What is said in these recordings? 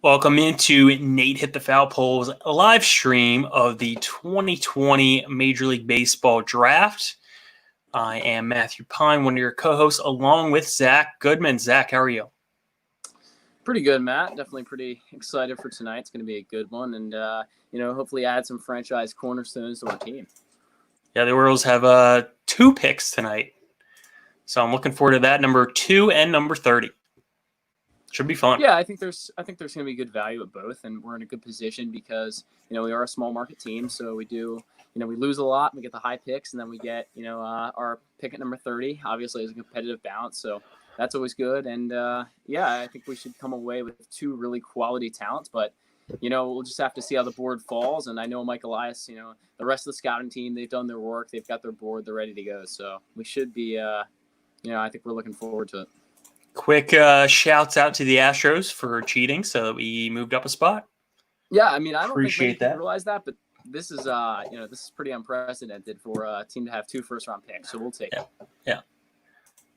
Welcome into Nate Hit the Foul Pole's live stream of the 2020 Major League Baseball Draft. I am Matthew Pine, one of your co-hosts, along with Zach Goodman. Zach, how are you? Pretty good, Matt. Definitely pretty excited for tonight. It's going to be a good one, and hopefully add some franchise cornerstones to our team. Yeah, the Orioles have 2 picks tonight, so I'm looking forward to that. Number 2 and number 30. Should be fun. Yeah, I think there's going to be good value at both, and we're in a good position because we are a small market team, so we do we lose a lot, we get the high picks, and then we get our pick at number 30. Obviously, is a competitive balance, so that's always good. And I think we should come away with 2 really quality talents, but we'll just have to see how the board falls. And I know Mike Elias, the rest of the scouting team, they've done their work, they've got their board, they're ready to go. So we should be, I think we're looking forward to it. Quick shouts out to the Astros for cheating, so that we moved up a spot. Yeah, I mean, I don't Appreciate think many people realize that, but this is, this is pretty unprecedented for a team to have 2 first-round picks. So we'll take it. Yeah.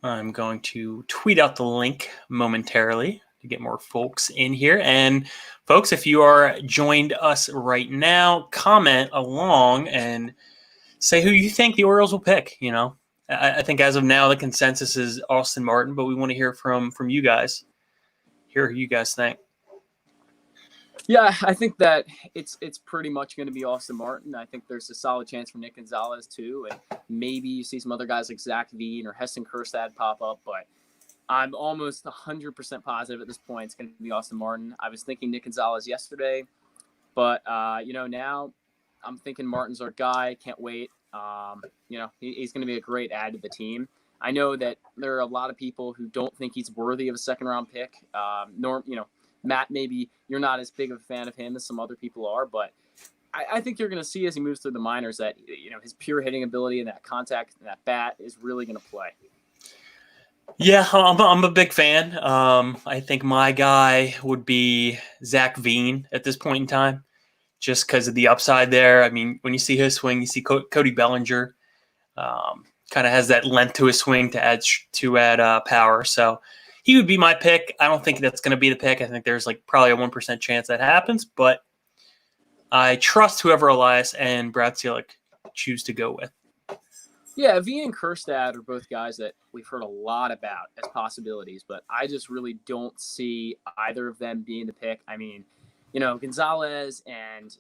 I'm going to tweet out the link momentarily to get more folks in here. And folks, if you are joined us right now, comment along and say who you think the Orioles will pick. I think as of now, the consensus is Austin Martin, but we want to hear from you guys. Hear who you guys think. Yeah, I think that it's pretty much going to be Austin Martin. I think there's a solid chance for Nick Gonzalez too, and maybe you see some other guys like Zach Veen or HESTON KJERSTAD pop up, but I'm almost 100% positive at this point it's going to be Austin Martin. I was thinking Nick Gonzalez yesterday, but now I'm thinking Martin's our guy. Can't wait. He's going to be a great add to the team. I know that there are a lot of people who don't think he's worthy of a second-round pick. Matt, maybe you're not as big of a fan of him as some other people are, but I think you're going to see as he moves through the minors that his pure hitting ability and that contact and that bat is really going to play. Yeah, I'm a big fan. I think my guy would be Zach Veen at this point in time, just because of the upside there. I mean, when you see his swing, you see Cody Bellinger kind of has that length to his swing to add power. So he would be my pick. I don't think that's going to be the pick. I think there's probably a 1% chance that happens, but I trust whoever Elias and Brad Ciolek choose to go with. Yeah, Veen and KJERSTAD are both guys that we've heard a lot about as possibilities, but I just really don't see either of them being the pick. I mean, Gonzalez and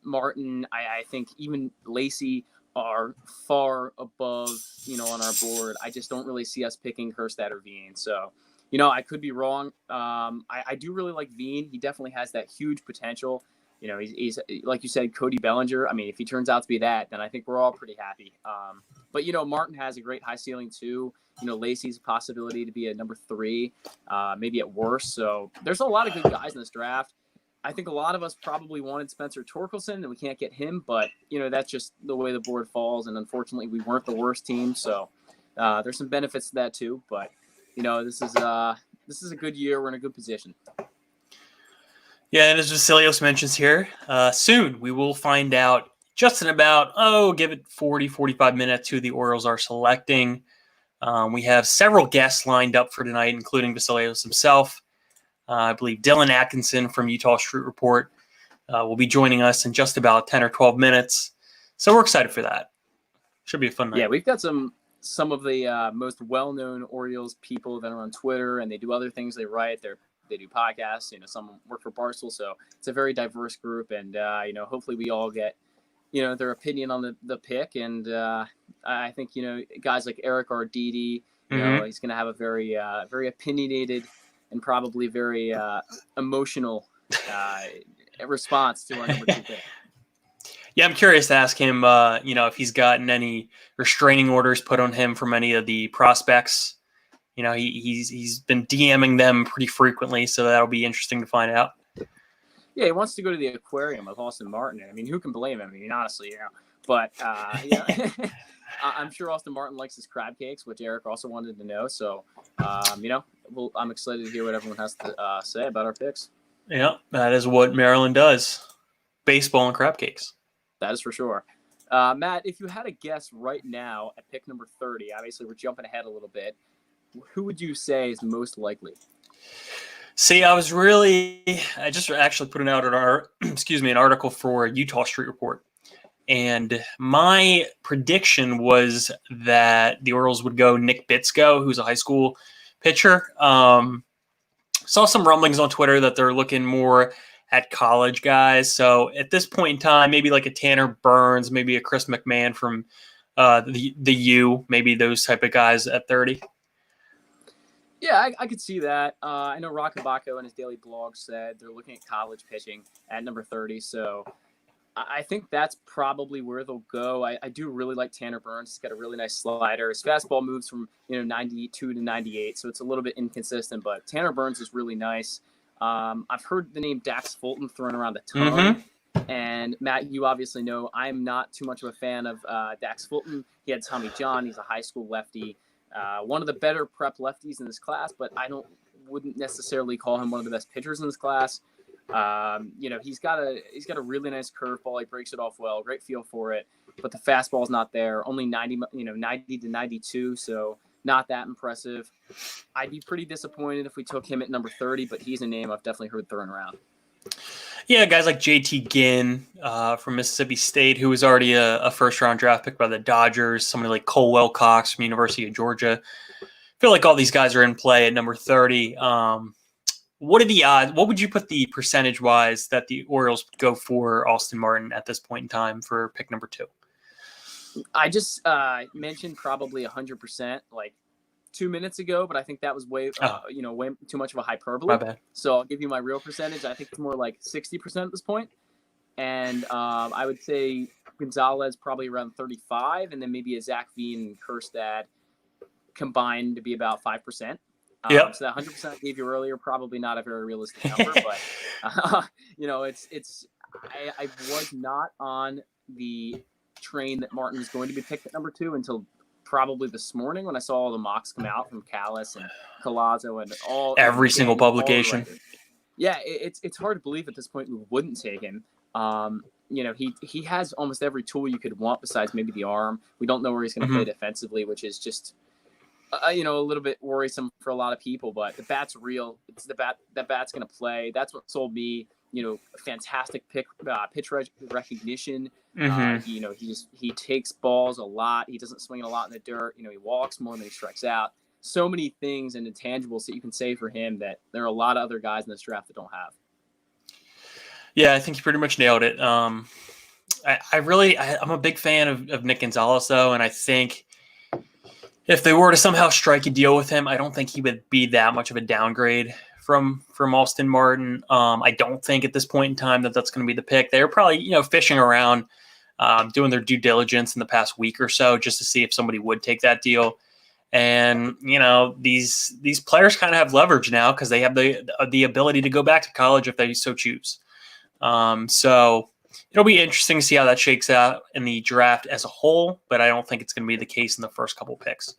Martin, I think even Lacey are far above, on our board. I just don't really see us picking KJERSTAD or Veen. So, I could be wrong. I do really like Veen. He definitely has that huge potential. He's like you said, Cody Bellinger. I mean, if he turns out to be that, then I think we're all pretty happy. But Martin has a great high ceiling too. Lacey's a possibility to be a number 3, maybe at worst. So there's a lot of good guys in this draft. I think a lot of us probably wanted Spencer Torkelson, and we can't get him. But that's just the way the board falls. And unfortunately, we weren't the worst team. So there's some benefits to that too. But this is a good year. We're in a good position. Yeah, and as Vasilios mentions here, soon we will find out just in about, give it 40, 45 minutes who the Orioles are selecting. We have several guests lined up for tonight, including Vasilios himself. I believe Dylan Atkinson from Utah Street Report will be joining us in just about 10 or 12 minutes. So we're excited for that. Should be a fun night. Yeah, we've got some of the most well-known Orioles people that are on Twitter, and they do other things. They write, they do podcasts. Some work for Barstool, so it's a very diverse group. And hopefully we all get their opinion on the pick. And I think guys like Eric Arditi, he's going to have a very very opinionated and probably very emotional response to our number 2 pick. Yeah, I'm curious to ask him, if he's gotten any restraining orders put on him from any of the prospects. He's been DMing them pretty frequently, so that'll be interesting to find out. Yeah, he wants to go to the aquarium with Austin Martin. I mean, who can blame him? I mean, honestly, But I'm sure Austin Martin likes his crab cakes, which Eric also wanted to know. So, I'm excited to hear what everyone has to say about our picks. Yeah, that is what Maryland does. Baseball and crab cakes. That is for sure. Matt, if you had a guess right now at pick number 30, obviously we're jumping ahead a little bit, who would you say is most likely? See, I just actually put out an article for Utah Street Report. And my prediction was that the Orioles would go Nick Bitsko, who's a high school pitcher. Saw some rumblings on Twitter that they're looking more at college guys. So at this point in time, maybe like a Tanner Burns, maybe a Chris McMahon from the U, maybe those type of guys at 30. Yeah, I could see that. I know Rockabacco in his daily blog said they're looking at college pitching at number 30. So I think that's probably where they'll go. I do really like Tanner Burns. He's got a really nice slider. His fastball moves from 92 to 98, so it's a little bit inconsistent. But Tanner Burns is really nice. I've heard the name Dax Fulton thrown around a ton. Mm-hmm. And Matt, you obviously know I'm not too much of a fan of Dax Fulton. He had Tommy John. He's a high school lefty. One of the better prep lefties in this class, but wouldn't necessarily call him one of the best pitchers in this class. He's got a really nice curveball. He breaks it off well, great feel for it, but the fastball's not there. Only 90 to 92, so not that impressive. I'd be pretty disappointed if we took him at number 30, but he's a name I've definitely heard thrown around. Yeah, guys like JT Ginn from Mississippi State, who was already a first-round draft pick by the Dodgers, somebody like Cole Wilcox from University of Georgia. I feel like all these guys are in play at number 30. What are the odds? What would you put the percentage-wise that the Orioles would go for Austin Martin at this point in time for pick number 2? I just mentioned probably 100%, like 2 minutes ago, but I think that was way too much of a hyperbole. My bad. So I'll give you my real percentage. I think it's more like 60% at this point. And I would say Gonzalez probably around 35, and then maybe a Zach Veen and Kjerstad combined to be about 5%. Yep. So that 100% I gave you earlier, probably not a very realistic number, but I was not on the train that Martin was going to be picked at number 2 until probably this morning when I saw all the mocks come out from Callis and Collazo and every single publication. Yeah, it's hard to believe at this point we wouldn't take him. He has almost every tool you could want besides maybe the arm. We don't know where he's going to play defensively, which is just a little bit worrisome for a lot of people. But the bat's real. It's the bat. That bat's going to play. That's what sold me. Fantastic pitch recognition. He takes balls a lot. He doesn't swing it a lot in the dirt. He walks more than he strikes out. So many things and intangibles that you can say for him that there are a lot of other guys in this draft that don't have. Yeah, I think you pretty much nailed it. I'm a big fan of Nick Gonzalez though, and I think if they were to somehow strike a deal with him, I don't think he would be that much of a downgrade from Austin Martin. I don't think at this point in time that's going to be the pick. They're probably fishing around, doing their due diligence in the past week or so just to see if somebody would take that deal. And these players kind of have leverage now because they have the ability to go back to college if they so choose. So it'll be interesting to see how that shakes out in the draft as a whole, but I don't think it's going to be the case in the first couple picks.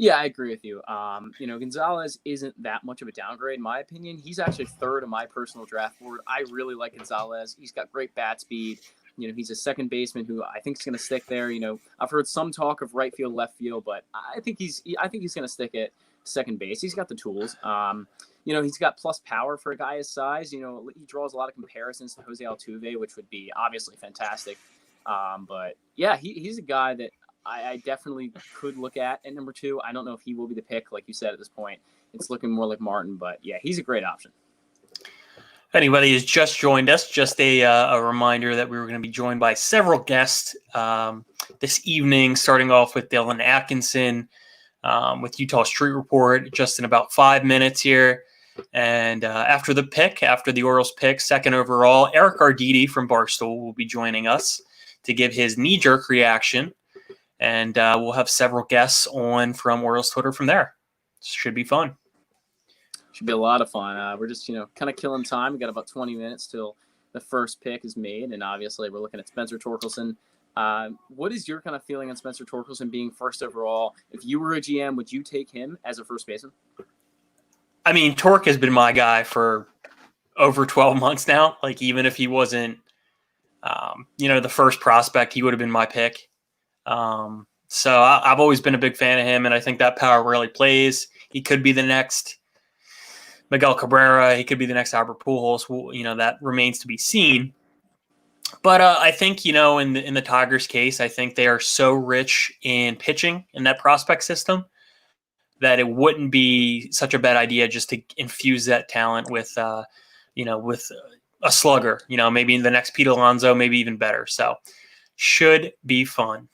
Yeah, I agree with you. Gonzalez isn't that much of a downgrade, in my opinion. He's actually third on my personal draft board. I really like Gonzalez. He's got great bat speed. He's a second baseman who I think is going to stick there. I've heard some talk of right field, left field, but I think he's going to stick at second base. He's got the tools. He's got plus power for a guy his size. He draws a lot of comparisons to Jose Altuve, which would be obviously fantastic. But yeah, he's a guy that I definitely could look at number 2. I don't know if he will be the pick, like you said at this point. It's looking more like Martin, but yeah, he's a great option. If anybody has just joined us, just a reminder that we were going to be joined by several guests this evening, starting off with Dylan Atkinson with Utah Street Report just in about 5 minutes here. And after the Orioles pick, second overall, Eric Arditi from Barstool will be joining us to give his knee-jerk reaction. And we'll have several guests on from Orioles Twitter from there. Should be fun. Should be a lot of fun. We're just, kind of killing time. We got about 20 minutes till the first pick is made. And obviously we're looking at Spencer Torkelson. What is your kind of feeling on Spencer Torkelson being first overall? If you were a GM, would you take him as a first baseman? I mean, Torque has been my guy for over 12 months now. Like, even if he wasn't, the first prospect, he would have been my pick. So I've always been a big fan of him, and I think that power really plays. He could be the next Miguel Cabrera, he could be the next Albert Pujols. That remains to be seen. But I think, in the Tigers' case, I think they are so rich in pitching in that prospect system that it wouldn't be such a bad idea just to infuse that talent with with a slugger. Maybe the next Pete Alonso, maybe even better. So should be fun.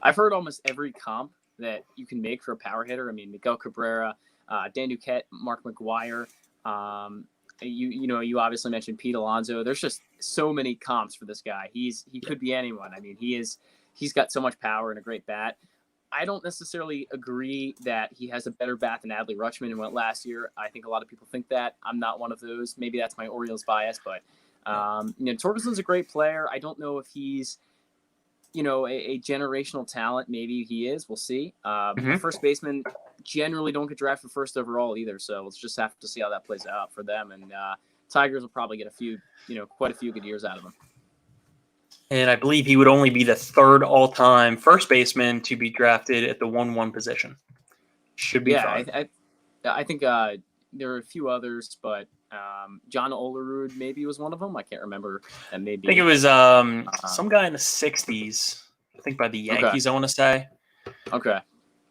I've heard almost every comp that you can make for a power hitter. I mean, Miguel Cabrera, Dan Duquette, Mark McGwire. You obviously mentioned Pete Alonso. There's just so many comps for this guy. He could be anyone. I mean, he's got so much power and a great bat. I don't necessarily agree that he has a better bat than Adley Rutschman and went last year. I think a lot of people think that. I'm not one of those. Maybe that's my Orioles bias, but Torkelson's a great player. I don't know if he's a generational talent. Maybe he is. We'll see. First baseman generally don't get drafted first overall either, so let's just have to see how that plays out for them. And Tigers will probably get quite a few good years out of him. And I believe he would only be the third all-time first baseman to be drafted at the 1-1 position. Should be fun. I think there are a few others, but John Olerud maybe was one of them. I can't remember. And maybe I think it was some guy in the 60s. I think by the Yankees, okay. I want to say. Okay.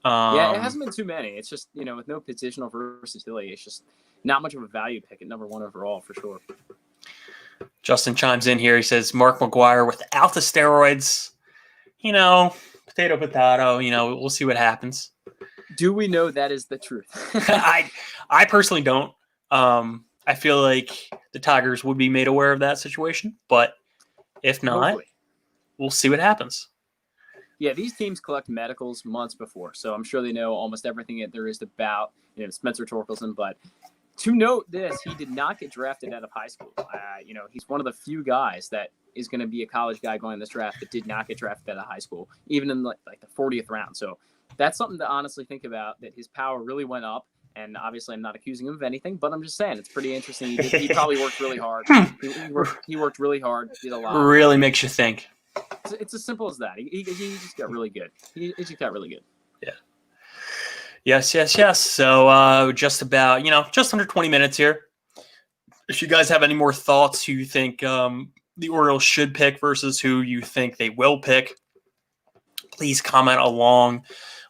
It hasn't been too many. It's just, with no positional versatility, it's just not much of a value pick at number 1 overall for sure. Justin chimes in here. He says, Mark McGwire without the steroids, potato, potato, we'll see what happens. Do we know that is the truth? I personally don't. I feel like the Tigers would be made aware of that situation, but if not, hopefully. We'll see what happens. Yeah, these teams collect medicals months before, so I'm sure they know almost everything that there is about Spencer Torkelson. But to note this, he did not get drafted out of high school. He's one of the few guys that is going to be a college guy going in this draft that did not get drafted out of high school, even in like the 40th round. So that's something to honestly think about, that his power really went up. And obviously, I'm not accusing him of anything, but I'm just saying it's pretty interesting. He probably worked really hard. He worked really hard, did a lot. Really makes you think. It's as simple as that. He just got really good. He just got really good. Yeah. Yes. So just about, just under 20 minutes here. If you guys have any more thoughts who you think the Orioles should pick versus who you think they will pick, please comment along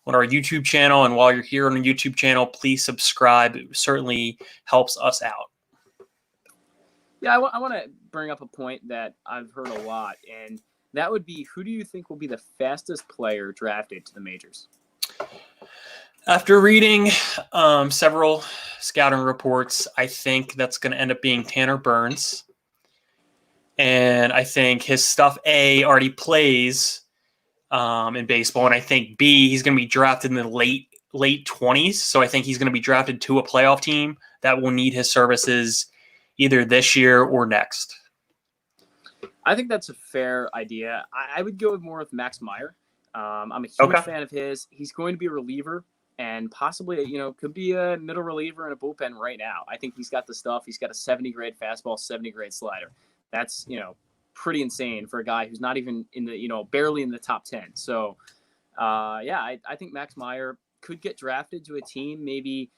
on our YouTube channel. And while you're here on the YouTube channel, please subscribe. It certainly helps us out. Yeah, I want to bring up a point that I've heard a lot, and that would be, who do you think will be the fastest player drafted to the majors? After reading several scouting reports, I think that's going to end up being Tanner Burns. And I think his stuff, A, already plays in baseball. And I think, B, he's going to be drafted in the late 20s. So I think he's going to be drafted to a playoff team that will need his services either this year or next. I think that's a fair idea. I would go more with Max Meyer. I'm a huge fan of his. He's going to be a reliever and possibly, could be a middle reliever in a bullpen right now. I think he's got the stuff. He's got a 70-grade fastball, 70-grade slider. That's, pretty insane for a guy who's not even in the, barely in the top 10. So, I think Max Meyer could get drafted to a team maybe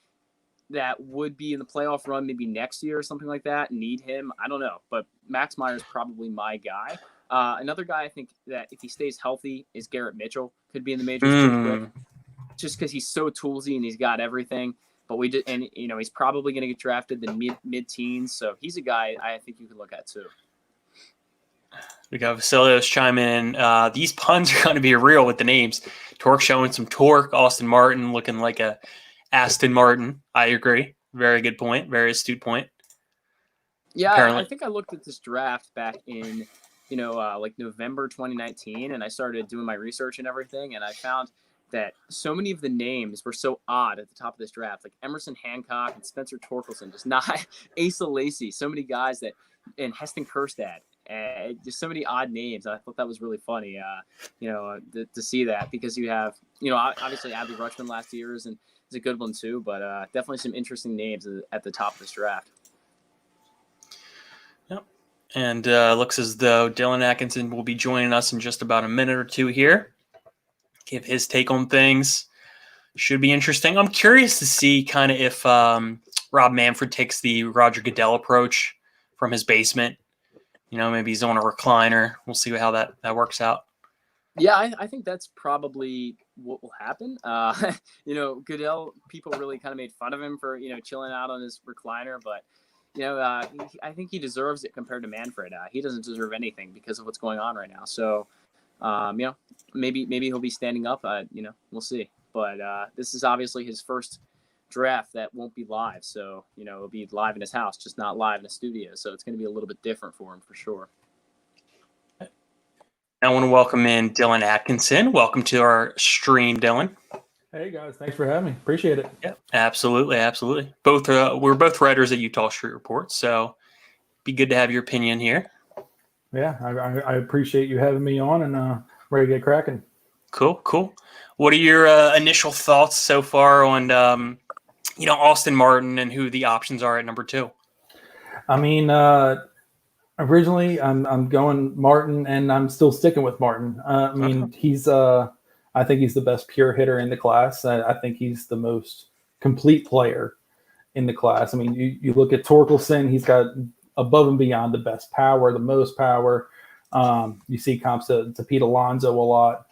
that would be in the playoff run maybe next year or something like that, need him. I don't know, but Max Meyer is probably my guy. Another guy I think that if he stays healthy is Garrett Mitchell. Could be in the majors pretty quick, just because he's so toolsy and he's got everything. But he's probably going to get drafted in mid-teens, so he's a guy I think you could look at too. We got Vasilios chime in. These puns are going to be real with the names. Torque showing some torque. Austin Martin looking like a Aston Martin. I agree. Very good point. Very astute point. Yeah, apparently. I think I looked at this draft back in, November 2019, and I started doing my research and everything, and I found that so many of the names were so odd at the top of this draft, like Emerson Hancock and Spencer Torkelson, just not Asa Lacy, so many guys and Heston Kjerstad, just so many odd names. I thought that was really funny, to see that, because you have, obviously Adley Rutschman last year is a good one too, but definitely some interesting names at the top of this draft. Yep. And looks as though Dylan Atkinson will be joining us in just about a minute or two here. Give his take on things. Should be interesting. I'm curious to see kind of if Rob Manfred takes the Roger Goodell approach from his basement. Maybe he's on a recliner. We'll see how that works out. Yeah, I think that's probably what will happen. Goodell, people really kind of made fun of him for, chilling out on his recliner, but, I think he deserves it compared to Manfred. He doesn't deserve anything because of what's going on right now. So, maybe he'll be standing up, we'll see. But this is obviously his first draft that won't be live. So, it'll be live in his house, just not live in a studio. So it's going to be a little bit different for him for sure. I want to welcome in Dylan Atkinson. Welcome to our stream, Dylan. Hey guys, thanks for having me. Appreciate it. Yeah, absolutely. We're both writers at Utah Street Report, so be good to have your opinion here. Yeah, I appreciate you having me on, and ready to get cracking. Cool. What are your initial thoughts so far on Austin Martin and who the options are at number 2? I mean, originally I'm going Martin, and I'm still sticking with Martin. I think he's the best pure hitter in the class. I think he's the most complete player in the class. I mean, you look at Torkelson, he's got above and beyond the best power, the most power. You see comps to Pete Alonso a lot.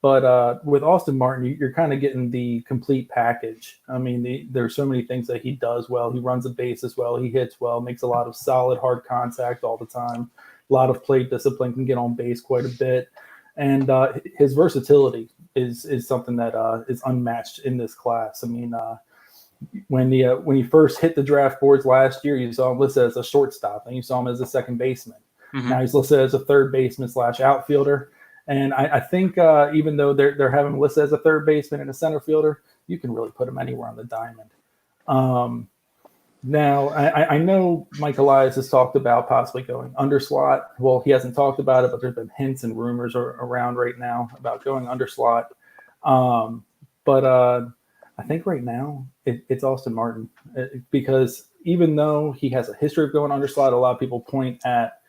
But with Austin Martin, you're kind of getting the complete package. I mean, there's so many things that he does well. He runs the bases well. He hits well, makes a lot of solid, hard contact all the time. A lot of plate discipline, can get on base quite a bit. And his versatility is something that is unmatched in this class. I mean, when he first hit the draft boards last year, you saw him listed as a shortstop, and you saw him as a second baseman. Mm-hmm. Now he's listed as a third baseman / outfielder. And I think even though they're having him listed as a third baseman and a center fielder, you can really put him anywhere on the diamond. Now, I know Mike Elias has talked about possibly going underslot. Well, he hasn't talked about it, but there's been hints and rumors around right now about going underslot. But I think right now it's Austin Martin, because even though he has a history of going underslot, a lot of people point at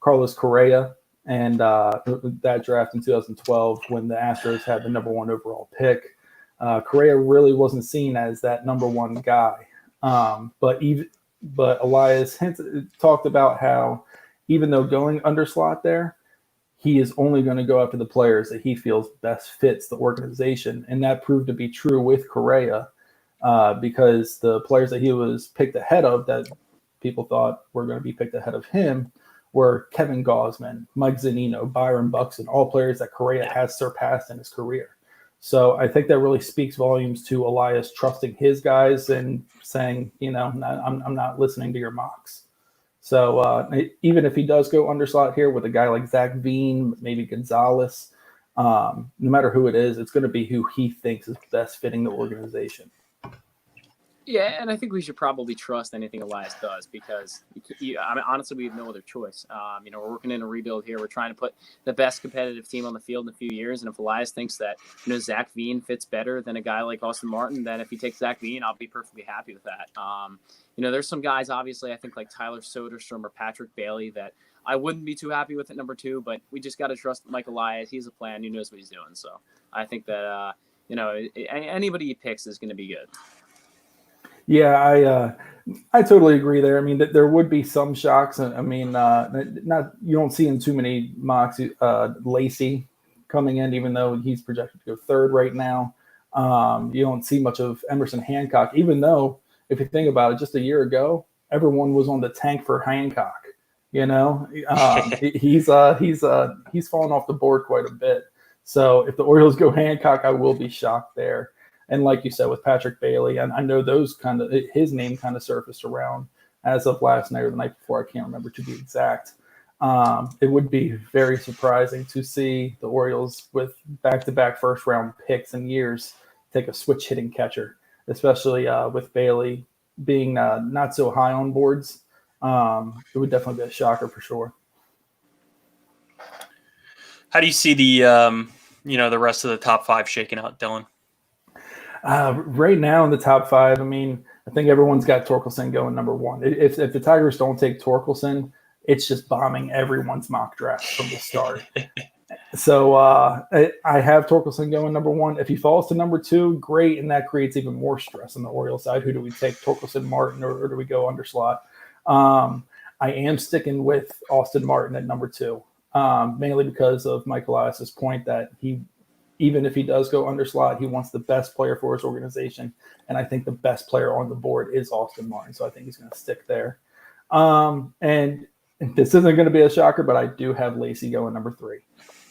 Carlos Correa and that draft in 2012 when the Astros had the number 1 overall pick. Correa really wasn't seen as that number 1 guy. But Elias talked about how even though going underslot there, he is only going to go after the players that he feels best fits the organization. And that proved to be true with Correa, because the players that he was picked ahead of that people thought were going to be picked ahead of him were Kevin Gausman, Mike Zunino, Byron Buxton, all players that Correa has surpassed in his career. So I think that really speaks volumes to Elias trusting his guys and saying, I'm not listening to your mocks. So even if he does go underslot here with a guy like Zach Veen, maybe Gonzalez, no matter who it is, it's going to be who he thinks is best fitting the organization. Yeah, and I think we should probably trust anything Elias does because, honestly, we have no other choice. We're working in a rebuild here. We're trying to put the best competitive team on the field in a few years. And if Elias thinks that, Zach Veen fits better than a guy like Austin Martin, then if he takes Zach Veen, I'll be perfectly happy with that. There's some guys, obviously, I think like Tyler Soderstrom or Patrick Bailey that I wouldn't be too happy with at number 2, but we just got to trust Mike Elias. He's a plan. He knows what he's doing. So I think that, anybody he picks is going to be good. Yeah, I totally agree there. I mean, there would be some shocks. I mean, you don't see in too many mocks Lacey coming in, even though he's projected to go 3rd right now. You don't see much of Emerson Hancock, even though if you think about it, just a year ago, everyone was on the tank for Hancock. He's fallen off the board quite a bit. So if the Orioles go Hancock, I will be shocked there. And like you said, with Patrick Bailey, and I know his name kind of surfaced around as of last night or the night before. I can't remember to be exact. It would be very surprising to see the Orioles with back-to-back first-round picks in years take a switch hitting catcher, especially with Bailey being not so high on boards. It would definitely be a shocker for sure. How do you see the rest of the top 5 shaking out, Dylan? Right now in the top 5, I mean, I think everyone's got Torkelson going number 1. If the Tigers don't take Torkelson, it's just bombing everyone's mock draft from the start. So I have Torkelson going number 1. If he falls to number 2, great, and that creates even more stress on the Orioles side. Who do we take, Torkelson, Martin, or do we go underslot? I am sticking with Austin Martin at number 2, mainly because of Mike Elias's point that even if he does go underslot, he wants the best player for his organization, and I think the best player on the board is Austin Martin, so I think he's going to stick there. And this isn't going to be a shocker, but I do have Lacy going number 3.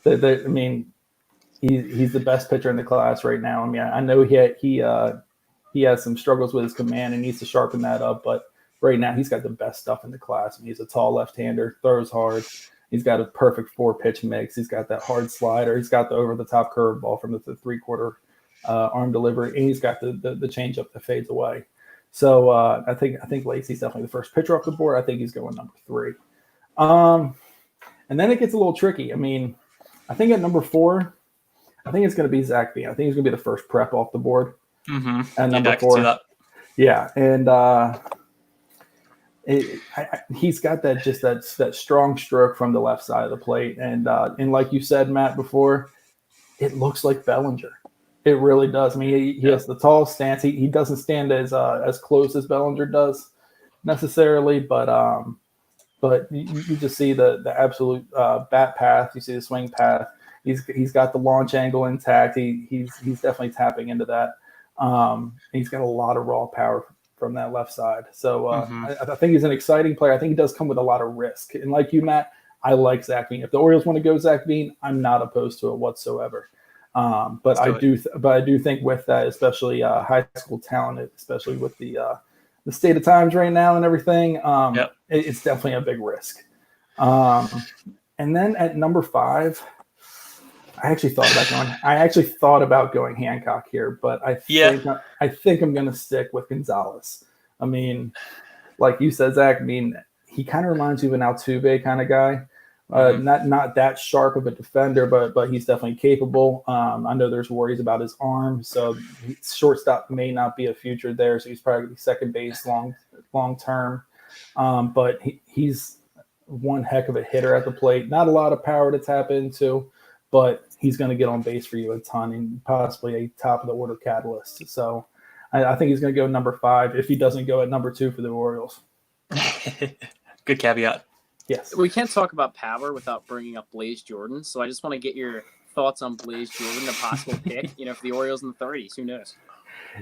I mean, he's the best pitcher in the class right now. I mean, I know he has some struggles with his command and needs to sharpen that up, but right now he's got the best stuff in the class. I mean, he's a tall left-hander, throws hard. He's got a perfect 4-pitch mix. He's got that hard slider. He's got the over-the-top curveball from the 3/4 arm delivery, and he's got the changeup that fades away. So I think Lacy's definitely the first pitcher off the board. I think he's going number 3. And then it gets a little tricky. I mean, I think at number 4, I think it's going to be Zach Veen. I think he's going to be the first prep off the board. At number 4. Yeah, and he's got that strong stroke from the left side of the plate, and like you said, Matt, before, it looks like Bellinger. It really does. I mean, he has the tall stance. He doesn't stand as close as Bellinger does necessarily, but you just see the absolute bat path. You see the swing path. He's got the launch angle intact. He's definitely tapping into that. He's got a lot of raw power from that left side. So I think he's an exciting player. I think he does come with a lot of risk. And like you, Matt, I like Zach Veen. If the Orioles want to go Zach Veen, I'm not opposed to it whatsoever. But I do think with that, especially high school talent, especially with the state of times right now and everything, it's definitely a big risk. And then at number 5, I actually thought about going Hancock here, but I think I'm going to stick with Gonzalez. I mean, like you said, Zach, I mean, he kind of reminds you of an Altuve kind of guy. Not that sharp of a defender, but he's definitely capable. I know there's worries about his arm, so shortstop may not be a future there. So he's probably second base long term. But he's one heck of a hitter at the plate. Not a lot of power to tap into, but he's going to get on base for you a ton and possibly a top of the order catalyst. So I think he's going to go number 5 if he doesn't go at number 2 for the Orioles. Good caveat. Yes. We can't talk about power without bringing up Blaze Jordan. So I just want to get your thoughts on Blaze Jordan, a possible pick, for the Orioles in the 30s. Who knows?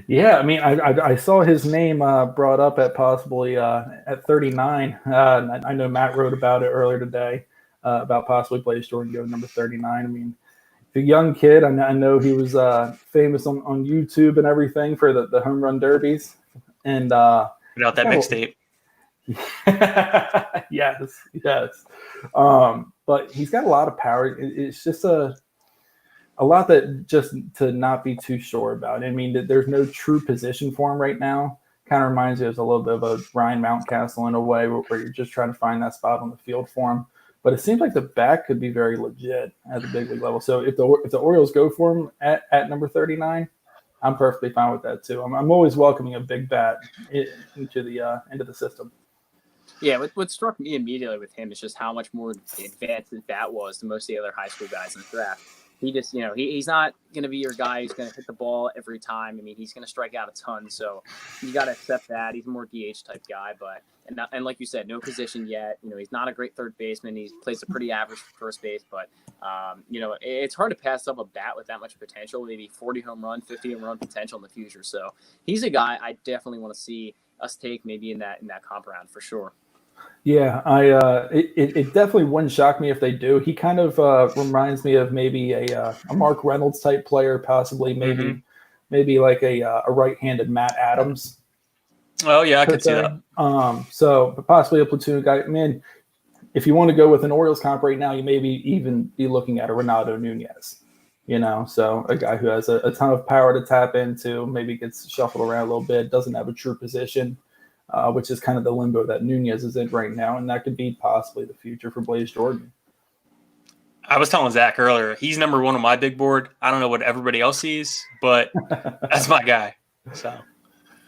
Yeah, I mean, I saw his name brought up at possibly at 39. I know Matt wrote about it earlier today about possibly Blaze Jordan going number 39. I mean, the young kid, I know he was famous on YouTube and everything for the home run derbies. And without that mixtape. Yes. But he's got a lot of power. It's just a lot that just to not be too sure about. I mean, there's no true position for him right now. Kind of reminds me of a little bit of a Ryan Mountcastle in a way where you're just trying to find that spot on the field for him. But it seems like the bat could be very legit at the big league level. So if the Orioles go for him at number 39, I'm perfectly fine with that too. I'm always welcoming a big bat into the system. Yeah, what struck me immediately with him is just how much more advanced his bat was than most of the other high school guys in the draft. He just, he's not going to be your guy who's going to hit the ball every time. I mean, he's going to strike out a ton, so you got to accept that. He's a more DH type guy, but and like you said, no position yet. He's not a great third baseman. He plays a pretty average first base, but it's hard to pass up a bat with that much potential. Maybe 40 home run, 50 home run potential in the future. So he's a guy I definitely want to see us take maybe in that comp round for sure. Yeah, it definitely wouldn't shock me if they do. He kind of reminds me of maybe a Mark Reynolds type player, possibly maybe like a right-handed Matt Adams. Oh yeah, I could see that. So possibly a platoon guy. I mean, if you want to go with an Orioles comp right now, you maybe even be looking at a Renato Nunez. So a guy who has a ton of power to tap into, maybe gets shuffled around a little bit, doesn't have a true position. Which is kind of the limbo that Nunez is in right now, and that could be possibly the future for Blaze Jordan. I was telling Zach earlier, he's number 1 on my big board. I don't know what everybody else sees, but that's my guy. So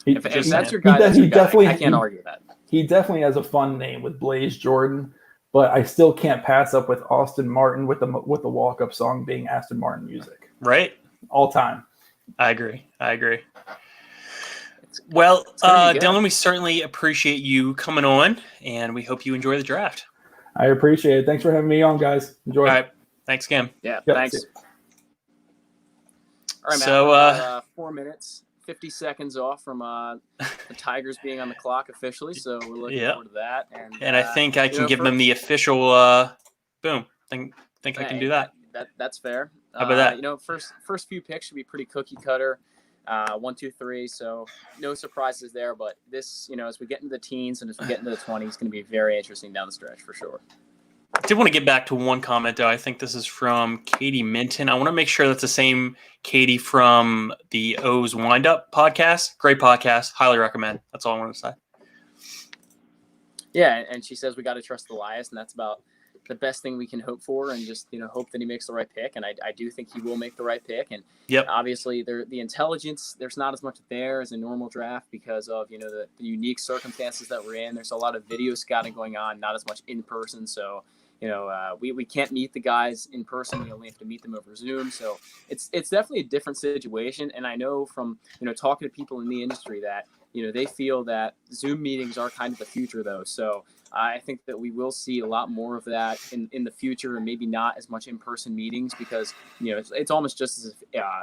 if that's your guy, I can't argue that. He definitely has a fun name with Blaze Jordan, but I still can't pass up with Austin Martin with the walk-up song being Aston Martin music. Right. All time. I agree. Well, gonna be good. Dylan, we certainly appreciate you coming on, and we hope you enjoy the draft. I appreciate it. Thanks for having me on, guys. Enjoy. All right. Thanks again. Yeah, Yep, thanks. see you. All right, Matt, So, we're about 4 minutes, 50 seconds off from the Tigers being on the clock officially, so we're looking forward to that. And I think I can give them the official boom. Think I can do that. That's fair. How about that? You know, first few picks should be pretty cookie cutter. 1, 2, 3. So no surprises there. But this, you know, as we get into the teens and as we get into the 20s, it's going to be very interesting down the stretch for sure. I did want to get back to one comment, though. I think this is from Katie Minton. I want to make sure that's the same Katie from the O's Windup podcast. Great podcast. Highly recommend. That's all I want to say. Yeah, and she says we got to trust Elias, and that's about the best thing we can hope for, and just, you know, hope that he makes the right pick. And I do think he will make the right pick. And obviously the intelligence, there's not as much there as a normal draft because of, you know, the unique circumstances that we're in. There's a lot of video scouting going on, not as much in person. So, you know, we can't meet the guys in person. We only have to meet them over Zoom. So it's definitely a different situation. And I know from, you know, talking to people in the industry that, you know, they feel that Zoom meetings are kind of the future, though. So I think that we will see a lot more of that in the future, and maybe not as much in-person meetings because, you know, it's almost just as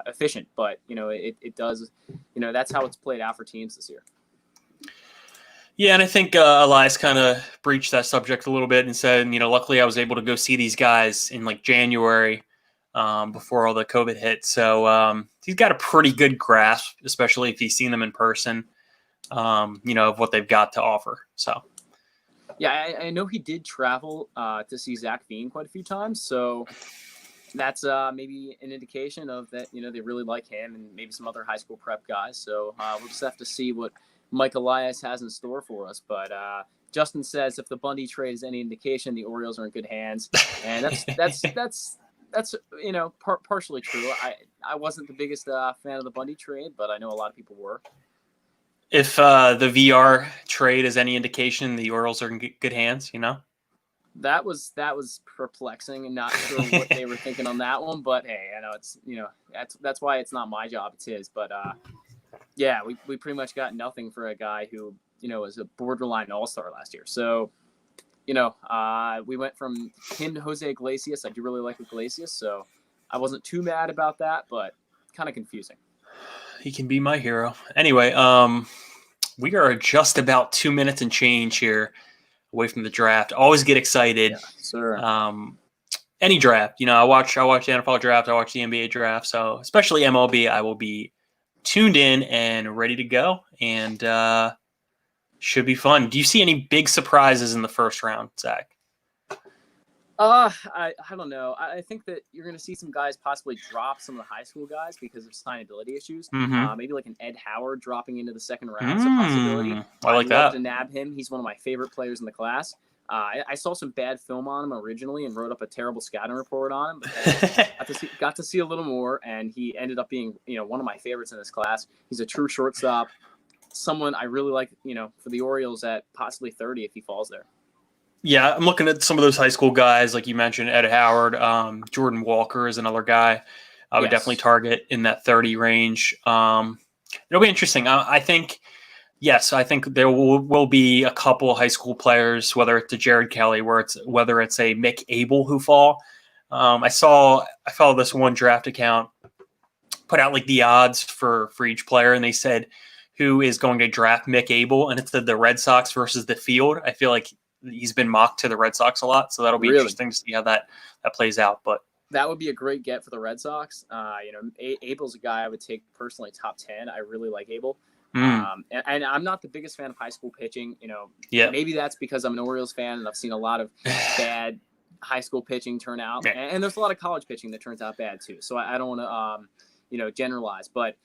efficient. But, you know, it does, you know, that's how it's played out for teams this year. Yeah, and I think Elias kind of breached that subject a little bit and said, you know, luckily I was able to go see these guys in like January before all the COVID hit. So he's got a pretty good grasp, especially if he's seen them in person, you know, of what they've got to offer. So. Yeah, I know he did travel to see Zach Veen quite a few times. So that's maybe an indication of that, you know, they really like him and maybe some other high school prep guys. So we'll just have to see what Mike Elias has in store for us. But Justin says if the Bundy trade is any indication, the Orioles are in good hands. And that's you know, partially true. I wasn't the biggest fan of the Bundy trade, but I know a lot of people were. If the VR trade is any indication, the Orioles are in good hands, you know? That was perplexing and not sure what they were thinking on that one. But, hey, I know it's, you know, that's why it's not my job, it's his. But, yeah, we pretty much got nothing for a guy who, you know, was a borderline all-star last year. So, you know, we went from him to Jose Iglesias. I do really like Iglesias, so I wasn't too mad about that, but kind of confusing. He can be my hero. Anyway, we are just about 2 minutes and change here away from the draft. Always get excited. Yeah, sir. Any draft, you know, I watch the NFL draft, I watch the NBA draft. So especially MLB, I will be tuned in and ready to go, and should be fun. Do you see any big surprises in the first round, Zach? I don't know. I think that you're going to see some guys possibly drop some of the high school guys because of signability issues. Mm-hmm. Maybe like an Ed Howard dropping into the second round is a possibility. I like I'd that. love to nab him. He's one of my favorite players in the class. I saw some bad film on him originally and wrote up a terrible scouting report on him. But got to see a little more, and he ended up being, you know, one of my favorites in this class. He's a true shortstop, someone I really like, you know, for the Orioles at possibly 30 if he falls there. Yeah, I'm looking at some of those high school guys, like you mentioned, Ed Howard, Jordan Walker is another guy I would definitely target in that 30 range. It'll be interesting. I think there will be a couple high school players, whether it's a Jared Kelly, whether it's a Mick Abel who fall. I followed this one draft account, put out like the odds for each player, and they said who is going to draft Mick Abel, and it's the Red Sox versus the field. I feel like he's been mocked to the Red Sox a lot, so that'll be interesting to see how that plays out. But that would be a great get for the Red Sox. You know, Abel's a guy I would take personally top 10. I really like Abel. And I'm not the biggest fan of high school pitching. You know, maybe that's because I'm an Orioles fan and I've seen a lot of bad high school pitching turn out. And there's a lot of college pitching that turns out bad too. So I don't want to, you know, generalize. But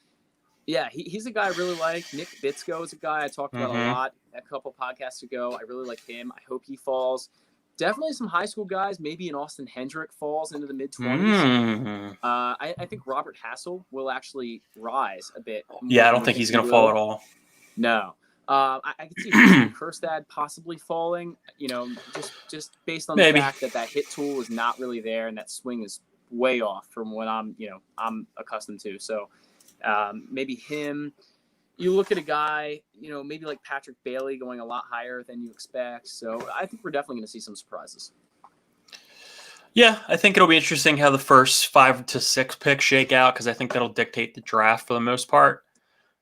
yeah, he's a guy I really like. Nick Bitsko is a guy I talked about a lot a couple podcasts ago. I really like him. I hope he falls. Definitely some high school guys. Maybe an Austin Hendrick falls into the mid-20s. I think Robert Hassel will actually rise a bit. Yeah, I don't think he's going to fall at all. No. I could see KJERSTAD possibly falling. Just based on the Maybe. fact that hit tool is not really there, and that swing is way off from what I'm accustomed to. So maybe him. You look at a guy, maybe like Patrick Bailey going a lot higher than you expect. So I think we're definitely going to see some surprises. Yeah, I think it'll be interesting how the first 5 to 6 picks shake out, because I think that'll dictate the draft for the most part.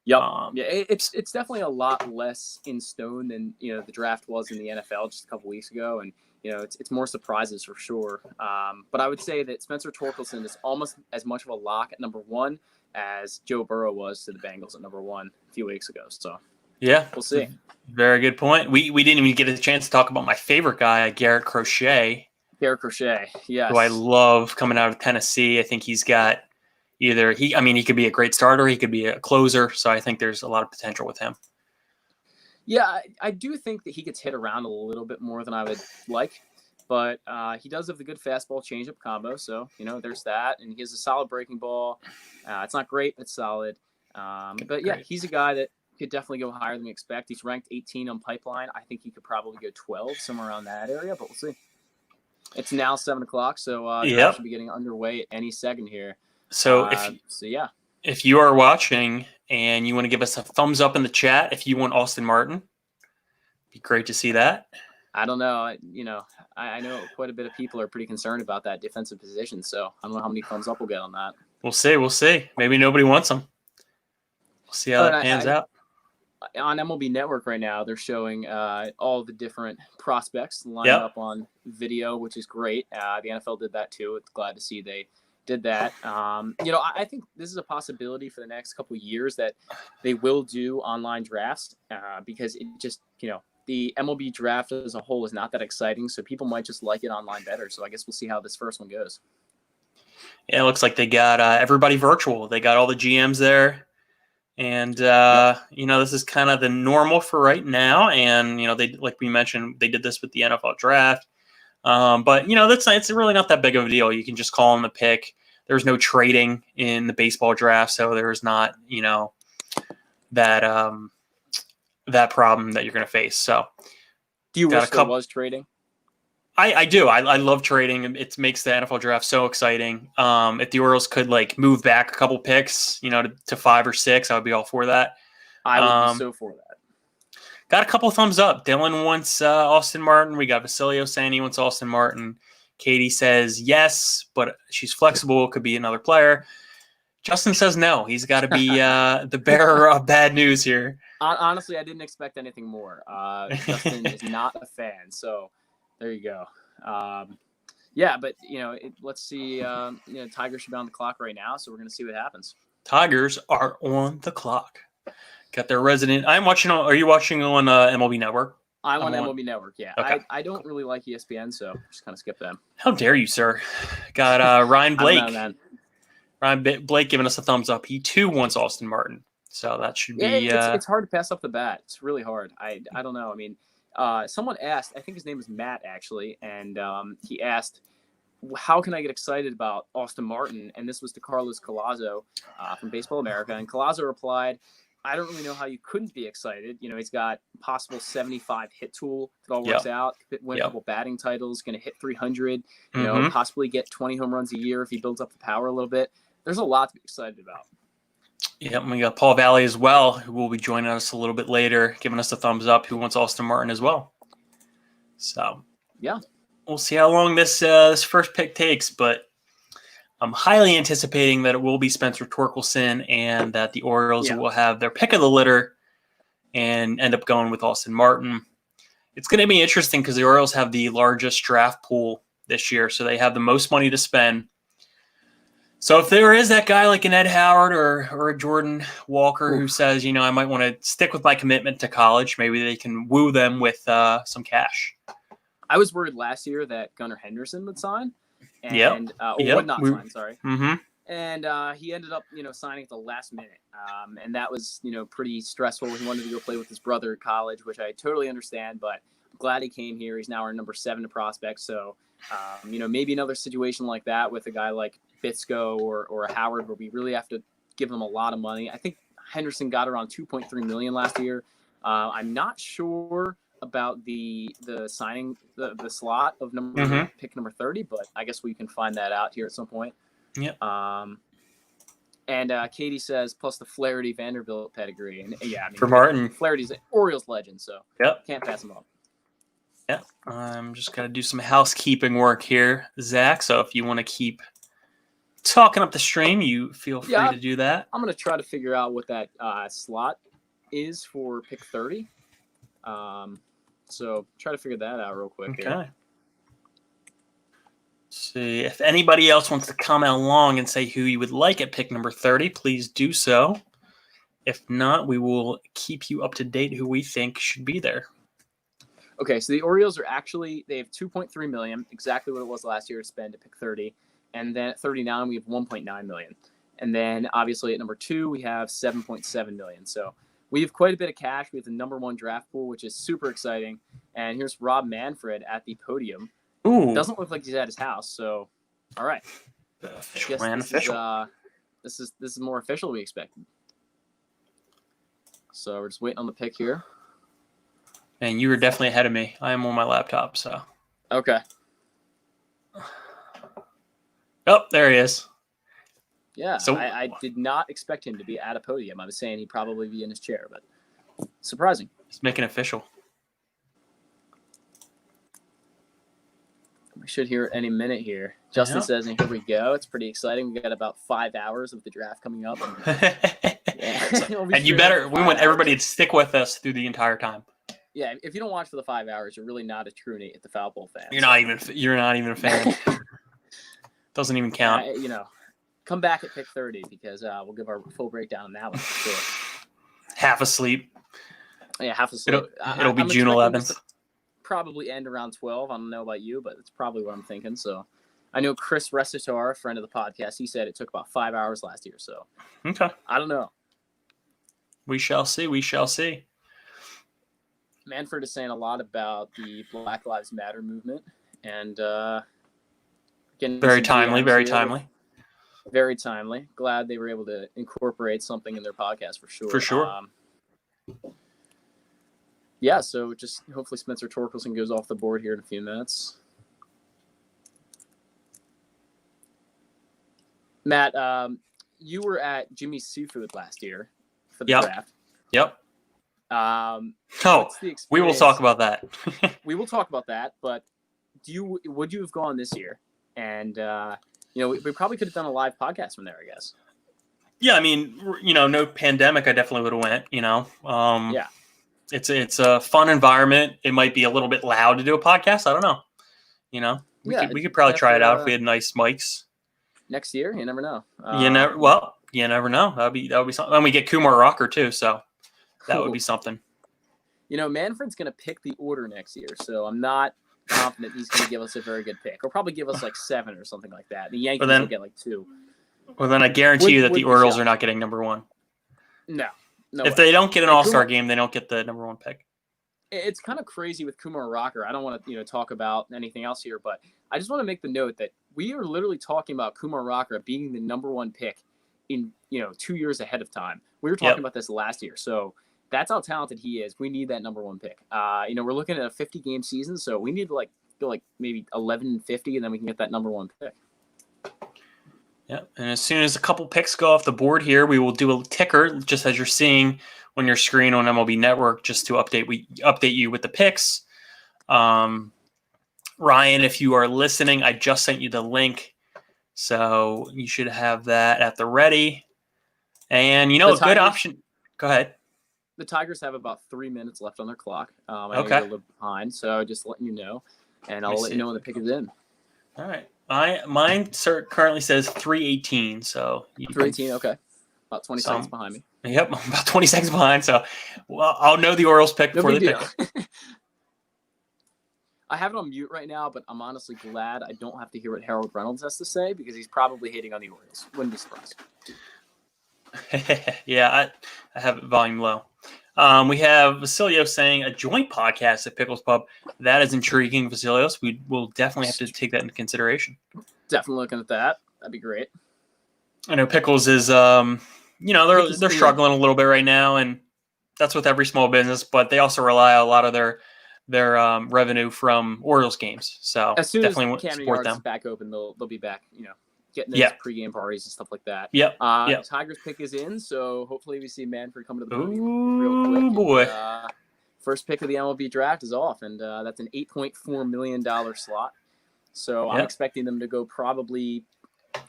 Yep. Yeah, it's definitely a lot less in stone than the draft was in the NFL just a couple weeks ago, and it's more surprises for sure. But I would say that Spencer Torkelson is almost as much of a lock at number 1 as Joe Burrow was to the Bengals at number 1 a few weeks ago. So yeah, we'll see. Very good point. We didn't even get a chance to talk about my favorite guy, Garrett Crochet. Garrett Crochet, yes, who I love coming out of Tennessee. I think he's got he could be a great starter, he could be a closer. So I think there's a lot of potential with him. Yeah, I do think that he gets hit around a little bit more than I would like, but he does have the good fastball changeup combo. So there's that, and he has a solid breaking ball. It's not great, but it's solid. But yeah, he's a guy that could definitely go higher than we expect. He's ranked 18 on Pipeline. I think he could probably go 12, somewhere around that area, but we'll see. It's now 7:00, so draft should be getting underway at any second here. So if you are watching and you want to give us a thumbs up in the chat if you want Austin Martin, it'd be great to see that. I don't know. I know quite a bit of people are pretty concerned about that defensive position, so I don't know how many thumbs up we'll get on that. We'll see. Maybe nobody wants him. We'll see how that pans out. On MLB Network right now, they're showing all the different prospects lined up on video, which is great. The NFL did that too. It's glad to see they did that. I think this is a possibility for the next couple of years that they will do online drafts because it just, the MLB draft as a whole is not that exciting. So people might just like it online better. So I guess we'll see how this first one goes. Yeah, it looks like they got everybody virtual. They got all the GMs there. And, this is kind of the normal for right now. And, they, like we mentioned, they did this with the NFL draft. But, it's really not that big of a deal. You can just call them the pick. There's no trading in the baseball draft. So there's not, that problem that you're going to face. So do you wish there was trading? I do. I love trading. It makes the NFL draft so exciting. If the Orioles could move back a couple picks, to 5 or 6, I would be all for that. I would be so for that. Got a couple thumbs up. Dylan wants Austin Martin. We got Vasilio saying he wants Austin Martin. Katie says yes, but she's flexible. Could be another player. Justin says no. He's got to be the bearer of bad news here. Honestly, I didn't expect anything more. Justin is not a fan, so there you go. But let's see. Tigers should be on the clock right now, so we're going to see what happens. Tigers are on the clock. Got their resident. I'm watching. Are you watching on MLB Network? I'm on MLB Network. Yeah. Okay. I don't really like ESPN, so just kind of skip them. How dare you, sir? Got Ryan Blake. I don't know, man. Ryan Blake giving us a thumbs up. He too wants Austin Martin, so that should be. It's hard to pass up the bat. It's really hard. I don't know. I mean. Someone asked, I think his name was Matt actually, and he asked, how can I get excited about Austin Martin? And this was to Carlos Collazo from Baseball America. And Collazo replied, I don't really know how you couldn't be excited. He's got possible 75 hit tool. If it all works out, win a couple batting titles, going to hit 300, possibly get 20 home runs a year if he builds up the power a little bit. There's a lot to be excited about. Yeah, we got Paul Valley as well, who will be joining us a little bit later, giving us a thumbs up, who wants Austin Martin as well. So, yeah, we'll see how long this first pick takes, but I'm highly anticipating that it will be Spencer Torkelson and that the Orioles will have their pick of the litter and end up going with Austin Martin. It's going to be interesting because the Orioles have the largest draft pool this year, so they have the most money to spend. So if there is that guy like an Ed Howard or a Jordan Walker who says, I might want to stick with my commitment to college, maybe they can woo them with some cash. I was worried last year that Gunnar Henderson would sign. And would not sign, sorry. Mm-hmm. And he ended up, signing at the last minute. And that was, pretty stressful. He wanted to go play with his brother at college, which I totally understand. But I'm glad he came here. He's now our number 7 to prospect. So, maybe another situation like that with a guy like Bitsko or a Howard where we really have to give them a lot of money. I think Henderson got around $2.3 million last year. I'm not sure about the signing the slot of pick number 30, but I guess we can find that out here at some point. Yep. And Katie says plus the Flaherty Vanderbilt pedigree, and yeah, I mean For Martin, Flaherty's an Orioles legend, so yep, can't pass him up. Yeah, I'm just gonna do some housekeeping work here, Zach. So if you want to keep talking up the stream, you feel free to do that. I'm gonna try to figure out what that slot is for pick 30. So try to figure that out real quick. Okay. Here. See if anybody else wants to comment along and say who you would like at pick number 30, please do so. If not, we will keep you up to date who we think should be there. Okay, so the Orioles are they have $2.3 million, exactly what it was last year to spend at pick 30. And then at 39, we have $1.9 million. And then obviously at number 2, we have $7.7 million. So we have quite a bit of cash. We have the number 1 draft pool, which is super exciting. And here's Rob Manfred at the podium. Ooh. Doesn't look like he's at his house. So, all right. This is more official than we expected. So we're just waiting on the pick here. And you were definitely ahead of me. I am on my laptop, so. Okay. Oh, there he is. Yeah, so I did not expect him to be at a podium. I was saying he'd probably be in his chair, but surprising. Let's make it official. We should hear it any minute here. Justin says, and here we go. It's pretty exciting. We got about 5 hours of the draft coming up. And you better, we want everybody to stick with us through the entire time. Yeah, if you don't watch for the 5 hours, you're really not a true Nate at the Foul Bowl fan. You're not even a fan. Doesn't even count. Come back at pick 30 because we'll give our full breakdown on that one for sure. Half asleep. Yeah, half asleep. It'll be June 11th. Probably end around 12. I don't know about you, but it's probably what I'm thinking. So I know Chris Restatar, a friend of the podcast, he said it took about 5 hours last year. So okay, I don't know. We shall see. We shall see. Manfred is saying a lot about the Black Lives Matter movement, and again, very timely. Very timely. Very timely. Glad they were able to incorporate something in their podcast for sure. For sure. Yeah, so just hopefully Spencer Torkelson goes off the board here in a few minutes. Matt, you were at Jimmy's Seafood last year for the draft. Yep. We will talk about that. We will talk about that, but would you have gone this year? And we probably could have done a live podcast from there, I guess. Yeah, I mean, no pandemic, I definitely would have went. Yeah. It's a fun environment. It might be a little bit loud to do a podcast. I don't know. We could probably try it out if we had nice mics. Next year, you never know. You never know. That'd be something. And we get Kumar Rocker too, so that would be something. Manfred's going to pick the order next year, so I'm not confident he's going to give us a very good pick. He'll probably give us like 7 or something like that. The Yankees will get like 2. Well, then I guarantee you that the Orioles are not getting number 1. No. If they don't get an All-Star game, they don't get the number 1 pick. It's kind of crazy with Kumar Rocker. I don't want to talk about anything else here, but I just want to make the note that we are literally talking about Kumar Rocker being the number 1 pick in 2 years ahead of time. We were talking about this last year, so that's how talented he is. We need that number 1 pick. We're looking at a 50-game season, so we need to go maybe 11-50, and then we can get that number 1 pick. Yeah, and as soon as a couple picks go off the board here, we will do a ticker, just as you're seeing on your screen on MLB Network, just to update you with the picks. Ryan, if you are listening, I just sent you the link, so you should have that at the ready. And a good option. Go ahead. The Tigers have about 3 minutes left on their clock. I know you're a little behind, so just letting you know, and I'll let you know when the pick is in. All right. Mine currently says 3:18, so 3:18. Okay, about 20 seconds behind me. Yep, I'm about 20 seconds behind. So, I'll know the Orioles pick before they pick it. I have it on mute right now, but I'm honestly glad I don't have to hear what Harold Reynolds has to say because he's probably hating on the Orioles. Wouldn't be surprised. Yeah, I have it volume low. We have Vasilio saying a joint podcast at Pickles Pub. That is intriguing, Vasilios. We will definitely have to take that into consideration. Definitely looking at that. That'd be great. I know Pickles is, they're struggling a little bit right now, and that's with every small business, but they also rely on a lot of their revenue from Orioles games. So As soon as definitely Camden support Yards is them. back open, they'll be back, getting those Yeah. pregame parties and stuff like that. Yep. Yep. Tigers pick is in, so hopefully we see Manfred coming to the podium Ooh, real quick. boy. And, first pick of the MLB draft is off, and that's an $8.4 million slot. So I'm expecting them to go probably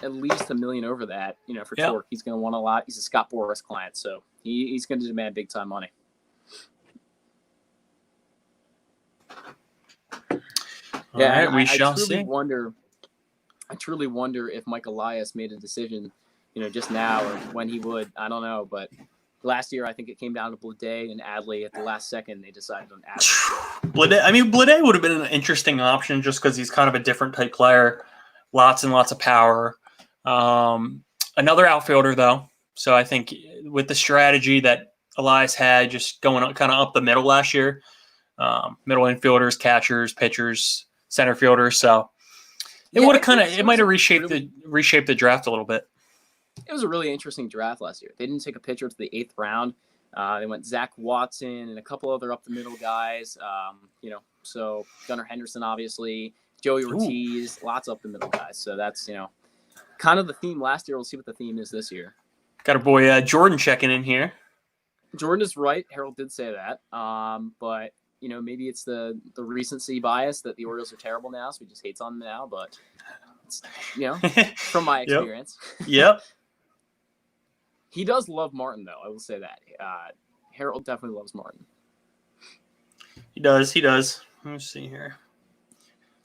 at least $1 million over that, for Torque. He's going to want a lot. He's a Scott Boras client, so he's going to demand big-time money. Yeah, right, we shall I truly see. wonder if Mike Elias made a decision, just now or when he would. I don't know, but last year I think it came down to Blade and Adley at the last second. They decided on Adley. Blade would have been an interesting option just because he's kind of a different type player, lots and lots of power. Another outfielder though, so I think with the strategy that Elias had, just going kind of up the middle last year, middle infielders, catchers, pitchers, center fielders. So it would have it might have reshaped the draft a little bit. It was a really interesting draft last year. They didn't take a pitcher to the 8th round. They went Zach Watson and a couple other up the middle guys. So Gunnar Henderson, obviously, Joey Ortiz, lots up the middle guys. So that's kind of the theme last year. We'll see what the theme is this year. Got our boy Jordan checking in here. Jordan is right. Harold did say that. But maybe it's the recency bias that the Orioles are terrible now, so he just hates on them now. But it's, from my experience. Yep. He does love Martin, though. I will say that. Harold definitely loves Martin. He does. Let me see here.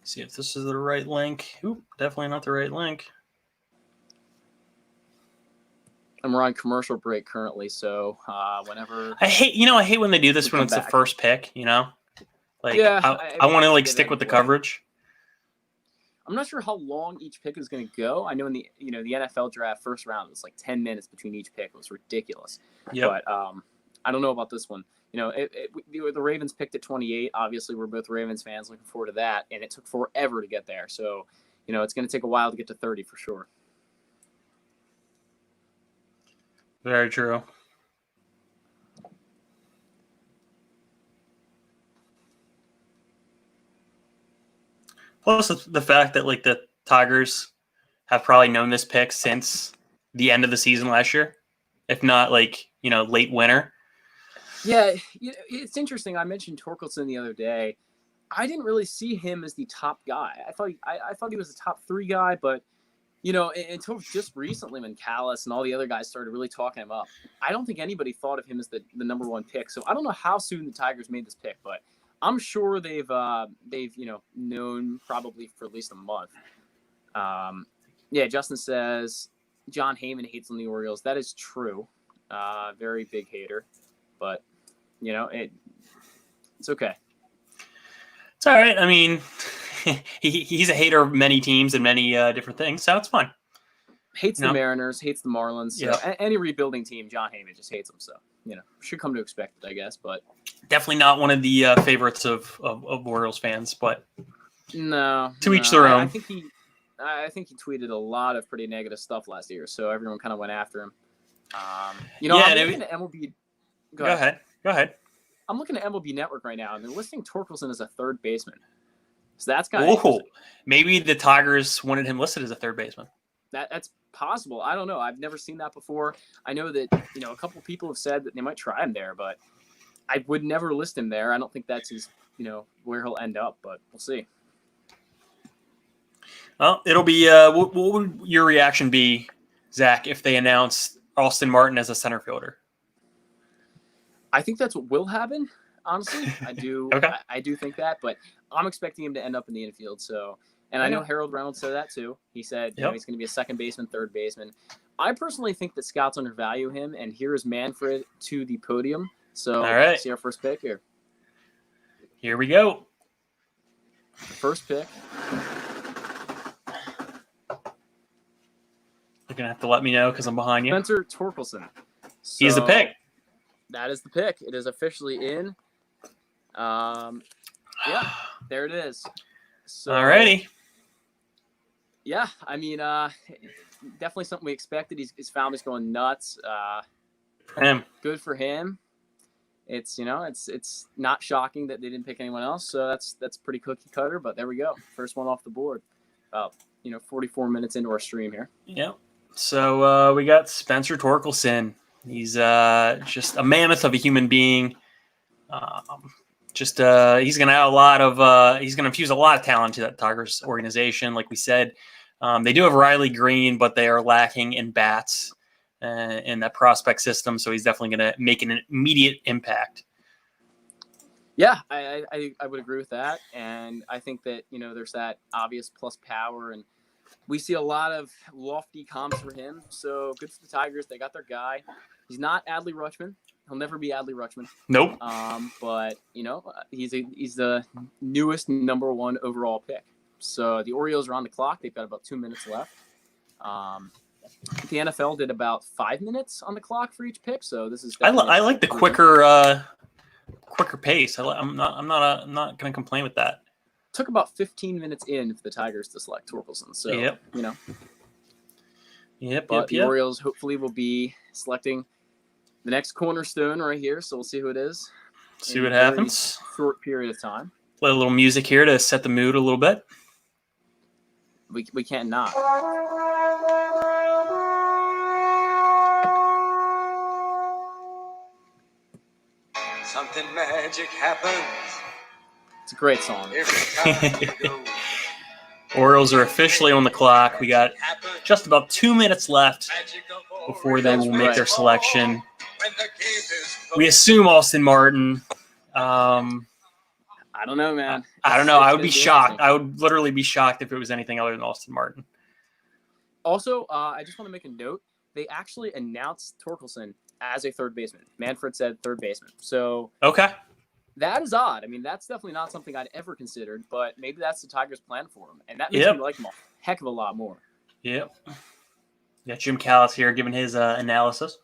See if this is the right link. Oop, definitely not the right link. And we're on commercial break currently, so whenever I hate when they do this when it's the first pick. I want to stick with the coverage. I'm not sure how long each pick is going to go. I know in the the NFL draft first round it was like 10 minutes between each pick. It was ridiculous. But I don't know about this one. The Ravens picked at 28. Obviously, we're both Ravens fans, looking forward to that, and it took forever to get there. So it's going to take a while to get to 30 for sure. Very true. Plus the fact that the Tigers have probably known this pick since the end of the season last year, if not late winter. Yeah, it's interesting. I mentioned Torkelson the other day. I didn't really see him as the top guy. I thought he was a top 3 guy, but until just recently when Callis and all the other guys started really talking him up, I don't think anybody thought of him as the number 1 pick. So I don't know how soon the Tigers made this pick, but I'm sure they've known probably for at least a month. Justin says John Heyman hates on the Orioles. That is true. Very big hater, but it's okay. It's all right. I mean, he's a hater of many teams and many different things, so it's fine. Hates the Mariners, hates the Marlins. So any rebuilding team, John Heyman just hates them. So should come to expect it, I guess. But definitely not one of the favorites of Orioles fans. But no, to each their own. I think he tweeted a lot of pretty negative stuff last year, so everyone kind of went after him. I'm looking at MLB. Go ahead. I'm looking at MLB Network right now, and they're listing Torkelson as a third baseman. So that's kind of interesting. Maybe the Tigers wanted him listed as a third baseman. That's possible. I don't know. I've never seen that before. I know that a couple people have said that they might try him there, but I would never list him there. I don't think that's his where he'll end up, but we'll see. Well, it'll be what would your reaction be, Zach, if they announced Austin Martin as a center fielder? I think that's what will happen. Honestly, I do. Okay. I do think that, but I'm expecting him to end up in the infield. So, and I know Harold Reynolds said that too. He said he's going to be a second baseman, third baseman. I personally think that scouts undervalue him, and here is Manfred to the podium. So, all right. Let's see our first pick here. Here we go. First pick. You're gonna have to let me know because I'm behind you. Spencer Torkelson. So, he's the pick. That is the pick. It is officially in. There it is. So, alrighty. Yeah, I mean, definitely something we expected. His family's going nuts. Him. Good for him. it's it's not shocking that they didn't pick anyone else. So that's pretty cookie cutter. But there we go, first one off the board. 44 minutes into our stream here. Yeah. So we got Spencer Torkelson. He's just a mammoth of a human being. He's going to have he's going to infuse a lot of talent to that Tigers organization. Like we said, they do have Riley Green, but they are lacking in bats in that prospect system. So he's definitely going to make an immediate impact. Yeah, I would agree with that. And I think that, there's that obvious plus power, and we see a lot of lofty comps for him. So good for the Tigers. They got their guy. He's not Adley Rutschman. He'll never be Adley Rutschman. Nope. But he's the newest number 1 overall pick. So the Orioles are on the clock. They've got about 2 minutes left. The NFL did about 5 minutes on the clock for each pick. So this is. I like the quicker pace. I'm not going to complain with that. Took about 15 minutes in for the Tigers to select Torkelson. So Yep. The Orioles hopefully will be selecting the next cornerstone right here. So we'll see who it is. See what happens. Short period of time. Play a little music here to set the mood a little bit. We can't not. Something magic happens. It's a great song. Every time you go. Orioles are officially on the clock. We got just about 2 minutes left before they will make their selection. We assume Austin Martin. I don't know, man. I don't know. I would be shocked. I would literally be shocked if it was anything other than Austin Martin. Also, I just want to make a note. They actually announced Torkelson as a third baseman. Manfred said third baseman. So okay. That is odd. I mean, that's definitely not something I'd ever considered, but maybe that's the Tigers' plan for him. And that makes me like him a heck of a lot more. Yep. Got Jim Callis here giving his analysis.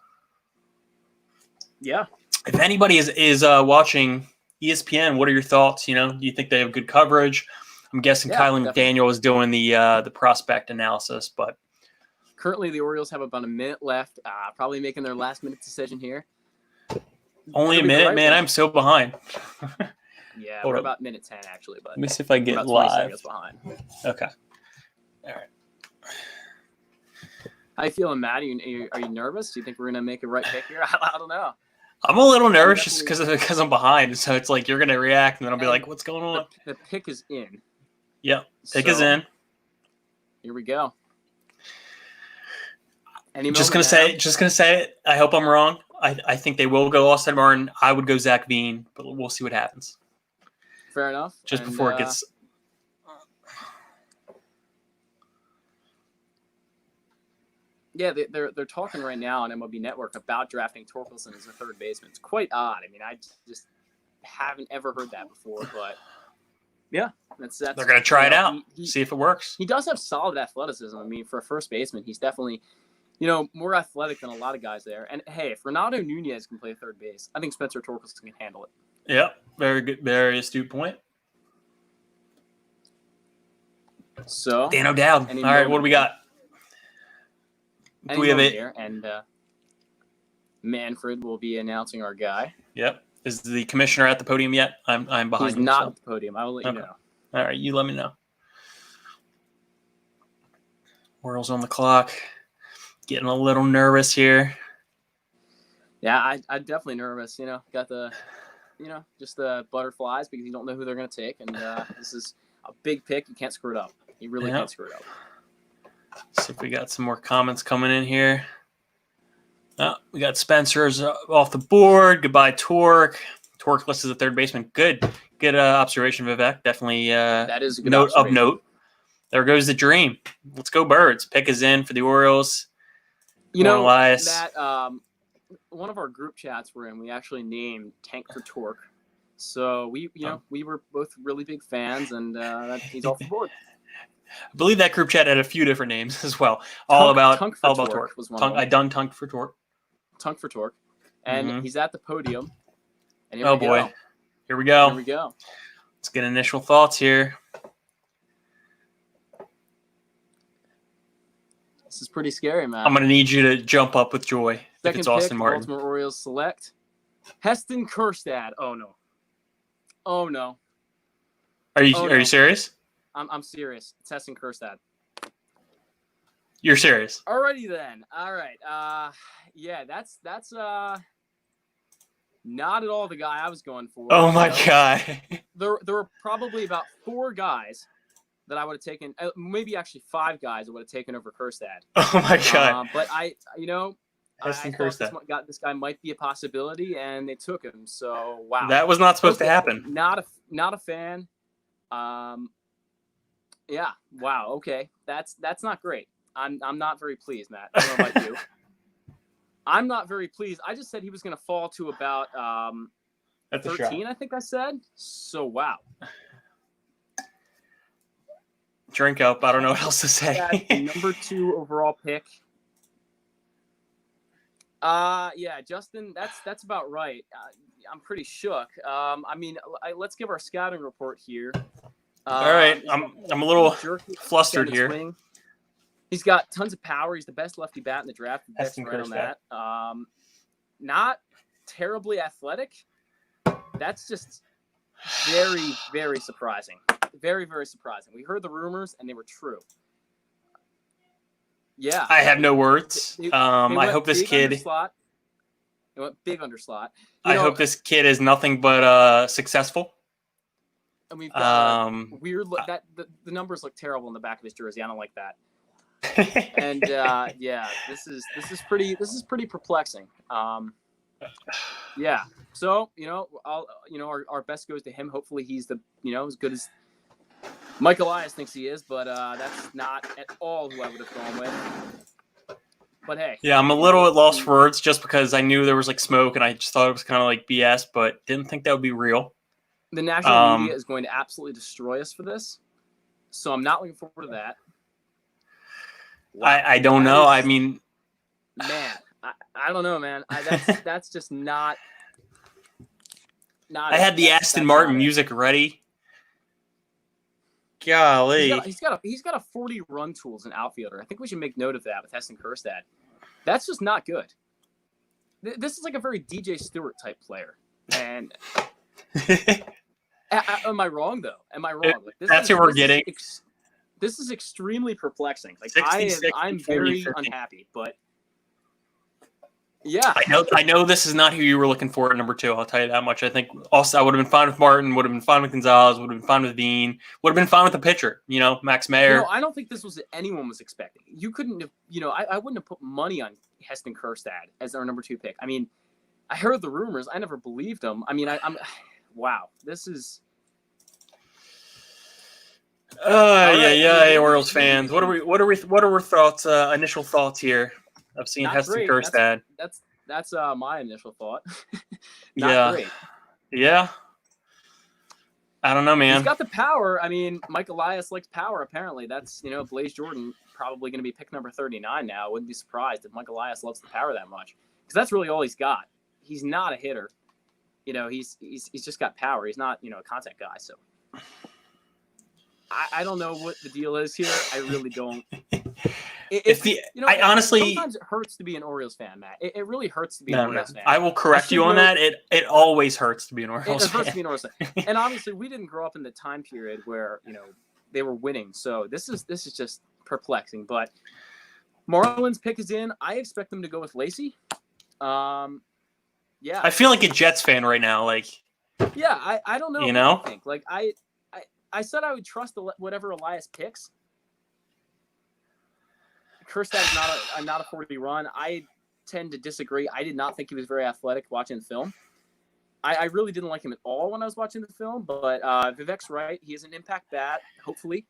Yeah. If anybody is watching ESPN, what are your thoughts? Do you think they have good coverage? I'm guessing Kylie McDaniel is doing the prospect analysis, but currently the Orioles have about a minute left, probably making their last-minute decision here. Only a minute, man. I'm so behind. Yeah, we're about minute 10 actually, but let me see if I get about live. 20 seconds behind. Okay. All right. How you feeling, Matt? Are you nervous? Do you think we're gonna make a right pick here? I don't know. I'm a little nervous just because I'm behind. So it's like you're gonna react, and then I'll be like, "What's going on?" The pick is in. Yep, pick is in. Here we go. Just gonna say it. I hope I'm wrong. I think they will go Austin Martin. I would go Zach Veen, but we'll see what happens. Fair enough. Before it gets. Yeah, they're talking right now on MLB Network about drafting Torkelson as a third baseman. It's quite odd. I mean, I just haven't ever heard that before, but yeah, that's they're gonna try it out, see if it works. He does have solid athleticism. I mean, for a first baseman, he's definitely more athletic than a lot of guys there. And hey, if Renato Nunez can play third base, I think Spencer Torkelson can handle it. Yeah, very good, very astute point. So Dan O'Dowd. All right, what do we got? Do we have it here? And Manfred will be announcing our guy. Yep. Is the commissioner at the podium yet? I'm behind. He's not at the podium. I will let you know. All right, you let me know. Orioles on the clock. Getting a little nervous here. Yeah, I'm definitely nervous. Got the, just the butterflies because you don't know who they're going to take. And this is a big pick. You can't screw it up. You really can't screw it up. See if we got some more comments coming in here. Oh, we got Spencer's off the board. Goodbye, Torque. Torque listed as a third baseman. Good observation, Vivek. Definitely that is a good note of note. There goes the dream. Let's go Birds. Pick is in for the Orioles. That one of our group chats we're in, we actually named Tank for Torque. So we were both really big fans, and he's off the board. I believe that group chat had a few different names as well. All about Torque. Was one I done Tunk for Torque. Tunk for Torque. And he's at the podium. And Here we go. Here we go. Let's get initial thoughts here. This is pretty scary, man. I'm going to need you to jump up with joy Second if it's Austin pick, Martin. Baltimore Orioles select Heston Kjerstad. Oh no. Oh no. Are you Oh, are no. you serious? I'm serious. It's Heston Kjerstad. You're serious? Alrighty then. All right. Yeah, that's not at all the guy I was going for. Oh my god. There were probably about 4 guys that I would have taken, maybe actually 5 guys I would have taken over Kjerstad. Oh my god. But I Heston thought Kjerstad. this guy might be a possibility, and they took him. So wow, That was not supposed to happen. Not a fan. Yeah, wow. Okay, that's not great. I'm not very pleased, Matt. I don't know about you. I'm not very pleased. I just said he was going to fall to about 13. I think I said. So wow. Drink up. I don't know what else to say. Number 2 overall pick. Yeah, Justin, that's about right. I'm pretty shook. I mean, let's give our scouting report here. All right, I'm a little flustered here. Swing. He's got tons of power. He's the best lefty bat in the draft. That's right on that. Not terribly athletic. That's just very, very surprising. Very, very surprising. We heard the rumors, and they were true. Yeah. I have no words. I hope this kid. It went big under slot. I hope this kid is nothing but successful. And we've got weird look. The numbers look terrible in the back of his jersey. I don't like that. And yeah, this is pretty perplexing. Yeah. So our best goes to him. Hopefully he's the as good as Mike Elias thinks he is, but that's not at all who I would have gone with. But hey. Yeah, I'm a little at loss for words just because I knew there was like smoke and I just thought it was kind of like BS, but didn't think that would be real. The national media is going to absolutely destroy us for this, so I'm not looking forward to that. Wow. I don't know. I mean, man, I don't know, man. That's just not. I had the Aston Martin music ready. Golly, he's got a 40 run tool as an outfielder. I think we should make note of that with Heston Kjerstad. That's just not good. This is like a very DJ Stewart type player. And am I wrong though? Am I wrong? Like, that's who we're getting. This is extremely perplexing. Like I'm 40, very 50. unhappy, but yeah, I know this is not who you were looking for at number 2. I'll tell you that much. I think also I would have been fine with Martin, would have been fine with Gonzalez, would have been fine with Bean, would have been fine with the pitcher. Max Mayer. I don't think this was what anyone was expecting. You couldn't have. I wouldn't have put money on Heston Kjerstad as our number 2 pick. I mean, I heard the rumors. I never believed them. I mean, I'm. Wow, this is. Orioles fans. What are our thoughts? Initial thoughts here of seeing Heston Kjerstad. That's my initial thought. Great. Yeah. I don't know, man. He's got the power. I mean, Mike Elias likes power. Apparently, that's Blaze Jordan probably going to be pick number 39 now. I wouldn't be surprised if Mike Elias loves the power that much because that's really all he's got. He's not a hitter. He's just got power. He's not a contact guy. So. I don't know what the deal is here. I really don't. Honestly, sometimes it hurts to be an Orioles fan, Matt. It really hurts to be an Orioles fan. I will correct you on that. It always hurts to be an Orioles fan. It hurts to be an Orioles fan. And obviously, we didn't grow up in the time period where they were winning. So this is just perplexing. But Marlins pick is in. I expect them to go with Lacy. Yeah. I feel like a Jets fan right now. Like. Yeah, I don't know. What I think. Like I said I would trust whatever Elias picks. Kjerstad is not a 40 run. I tend to disagree. I did not think he was very athletic watching the film. I really didn't like him at all when I was watching the film. But Vivek's right. He is an impact bat. Hopefully,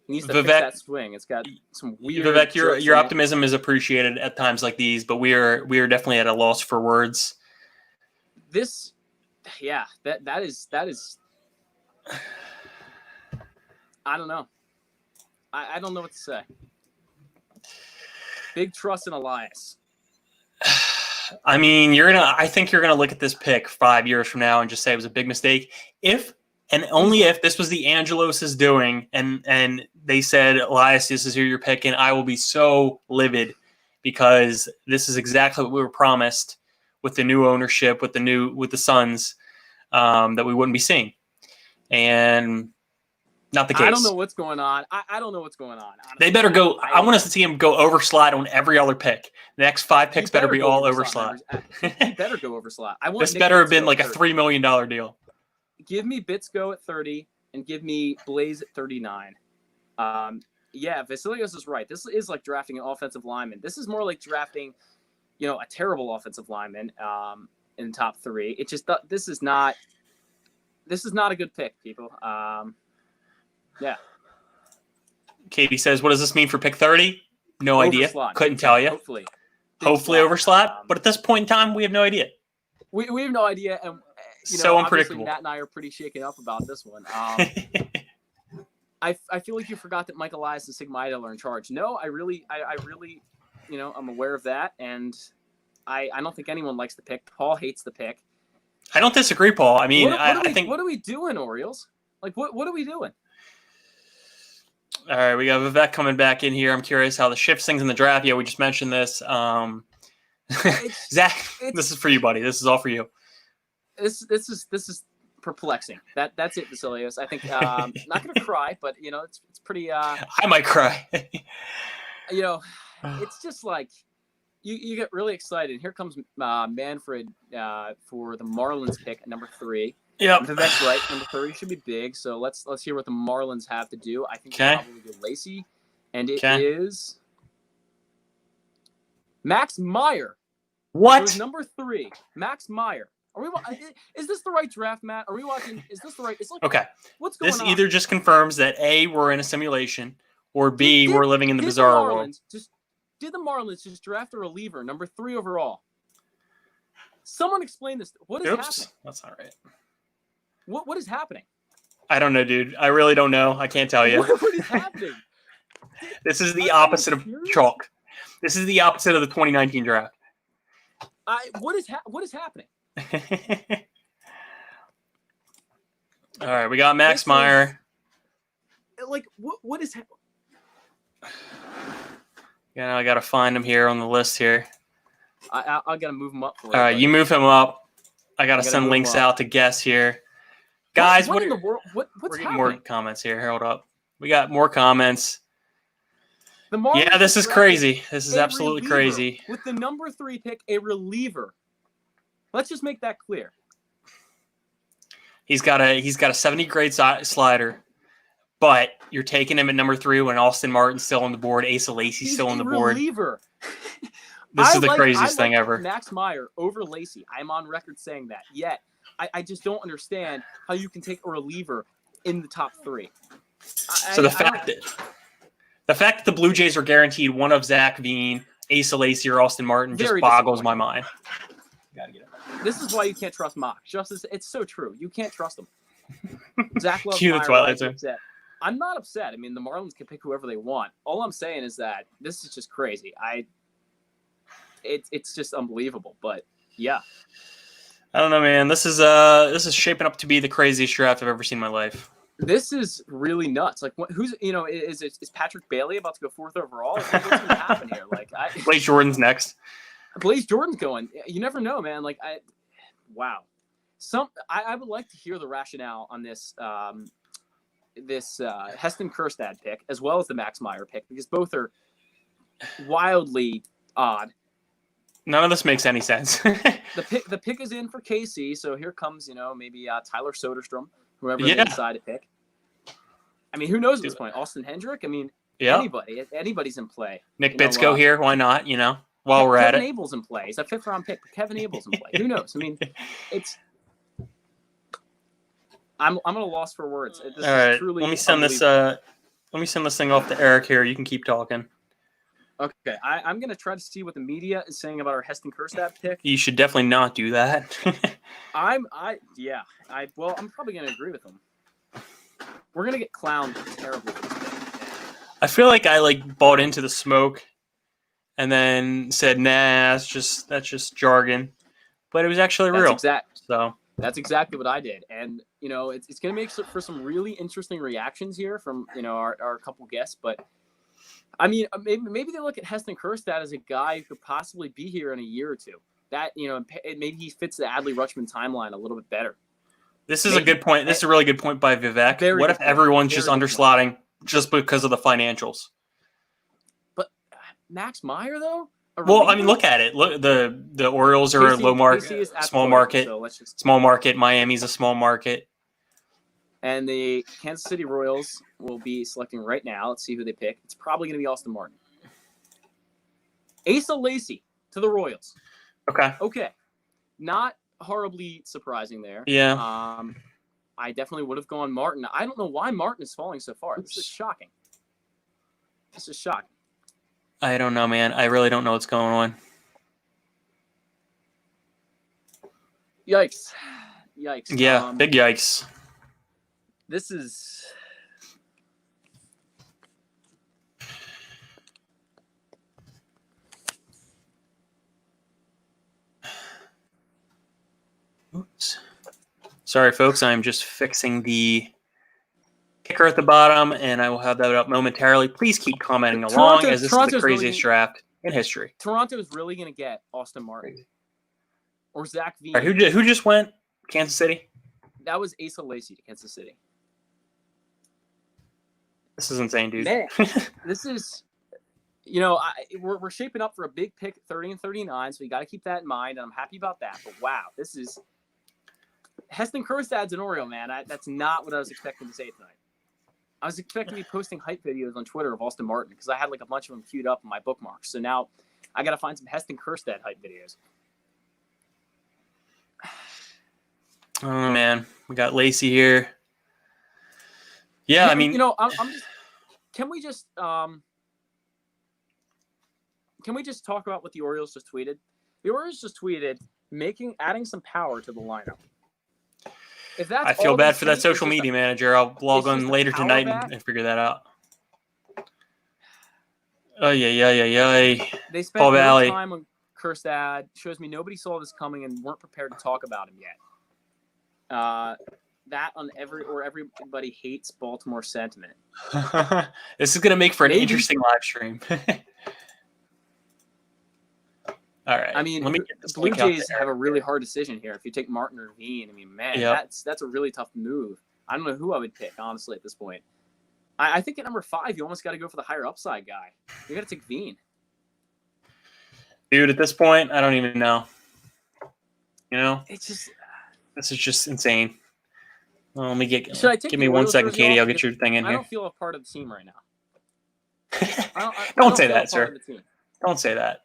he needs to fix that swing. It's got some weird. Vivek, your optimism is appreciated at times like these, but we are definitely at a loss for words. That is. I don't know. I don't know what to say. Big trust in Elias. I mean, I think you're gonna look at this pick 5 years from now and just say it was a big mistake. If and only if this was the Angelos' doing, and they said, Elias, this is who you're picking, I will be so livid because this is exactly what we were promised with the new ownership, with the Suns, that we wouldn't be seeing. And not the case. I don't know what's going on. I don't know what's going on. Honestly. They better go. I want us to see him go over slot on every other pick. The next 5 picks better be all over slot. He better go over slot. I want This Nick better have Bitsko been like a at 30. $3 million deal. Give me Bitsko at 30 and give me Blaze at 39. Yeah, Vasilios is right. This is like drafting an offensive lineman. This is more like drafting, a terrible offensive lineman in top 3. It just this is not a good pick, people. Yeah. Katie says, "What does this mean for pick 30?" No Over idea. slot. Couldn't tell you. Hopefully over slot. But at this point in time, we have no idea. We have no idea, and So unpredictable. Matt and I are pretty shaken up about this one. I feel like you forgot that Mike Elias and Sigma Idol are in charge. No, I really, I'm aware of that, and I don't think anyone likes the pick. Paul hates the pick. I don't disagree, Paul. I mean, I think. What are we doing, Orioles? Like, what are we doing? All right, we got Vivek coming back in here. I'm curious how the shift things in the draft. Yeah, we just mentioned this. Zach, this is for you, buddy. This is all for you. This is perplexing. That's it, Vasilios. I think not gonna cry, but it's pretty. I might cry. It's just like you get really excited. Here comes Manfred for the Marlins pick at number 3. Yep. Vivek's right. Number 30 should be big. So let's hear what the Marlins have to do. I think they'll probably go Lacy, and it is Max Meyer. What? Number 3, Max Meyer. Is this the right draft, Matt? Are we watching? Is this the right? It's like, Okay. What's going on? This either just confirms that A, we're in a simulation, or B, we're living in the bizarre world. Did the Marlins just draft a reliever, number 3 overall? Someone explain this. What is happening? That's not right. What is happening? I don't know, dude. I really don't know. I can't tell you. What is happening? This is the opposite of chalk. This is the opposite of the 2019 draft. What is happening? All right, we got Max Meyer. Like, what is happening? Yeah, I got to find him here on the list here. I got to move him up for you. All right, you move him up. I got to send links out to guess here. Guys, what in the world? What's we're getting happening? more comments here. Hold up. We got more comments. Yeah, this is crazy. This is absolutely crazy. With the number 3 pick, a reliever. Let's just make that clear. He's got a 70 grade slider, but you're taking him at number 3 when Austin Martin's still on the board, Asa Lacy's still on the board. Reliever. This is the craziest thing ever. Max Meyer over Lacy. I'm on record saying that. Yet I just don't understand how you can take a reliever in the top 3. So the fact that the Blue Jays are guaranteed one of Zach Veen, Asa Lacy, or Austin Martin just boggles my mind. Gotta get it. This is why you can't trust Mock. It's so true. You can't trust them. Zach loves Cue the Twilight Zone. I'm not upset. I mean, the Marlins can pick whoever they want. All I'm saying is that this is just crazy. It's just unbelievable. But yeah, I don't know, man. This is shaping up to be the craziest draft I've ever seen in my life. This is really nuts. Like, who's is Patrick Bailey about to go 4th overall? Like, what's going to happen here? Like, Blake Jordan's next. Blaze Jordan's going. You never know, man. Like, wow. I would like to hear the rationale on this Heston Kjerstad pick as well as the Max Meyer pick, because both are wildly odd. None of this makes any sense. The pick is in for KC, so here comes maybe Tyler Soderstrom, whoever they decide to pick. I mean, who knows at this point? Austin Hendrick. I mean, anybody's in play. Nick Bitsko here. Why not? While we're at it. Kevin Abel's in play. He's a 5th round pick, but Kevin Abel's in play. Who knows? I mean, I'm at a loss for words. All right, let me send this. Let me send this thing off to Eric here. You can keep talking. Okay, I'm gonna try to see what the media is saying about our Heston Kjerstad pick. You should definitely not do that. I'm probably gonna agree with them. We're gonna get clowned terribly for this pick. I feel like I bought into the smoke, and then said, "Nah, that's just jargon," but it was actually real. That's exactly what I did, and it's gonna make for some really interesting reactions here from our couple guests, but. I mean, maybe they look at Heston Kjerstad as a guy who could possibly be here in a year or 2. That, maybe he fits the Adley Rutschman timeline a little bit better. This is a good point. This is a really good point by Vivek. Very What good if point. everyone's Very just good underslotting just because of the financials? But Max Meyer, though? A Well, I reliever? mean, look at it. Look, the Orioles are a KC low market, KC is at small the podium, market, so let's just. small market. Miami's a small market. And the Kansas City Royals will be selecting right now. Let's see who they pick. It's probably going to be Austin Martin. Asa Lacy to the Royals. Okay. Not horribly surprising there. Yeah. I definitely would have gone Martin. I don't know why Martin is falling so far. This is shocking. I don't know, man. I really don't know what's going on. Yikes. Yeah, big yikes. This is. Oops. Sorry, folks. I'm just fixing the kicker at the bottom, and I will have that up momentarily. Please keep commenting along, as this is the craziest draft in history. Toronto is really going to get Austin Martin or Zach Veen. Right, who just went? Kansas City? That was Asa Lacy to Kansas City. This is insane, dude. Man, this is, we're shaping up for a big pick at 30 and 39, so you got to keep that in mind, and I'm happy about that. But wow, this is Heston Kjerstad's an Oriole, man. That's not what I was expecting to say tonight. I was expecting to be posting hype videos on Twitter of Austin Martin because I had like a bunch of them queued up in my bookmarks. So now I got to find some Heston Kjerstad hype videos. Oh man, we got Lacy here. Yeah, I mean, I'm just. Can we just talk about what the Orioles just tweeted? The Orioles just tweeted adding some power to the lineup. If that's I feel bad for that social media manager. I'll log on later tonight and figure that out. Oh yeah. They spent no time on Kjerstad. Shows me nobody saw this coming and weren't prepared to talk about him yet. That on everybody hates Baltimore sentiment. This is gonna make for an interesting live stream. All right. I mean, let me get this Blue Jays have a really hard decision here. If you take Martin or Veen, I mean, man, that's a really tough move. I don't know who I would pick, honestly, at this point. I think at number 5, you almost got to go for the higher upside guy. You got to take Veen. Dude, at this point, I don't even know. It's just this is just insane. Well, let me give me 1 Royals second, jersey Katie. off? I'll get your thing in I here. don't feel a part of the team right now. Don't say that, sir. Don't say that.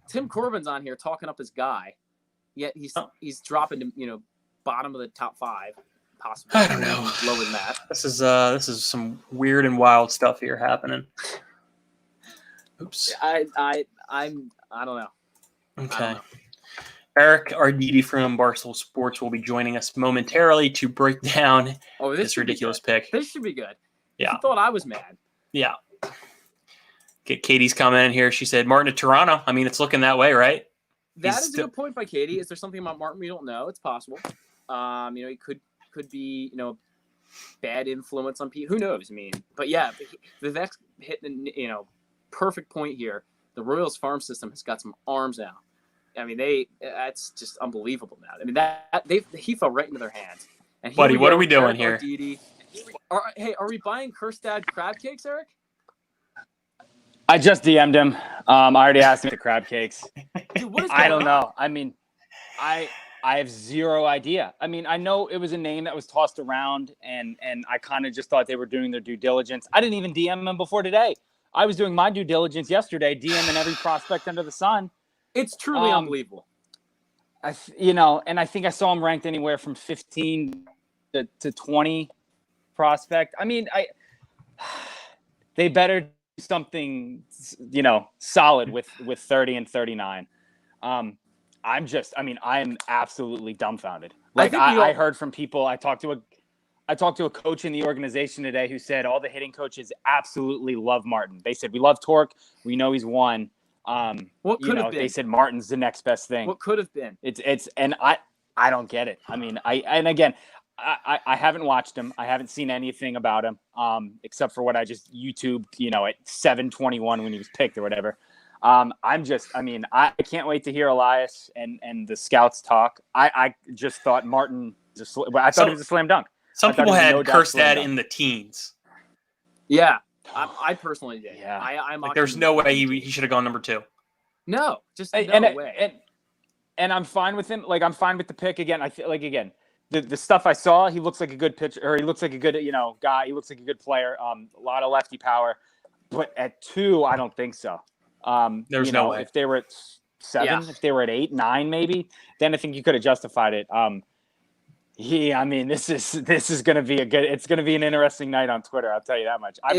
Tim Corbin's on here talking up his guy, yet he's dropping to bottom of the top 5, possibly. I don't know. Lower than that. This is some weird and wild stuff here happening. Oops. I don't know. Okay. Eric Arditi from Barstool Sports will be joining us momentarily to break down this ridiculous pick. This should be good. Yeah. You thought I was mad. Yeah. Get Katie's comment in here. She said Martin to Toronto. I mean, it's looking that way, right? That is a good point by Katie. Is there something about Martin we don't know? It's possible. He could be, bad influence on people. Who knows? I mean, but yeah, Vivek's hitting, perfect point here. The Royals farm system has got some arms now. I mean, that's just unbelievable now. I mean, he fell right into their hands. And Buddy, what are we doing here? Are we buying Kjerstad crab cakes, Eric? I just DM'd him. I already asked him the crab cakes. Dude, what is I don't know. I mean, I have zero idea. I mean, I know it was a name that was tossed around, and I kind of just thought they were doing their due diligence. I didn't even DM him before today. I was doing my due diligence yesterday, DMing every prospect under the sun. It's truly unbelievable. And I think I saw him ranked anywhere from 15 to 20 prospect. I mean, they better do something, solid with 30 and 39. I'm absolutely dumbfounded. Like I heard from people. I talked to a coach in the organization today who said all the hitting coaches absolutely love Martin. They said, we love Torque. We know he's won. What could have been? They said Martin's the next best thing. What could have been? And I don't get it. I mean, I haven't watched him. I haven't seen anything about him, except for what I just YouTubed, at 7:21 when he was picked or whatever. I can't wait to hear Elias and the scouts talk. I just thought Martin, I thought it was a slam dunk. Some I thought people it was had no doubt slam Kerstad dunk. in the teens. Yeah, I personally did. Yeah. I Like, there's no way he should have gone number 2. No, just no way. And I'm fine with him. Like, I'm fine with the pick. Again, I feel like, again, the stuff I saw, he looks like a good pitcher, or he looks like a good, guy. He looks like a good player. A lot of lefty power. But at 2, I don't think so. There's no way. If they were at 7, if they were at 8, 9, maybe, then I think you could have justified it. This is going to be it's going to be an interesting night on Twitter. I'll tell you that much. I've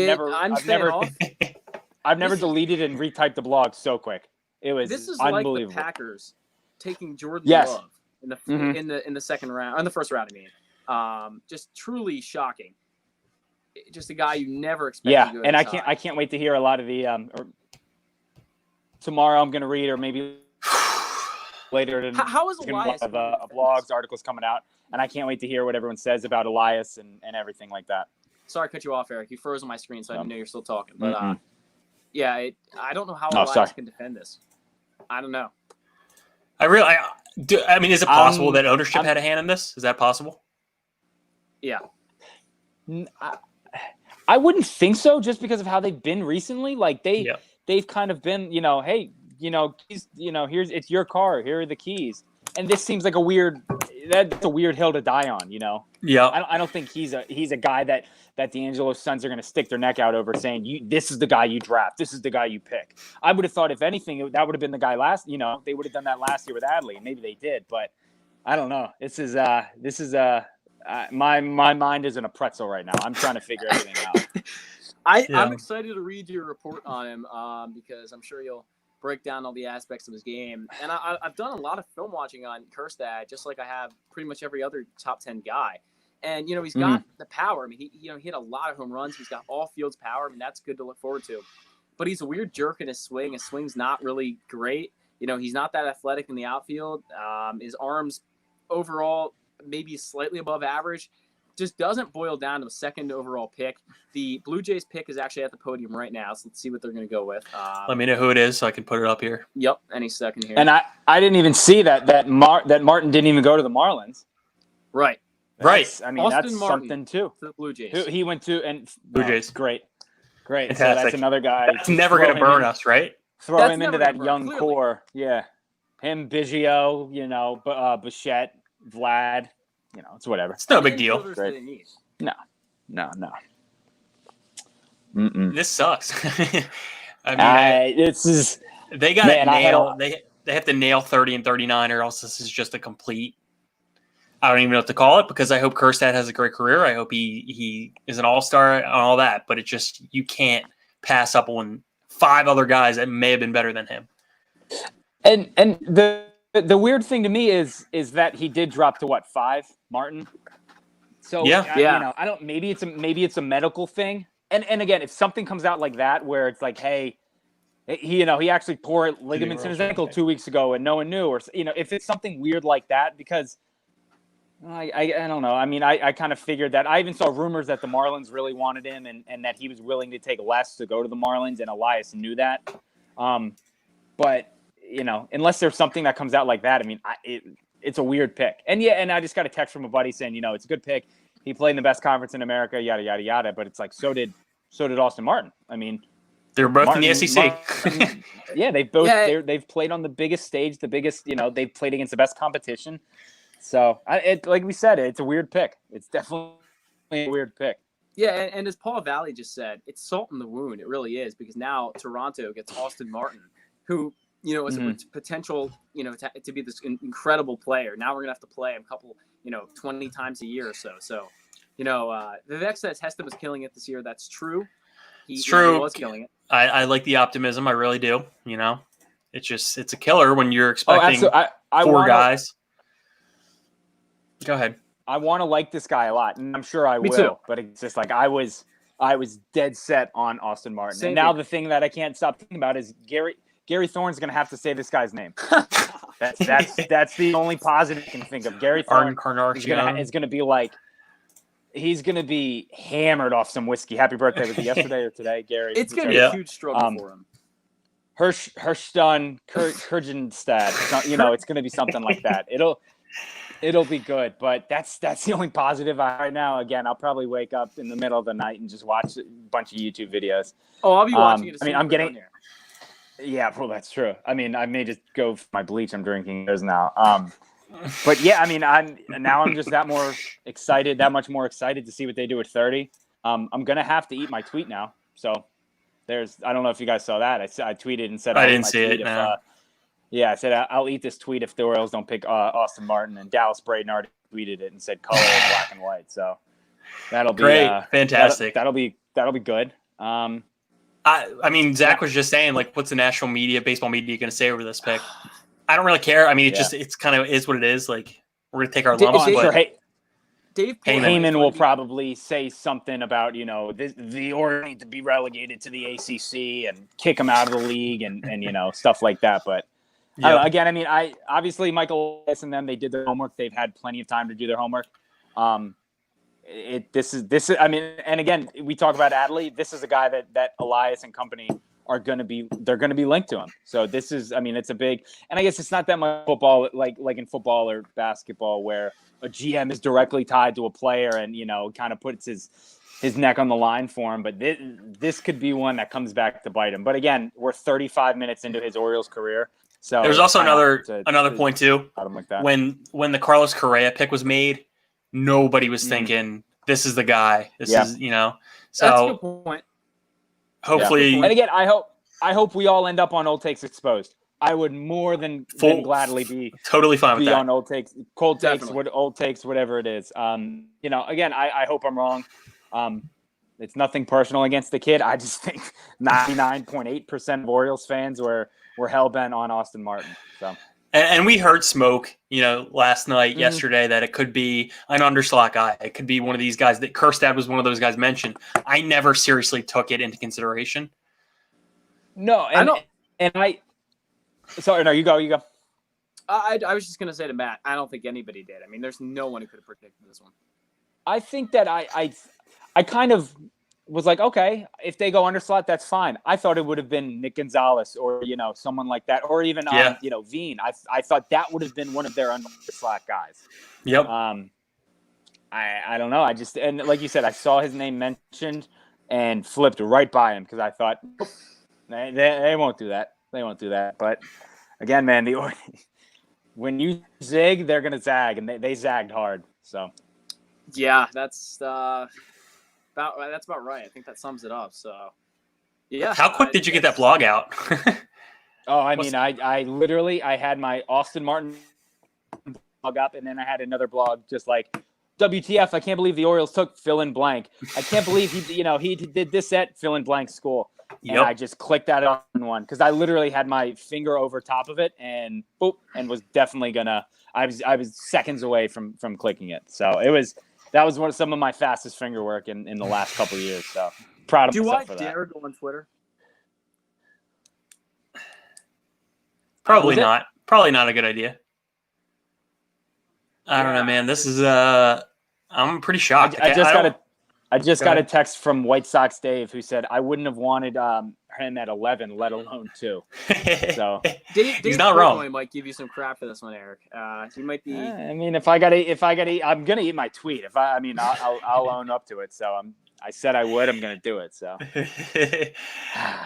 never deleted and retyped the blog so quick. It was unbelievable. Like the Packers taking Jordan Love in the second round, in the first round. Just truly shocking. Just a guy you never expected. Yeah, to go and inside. I can't wait to hear a lot of the. Tomorrow I'm going to read, or maybe later. How is Elias? Blogs, articles coming out, and I can't wait to hear what everyone says about Elias and everything like that. Sorry, I cut you off, Eric. You froze on my screen, so I didn't know you're still talking. But I don't know how Elias can defend this. I don't know. Is it possible that ownership had a hand in this? Is that possible? Yeah. I wouldn't think so, just because of how they've been recently. Like they've kind of been, hey, it's your car. Here are the keys. And this seems like that's a weird hill to die on, Yeah. I don't think he's a guy that D'Angelo's sons are going to stick their neck out over, saying, this is the guy you draft. This is the guy you pick. I would have thought, if anything, that would have been the guy they would have done that last year with Adley. Maybe they did, but I don't know. My mind is in a pretzel right now. I'm trying to figure everything out. I'm excited to read your report on him because I'm sure you'll break down all the aspects of his game. And I've done a lot of film watching on Kjerstad, just like I have pretty much every other top 10 guy. And, he's got the power. He hit a lot of home runs. He's got all fields power. That's good to look forward to. But he's a weird jerk in his swing. His swing's not really great. He's not that athletic in the outfield. His arms overall maybe slightly above average. Just doesn't boil down to a second overall pick. The Blue Jays pick is actually at the podium right now, so let's see what they're going to go with. Let me know who it is so I can put it up here. Yep, any second here. And I didn't even see that Martin didn't even go to the Marlins. Right. Right. Austin that's Martin something too. To the Blue Jays. He went to and Blue Jays. Great. Fantastic. So that's another guy. It's never going to burn us, right? Throw him into that young core. Yeah. Him, Biggio, Bichette, Vlad. It's whatever. It's no big deal. No. This sucks. This is. They got to nail. They have to nail 30 and 39, or else this is just a complete. I don't even know what to call it, because I hope Kjerstad has a great career. I hope he is an all-star and all that. But you can't pass up on 5 other guys that may have been better than him. And the weird thing to me is that he did drop to 5, Martin. So I don't. Maybe it's a medical thing. And again, if something comes out like that, where it's like, hey, he actually tore ligaments in his ankle 2 weeks ago and no one knew, or if it's something weird like that, because I don't know. I kind of figured that. I even saw rumors that the Marlins really wanted him and that he was willing to take less to go to the Marlins, and Elias knew that. But unless there's something that comes out like that, it's a weird pick. And I just got a text from a buddy saying, it's a good pick. He played in the best conference in America, yada yada yada. But it's like, so did Austin Martin. They're both in the SEC. They've played on the biggest stage, the biggest. They've played against the best competition. So, like we said, it's a weird pick. It's definitely a weird pick. Yeah, and as Paul Valley just said, it's salt in the wound. It really is, because now Toronto gets Austin Martin, who is a potential, to be this incredible player. Now we're gonna have to play him a couple, 20 times a year or so. So, Vivek says Heston was killing it this year. That's true. It's true. He was killing it. I like the optimism. I really do. It's a killer when you're expecting 4 guys. Go ahead. I want to like this guy a lot, and I'm sure I will. Too. But it's just like I was dead set on Austin Martin. Same and now here. the thing that I can't stop thinking about is Gary Thorne's going to have to say this guy's name. That's the only positive I can think of. Gary Thorne is going to be like, he's going to be hammered off some whiskey. Happy birthday. Was it yesterday or today, Gary? It's going to be a huge struggle for him. HESTON, KJERSTAD. You know, it's going to be something like that. It'll be good, but that's the only positive right now. Again, I'll probably wake up in the middle of the night and just watch a bunch of YouTube videos. Oh, I'll be watching it. I mean, I'm getting. Yeah, well, that's true. I mean, I may just go for my bleach. I'm drinking those now. But yeah, I mean, I'm just that much more excited to see what they do at 30. I'm gonna have to eat my tweet now. So I don't know if you guys saw that. I tweeted and said I didn't see it. No. Yeah, I said I'll eat this tweet if the Orioles don't pick Austin Martin, and Dallas Braden already tweeted it and said color black and white. So that'll be great, fantastic. That'll be good. I mean, Zach was just saying, like, what's the national media, baseball media, going to say over this pick? I don't really care. I mean, it's kind of is what it is. Like, we're going to take our lumps. Dave Heyman will probably say something about, you know, the Orioles need to be relegated to the ACC and kick them out of the league and you know, stuff like that. But again, I mean, obviously Michael and them, they did their homework. They've had plenty of time to do their homework. This is. I mean, and again, we talk about Adley. This is a guy that Elias and company are going to be. They're going to be linked to him. So this is. I mean, it's a big. And I guess it's not that much football, like in football or basketball, where a GM is directly tied to a player and, you know, kind of puts his neck on the line for him. But this could be one that comes back to bite him. But again, we're 35 minutes into his Orioles career. So there's also another point too. Like that. When the Carlos Correa pick was made, nobody was thinking this is the guy. This is, you know. So that's a good point. Hopefully, and again, I hope we all end up on Old Takes Exposed. I would more than gladly be totally fine with that. On Old Takes, Cold Takes, Old Takes, whatever it is. You know, again, I hope I'm wrong. It's nothing personal against the kid. I just think 99.8% of Orioles fans were hell-bent on Austin Martin. So. And we heard smoke, you know, last night, yesterday, that it could be an underslot guy. It could be one of these guys that KJERSTAD was one of those guys mentioned. I never seriously took it into consideration. No, sorry, no, you go. I was just going to say to Matt, I don't think anybody did. I mean, there's no one who could have predicted this one. I think that I kind of was like, okay, if they go underslot, that's fine. I thought it would have been Nick Gonzalez or, you know, someone like that, or even, you know, Veen. I thought that would have been one of their underslot guys. Yep. I don't know. I just, and like you said, I saw his name mentioned and flipped right by him because I thought they won't do that. They won't do that. But again, man, when you zig, they're going to zag, and they zagged hard. So, yeah, that's about right. I think that sums it up. So, yeah. How quick did you get that blog out? Oh, I mean, I literally had my Austin Martin blog up, and then I had another blog just like, WTF, I can't believe the Orioles took fill in blank. I can't believe he did this at fill in blank school. And I just clicked that on one because I literally had my finger over top of it and boop, and was definitely gonna. I was seconds away from clicking it. So that was some of my fastest finger work in the last couple of years. So proud of myself for that. Do I dare go on Twitter? Probably not. Probably not a good idea. I don't know, man. This is I'm pretty shocked. I just got a text from White Sox Dave who said I wouldn't have wanted him at 11, let alone 2. So he's not wrong. He might give you some crap for this one, Eric. He might be. I mean, if I gotta, I'm gonna eat my tweet. I'll own up to it. So I said I would. I'm gonna do it. So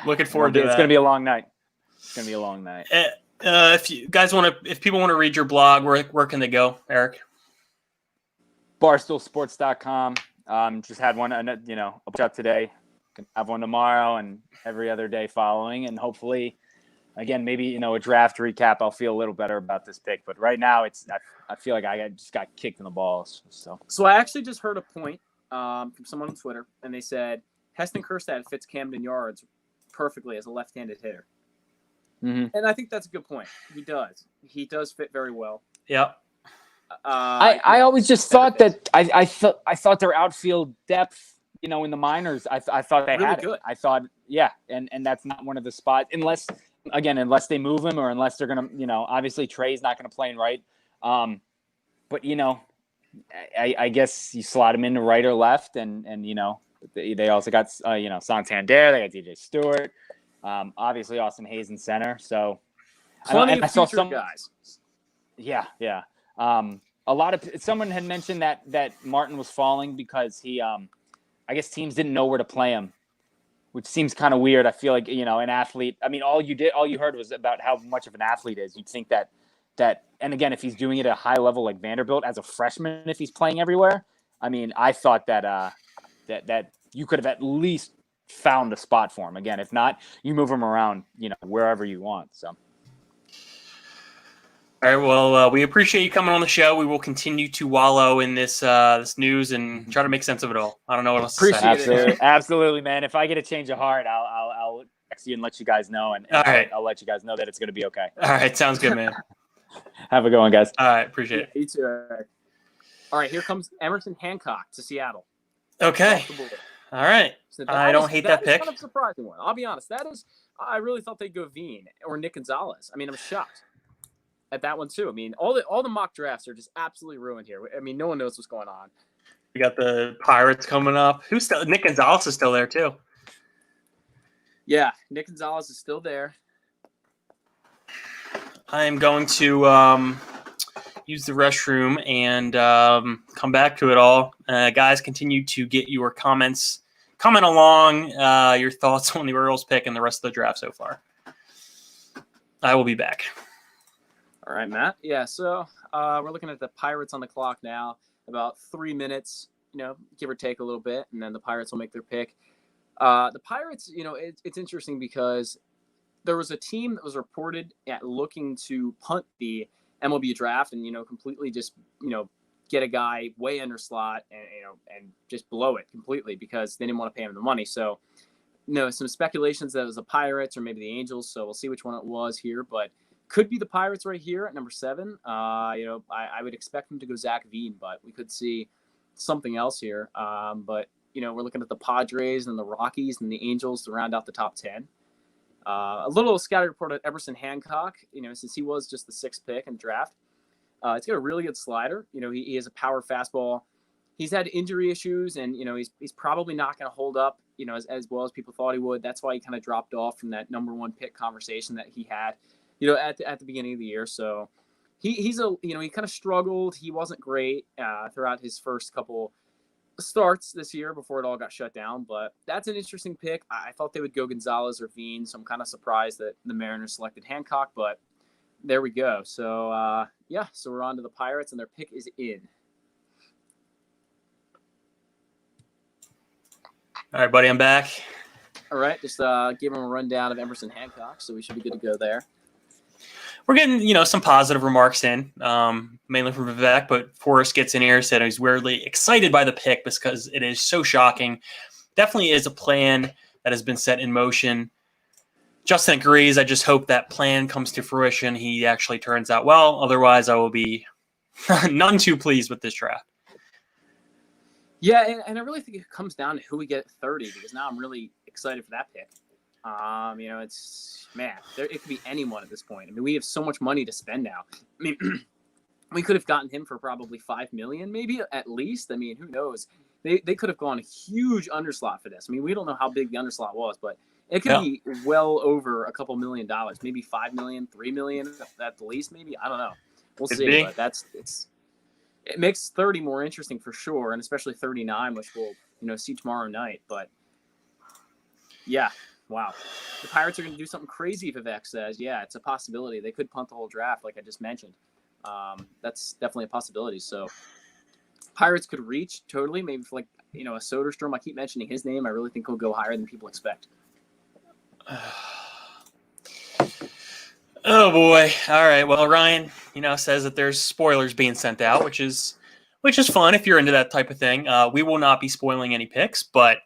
looking forward to that. It's gonna be a long night. It's gonna be a long night. If people want to read your blog, where can they go, Eric? Barstoolsports.com. Just had one, I'll put up today. Can have one tomorrow and every other day following, and hopefully, again, maybe a draft recap. I'll feel a little better about this pick, but right now I feel like I just got kicked in the balls. So I actually just heard a point from someone on Twitter, and they said Heston Kjerstad fits Camden Yards perfectly as a left-handed hitter. Mm-hmm. And I think that's a good point. He does fit very well. Yep. I always just thought that I thought their outfield depth, in the minors, I thought they really had good. it. I thought, and that's not one of the spots unless they move him or unless they're gonna, obviously Trey's not gonna play in right. But I guess you slot him into right or left, and they also got Santander, they got DJ Stewart. Obviously, Austin Hayes in center. So Plenty I of saw future some guys. Yeah. A lot of someone had mentioned that Martin was falling because he, I guess teams didn't know where to play him, which seems kind of weird. I feel like, an athlete. I mean, all you heard was about how much of an athlete is. You'd think that, and again, if he's doing it at a high level like Vanderbilt as a freshman, if he's playing everywhere, I mean, I thought that that you could have at least found a spot for him. Again, if not, you move him around, wherever you want. So. All right. Well, we appreciate you coming on the show. We will continue to wallow in this this news and try to make sense of it all. I don't know what else to say. Appreciate it. Absolutely, man. If I get a change of heart, I'll text you and let you guys know, and all right. I'll let you guys know that it's going to be okay. All right. Sounds good, man. Have a good one, guys. All right. Appreciate it. You too, Eric. All right, here comes Emerson Hancock to Seattle. Okay. All right. So I don't hate that pick. Kind of a surprising one. I'll be honest. I really thought they'd go Veen or Nick Gonzalez. I mean, I'm shocked at that one too. I mean, all the mock drafts are just absolutely ruined here. I mean, no one knows what's going on. We got the Pirates coming up. Nick Gonzalez is still there too. Yeah, Nick Gonzalez is still there. I am going to use the restroom and come back to it all. Guys, continue to get your comment along your thoughts on the Orioles pick and the rest of the draft so far. I will be back. All right, Matt. Yeah, so we're looking at the Pirates on the clock now. About 3 minutes, give or take a little bit, and then the Pirates will make their pick. The Pirates, it's interesting because there was a team that was reported at looking to punt the MLB draft and, completely just, get a guy way under slot and just blow it completely because they didn't want to pay him the money. So, some speculations that it was the Pirates or maybe the Angels. So we'll see which one it was here, but could be the Pirates right here at number 7. I would expect them to go Zach Veen, but we could see something else here. But we're looking at the Padres and the Rockies and the Angels to round out the top 10. A little scouting report at Emerson Hancock, since he was just the 6th pick in the draft. He's got a really good slider. He has a power fastball. He's had injury issues, and, he's probably not going to hold up, as well as people thought he would. That's why he kind of dropped off from that number 1 pick conversation that he had, at the beginning of the year. So he kind of struggled. He wasn't great throughout his first couple starts this year before it all got shut down, but that's an interesting pick. I thought they would go Gonzalez or Veen, so I'm kind of surprised that the Mariners selected Hancock, but there we go. So so we're on to the Pirates, and their pick is in. All right, buddy, I'm back. All right, just give him a rundown of Emerson Hancock, so we should be good to go there. We're getting, some positive remarks in, mainly from Vivek, but Forrest gets in here, said he's weirdly excited by the pick because it is so shocking. Definitely is a plan that has been set in motion. Justin agrees. I just hope that plan comes to fruition. He actually turns out well. Otherwise, I will be none too pleased with this draft. Yeah, and I really think it comes down to who we get at 30, because now I'm really excited for that pick. It could be anyone at this point. I mean, we have so much money to spend now. I mean, we could have gotten him for probably $5 million, maybe at least. I mean, who knows? They could have gone a huge underslot for this. I mean, we don't know how big the underslot was, but it could be well over a couple $1 million, maybe $5 million, $3 million at the least, maybe. I don't know. We'll see. But it makes 30 more interesting for sure, and especially 39, which we'll see tomorrow night. But yeah. Wow. The Pirates are going to do something crazy, Vivek says. Yeah, it's a possibility. They could punt the whole draft, like I just mentioned. That's definitely a possibility. So Pirates could reach totally, maybe for a Soderstrom. I keep mentioning his name. I really think he'll go higher than people expect. Oh, boy. All right. Well, Ryan, says that there's spoilers being sent out, which is fun if you're into that type of thing. We will not be spoiling any picks, but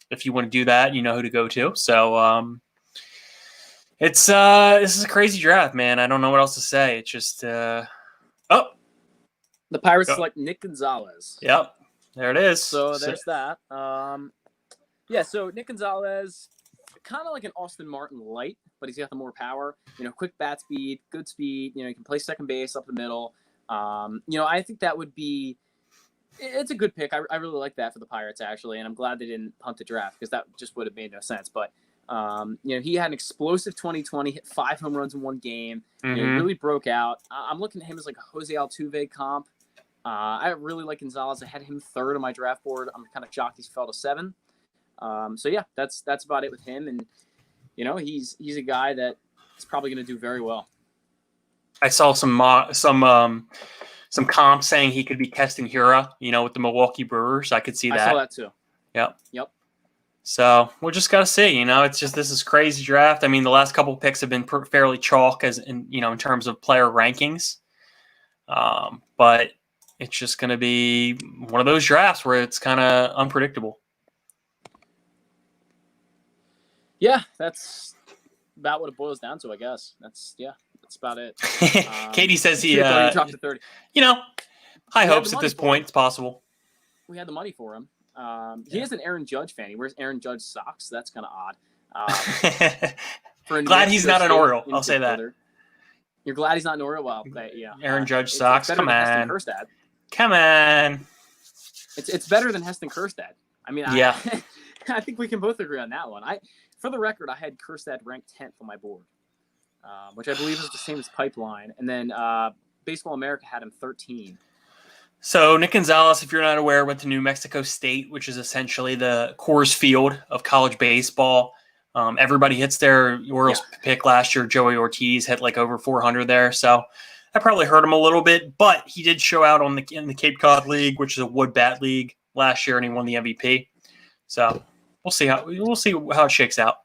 if you want to do that, you know who to go to. So this is a crazy draft, man. I don't know what else to say. It's just the Pirates select Nick Gonzalez. Yep, there it is. So there's that. So Nick Gonzalez, kind of like an Austin Martin light, but he's got the more power. Quick bat speed, good speed. He can play second base up the middle. I think that would be. It's a good pick. I really like that for the Pirates, actually, and I'm glad they didn't punt the draft because that just would have made no sense. But He had an explosive 2020, hit 5 home runs in one game. He really broke out. I'm looking at him as like a Jose Altuve comp. I really like Gonzalez. I had him 3rd on my draft board. I'm kind of shocked he's fell to 7. So yeah, that's about it with him. And he's a guy that is probably going to do very well. I saw some comps saying he could be Keston Hiura, with the Milwaukee Brewers. I could see that. I saw that too. Yep. So we'll just got to see. It's just this is crazy draft. I mean, the last couple of picks have been fairly chalk in terms of player rankings. But it's just going to be one of those drafts where it's kind of unpredictable. Yeah, that's about what it boils down to, I guess. That's about it. Katie says he dropped to 30. High hopes at this point. It's possible. We had the money for him. He is an Aaron Judge fan. He wears Aaron Judge socks. That's kind of odd. Glad he's not an Oriole. I'll say that. You're glad he's not an Oriole? Well, yeah. Aaron Judge socks. Come on. Come on. It's better than Heston Kjerstad. I mean, yeah. I think we can both agree on that one. For the record, I had Kjerstad ranked 10th on my board, which I believe is the same as Pipeline. And then Baseball America had him 13. So Nick Gonzalez, if you're not aware, went to New Mexico State, which is essentially the Coors Field of college baseball. Everybody hits their Orioles pick last year. Joey Ortiz hit like over 400 there. So that probably hurt him a little bit, but he did show out in the Cape Cod League, which is a wood bat league last year, and he won the MVP. So we'll see how it shakes out.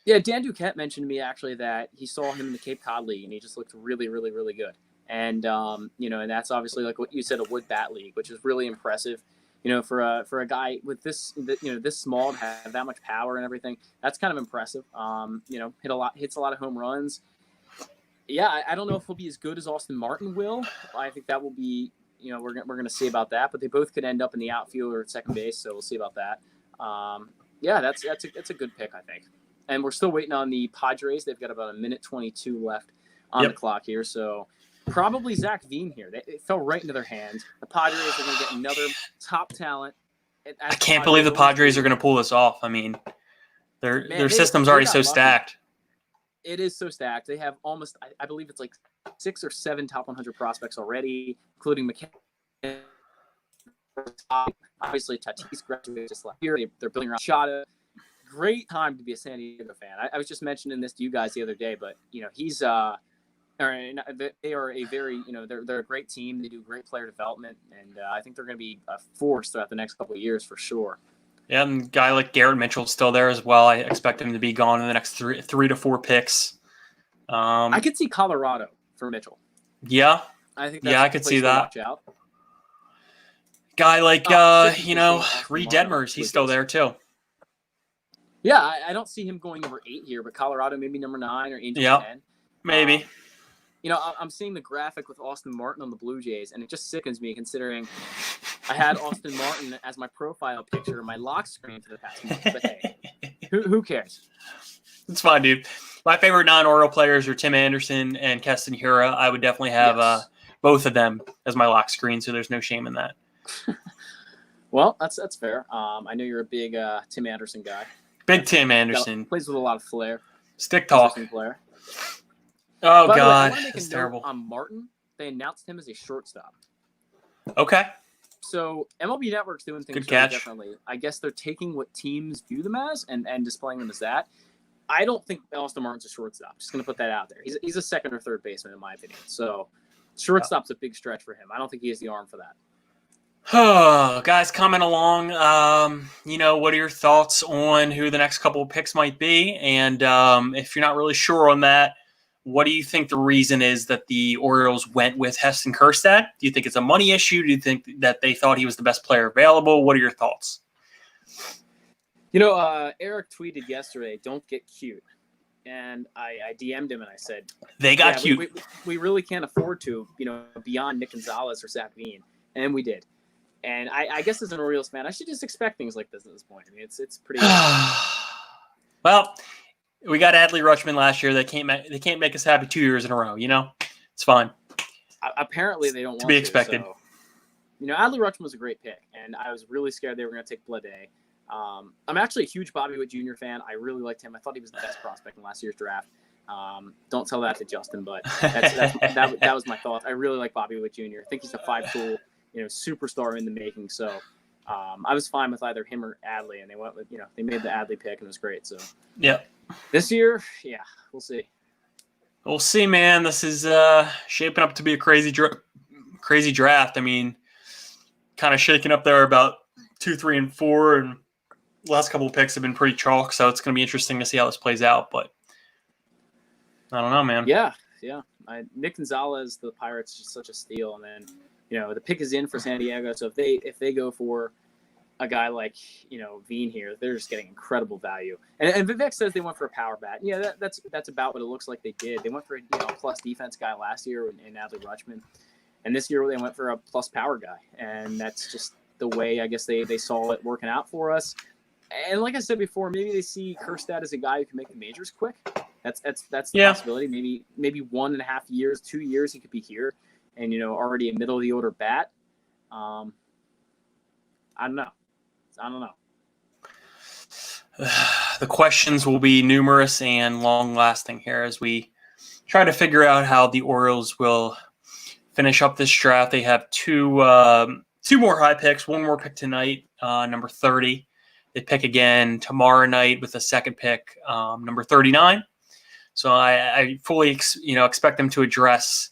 Yeah, Dan Duquette mentioned to me actually that he saw him in the Cape Cod League, and he just looked really, really, really good. And and that's obviously like what you said, a wood bat league, which is really impressive. For a guy with this small to have that much power and everything, that's kind of impressive. Hits a lot of home runs. Yeah, I don't know if he'll be as good as Austin Martin will. I think that will be, we're going to see about that. But they both could end up in the outfield or at second base, so we'll see about that. That's a good pick, I think. And we're still waiting on the Padres. They've got about 1:22 left on the clock here, so probably Zach Veen here. It fell right into their hands. The Padres are going to get another top talent. I can't believe the Padres are going to pull this off. I mean, their system's already so stacked. It is so stacked. They have almost, I believe it's like 6 or 7 top 100 prospects already, including McKenna. Obviously, Tatis graduated just last year. They're building around Shada. Great time to be a San Diego fan. I was just mentioning this to you guys the other day, but he's they are a very they're a great team. They do great player development, and I think they're going to be a force throughout the next couple of years for sure. Yeah, and a guy like Garrett Mitchell's still there as well. I expect him to be gone in the next 3 to 4 picks. I could see Colorado for Mitchell. Yeah, I think. I could see that. Watch out. Guy like Reed Detmers, he's still there too. Yeah, I don't see him going number 8 here, but Colorado maybe number 9 or Angels 10. Maybe. I'm seeing the graphic with Austin Martin on the Blue Jays, and it just sickens me considering I had Austin Martin as my profile picture in my lock screen for the past month. But hey, who cares? It's fine, dude. My favorite non-Oriole players are Tim Anderson and Keston Hiura. I would definitely have both of them as my lock screen, so there's no shame in that. Well, that's fair. I know you're a big Tim Anderson guy. Big Tim Anderson. Plays with a lot of flair. Stick talk. Player. Oh, By God. the way, That's terrible. On Martin, they announced him as a shortstop. Okay. So MLB Network's doing things differently. I guess they're taking what teams view them as and displaying them as that. I don't think Austin Martin's a shortstop. Just going to put that out there. He's a second or third baseman, in my opinion. So shortstop's a big stretch for him. I don't think he has the arm for that. Oh, guys, comment along. What are your thoughts on who the next couple of picks might be? And if you're not really sure on that, what do you think the reason is that the Orioles went with Heston Kjerstad? Do you think it's a money issue? Do you think that they thought he was the best player available? What are your thoughts? Eric tweeted yesterday, "Don't get cute." And I DM'd him and I said, they got cute. We really can't afford to, beyond Nick Gonzalez or Zach Veen. And we did. And I guess as an Orioles fan, I should just expect things like this at this point. I mean, it's pretty. Well, we got Adley Rutschman last year. They can't make us happy 2 years in a row. It's fine. Apparently, they don't want to be expected. So, Adley Rutschman was a great pick, and I was really scared they were going to take Blade. I'm actually a huge Bobby Witt Jr. fan. I really liked him. I thought he was the best prospect in last year's draft. Don't tell that to Justin, but that was my thought. I really like Bobby Witt Jr. I think he's a 5-tool, superstar in the making. So I was fine with either him or Adley, and they went with, they made the Adley pick, and it was great. So yeah. This year, yeah, we'll see. We'll see, man. This is shaping up to be a crazy draft. I mean, kind of shaking up there about 2, 3, and 4, and last couple of picks have been pretty chalk, so it's going to be interesting to see how this plays out. But I don't know, man. Yeah. Nick Gonzalez, the Pirates, is just such a steal. And then, the pick is in for San Diego. So if they go for a guy like, Veen here, they're just getting incredible value. And Vivek says they went for a power bat. Yeah, that's about what it looks like they did. They went for a plus defense guy last year in Adley Rutschman. And this year they went for a plus power guy. And that's just the way I guess they saw it working out for us. And like I said before, maybe they see Kjerstad as a guy who can make the majors quick. That's the possibility. Maybe 1.5 years, 2 years he could be here, and already a middle of the order bat. I don't know. The questions will be numerous and long lasting here as we try to figure out how the Orioles will finish up this draft. They have two more high picks, one more pick tonight, number 30. They pick again tomorrow night with a second pick, number 39. So I fully expect them to address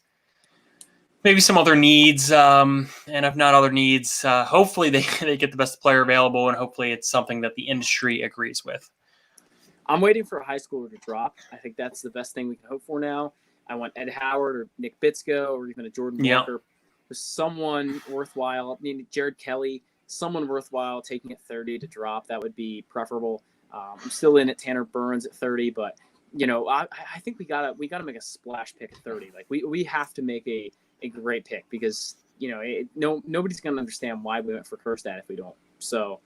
maybe some other needs, and if not other needs, hopefully they get the best player available, and hopefully it's something that the industry agrees with. I'm waiting for a high schooler to drop. I think that's the best thing we can hope for now. I want Ed Howard or Nick Bitsko or even a Jordan Walker. There's someone worthwhile. Jared Kelly. Someone worthwhile taking at 30 to drop. That would be preferable. I'm still in at Tanner Burns at 30, but I think we gotta make a splash pick at 30. Like we have to make a great pick because nobody's gonna understand why we went for Kjerstad if we don't. So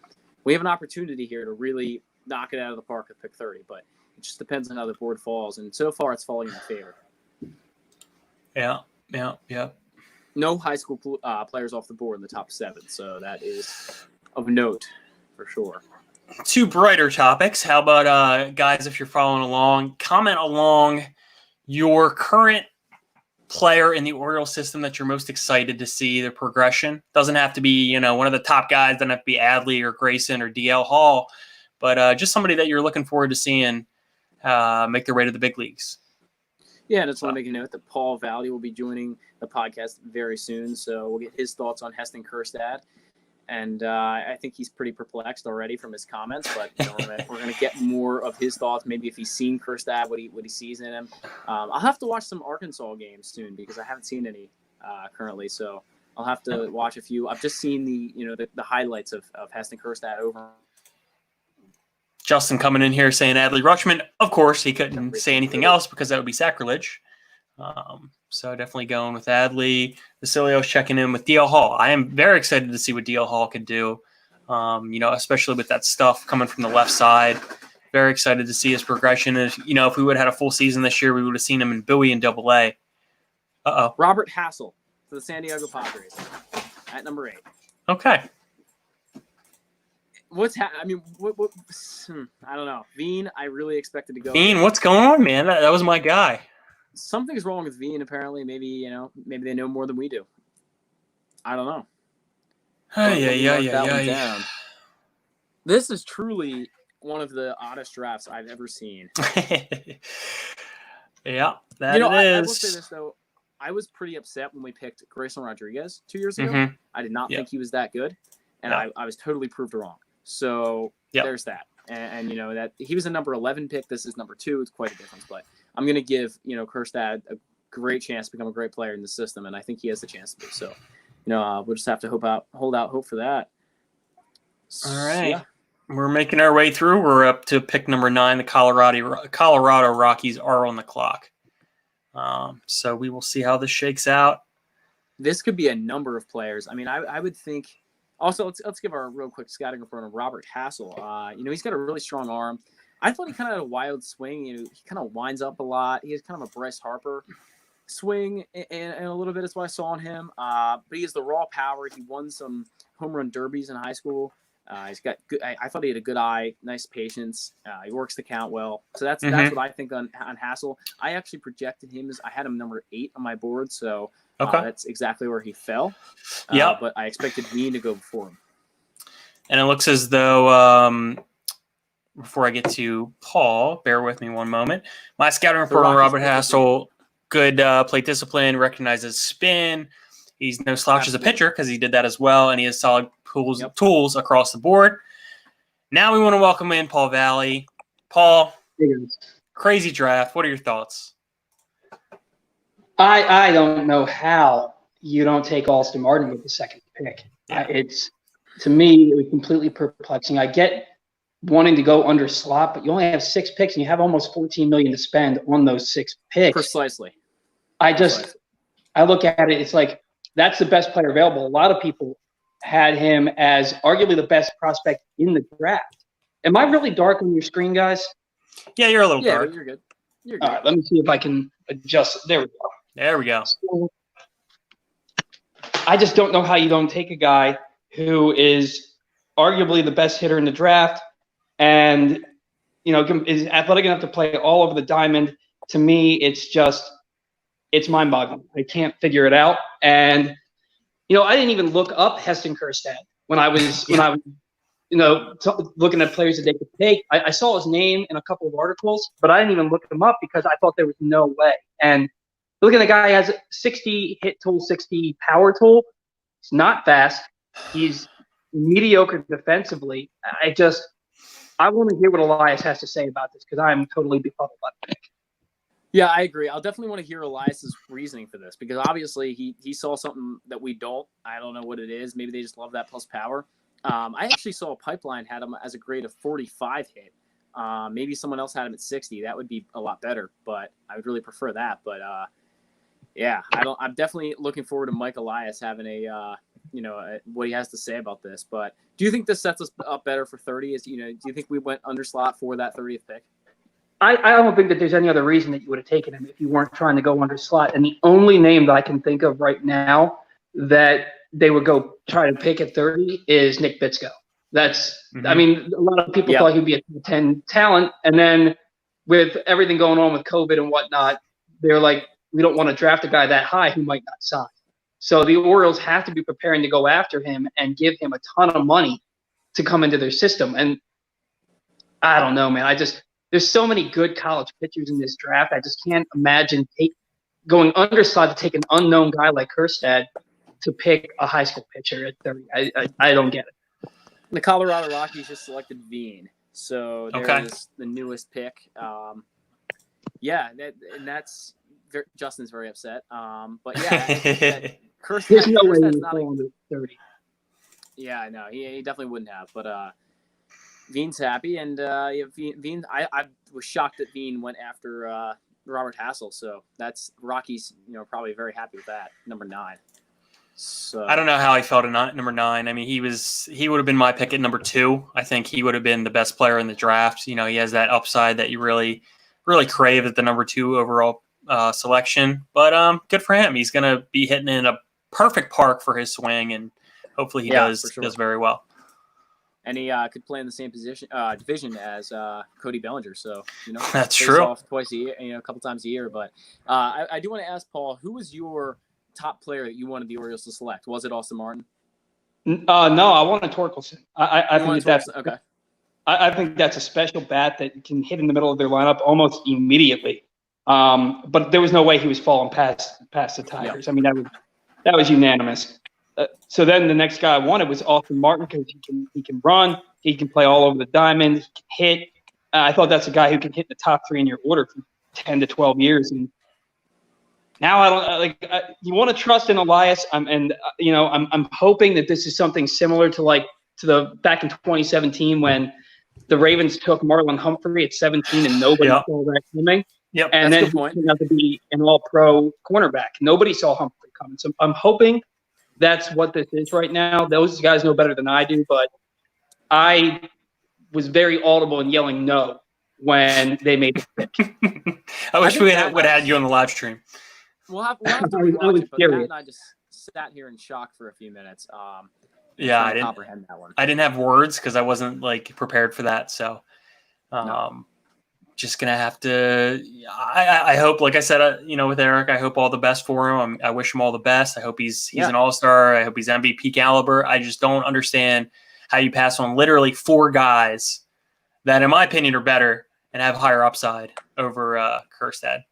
we have an opportunity here to really knock it out of the park at pick 30, but it just depends on how the board falls. And so far, it's falling in our favor. Yeah. No high school players off the board in the top 7, so that is of note for sure. 2 brighter topics. How about, guys, if you're following along, comment along your current player in the Orioles system that you're most excited to see the progression. Doesn't have to be, one of the top guys. Doesn't have to be Adley or Grayson or DL Hall, but just somebody that you're looking forward to seeing make their way to the big leagues. Yeah, and I just want to make a note that Paul Valley will be joining the podcast very soon, so we'll get his thoughts on HESTON KJERSTAD. And I think he's pretty perplexed already from his comments, but we're going to get more of his thoughts. Maybe if he's seen KJERSTAD, what he sees in him. I'll have to watch some Arkansas games soon because I haven't seen any currently, so I'll have to watch a few. I've just seen the highlights of HESTON KJERSTAD over. Justin coming in here saying Adley Rutschman. Of course, he couldn't say anything else because that would be sacrilege. So definitely going with Adley. Vasilio's checking in with DL Hall. I am very excited to see what DL Hall can do, especially with that stuff coming from the left side. Very excited to see his progression. If we would have had a full season this year, we would have seen him in Bowie and AA. Robert Hassel for the San Diego Padres at number 8. Okay. I don't know. Veen, I really expected to go. Veen, what's going on, man? That was my guy. Something's wrong with Veen, apparently. Maybe they know more than we do. I don't know. Yeah. This is truly one of the oddest drafts I've ever seen. Yeah, I will say this, though. I was pretty upset when we picked Grayson Rodriguez 2 years ago. Mm-hmm. I did not think he was that good, and I was totally proved wrong. So there's that. And that he was a number 11 pick. This is number 2. It's quite a difference. But I'm going to give, Kjerstad a great chance to become a great player in the system. And I think he has the chance to do so. We'll just have to hold out hope for that. All right. Yeah. We're making our way through. We're up to pick number 9. The Colorado Rockies are on the clock. So we will see how this shakes out. This could be a number of players. I mean, I would think. Also, let's give our real quick scouting report on Robert Hassel. He's got a really strong arm. I thought he kind of had a wild swing. He kind of winds up a lot. He has kind of a Bryce Harper swing in a little bit. Is what I saw on him. But he has the raw power. He won some home run derbies in high school. He's got good. I thought he had a good eye, nice patience. He works the count well. So that's Mm-hmm. what I think on Hassel. I actually projected him I had him number 8 on my board, so Okay. that's exactly where he fell. Yep. But I expected Veen to go before him. And it looks as though, before I get to Paul, bear with me one moment. My scouting report on Robert Hassel, good plate discipline, recognizes spin. He's no slouch as a pitcher because he did that as well, and he has solid tools across the board. Now we want to welcome in Paul Valley. Paul, crazy draft. What are your thoughts? I don't know how you don't take Austin Martin with the second pick. Yeah. To me, it was completely perplexing. I get wanting to go under slot, but you only have 6 picks and you have almost $14 million to spend on those 6 picks. Precisely. I look at it, it's like that's the best player available. A lot of people had him as arguably the best prospect in the draft. Am I really dark on your screen, guys? Yeah, you're a little dark. You're good. You're good. All right, let me see if I can adjust. There we go. There we go. So, I just don't know how you don't take a guy who is arguably the best hitter in the draft and, is athletic enough to play all over the diamond. To me, it's mind-boggling. I can't figure it out. And, I didn't even look up Heston Kjerstad when I was looking at players that they could take. I saw his name in a couple of articles, but I didn't even look him up because I thought there was no way. And looking at the guy, he has 60 hit tool, 60 power tool. He's not fast. He's mediocre defensively. I want to hear what Elias has to say about this because I'm totally befuddled by the pick. Yeah, I agree. I'll definitely want to hear Elias's reasoning for this because obviously he saw something that we don't. I don't know what it is. Maybe they just love that plus power. I actually saw a pipeline had him as a grade of 45 hit. Maybe someone else had him at 60. That would be a lot better, but I would really prefer that. But yeah, I'm definitely looking forward to Mike Elias having what he has to say about this. But do you think this sets us up better for 30? Do you think we went under slot for that 30th pick? I don't think that there's any other reason that you would have taken him if you weren't trying to go under slot. And the only name that I can think of right now that they would go try to pick at 30 is Nick Bitsko. I mean, a lot of people thought he'd be a 10 talent. And then with everything going on with COVID and whatnot, they're like, we don't want to draft a guy that high who might not sign. So the Orioles have to be preparing to go after him and give him a ton of money to come into their system. And I don't know, man. There's so many good college pitchers in this draft. I just can't imagine going under slot to take an unknown guy like Kjerstad to pick a high school pitcher at 30. I don't get it. The Colorado Rockies just selected Veen. So there's the newest pick. That's Justin's very upset. But yeah, there's no way he's going to 30. Yeah, I know. He definitely wouldn't have. But Veen's happy, and Veen. I was shocked that Veen went after Robert Hassel. So that's Rockies. Probably very happy with that. Number 9. So I don't know how he felt at number 9. I mean, he would have been my pick at number 2. I think he would have been the best player in the draft. He has that upside that you really, really crave at the number 2 overall selection. But good for him. He's going to be hitting in a perfect park for his swing, and hopefully he does very well. And he could play in the same division as Cody Bellinger. So that's true. Off twice a year, a couple times a year. But I do want to ask Paul, who was your top player that you wanted the Orioles to select? Was it Austin Martin? No, I wanted Torkelson. I think that's okay. I think that's a special bat that can hit in the middle of their lineup almost immediately. But there was no way he was falling past the Tigers. Yep. I mean, that was unanimous. So then the next guy I wanted was Austin Martin because he can run, he can play all over the diamond, he can hit. I thought that's a guy who can hit the top 3 in your order for 10 to 12 years. And now I don't you want to trust in Elias. I'm hoping that this is something similar to the back in 2017 when the Ravens took Marlon Humphrey at 17 and nobody saw that coming. Yep, and then he turned out to be an all-pro cornerback. Nobody saw Humphrey coming. So I'm hoping that's what this is right now. Those guys know better than I do, but I was very audible in yelling no when they made the pick. I wish we would have had you on the live stream. We'll have to rewatch it, but Matt and I just sat here in shock for a few minutes. Yeah, trying I to didn't. comprehend that one. I didn't have words because I wasn't like prepared for that. So, No. just gonna have to. I hope, like I said, with Eric, I hope all the best for him. I wish him all the best. I hope he's an all-star. I hope he's MVP caliber. I just don't understand how you pass on literally 4 guys that, in my opinion, are better and have higher upside over Kerstad.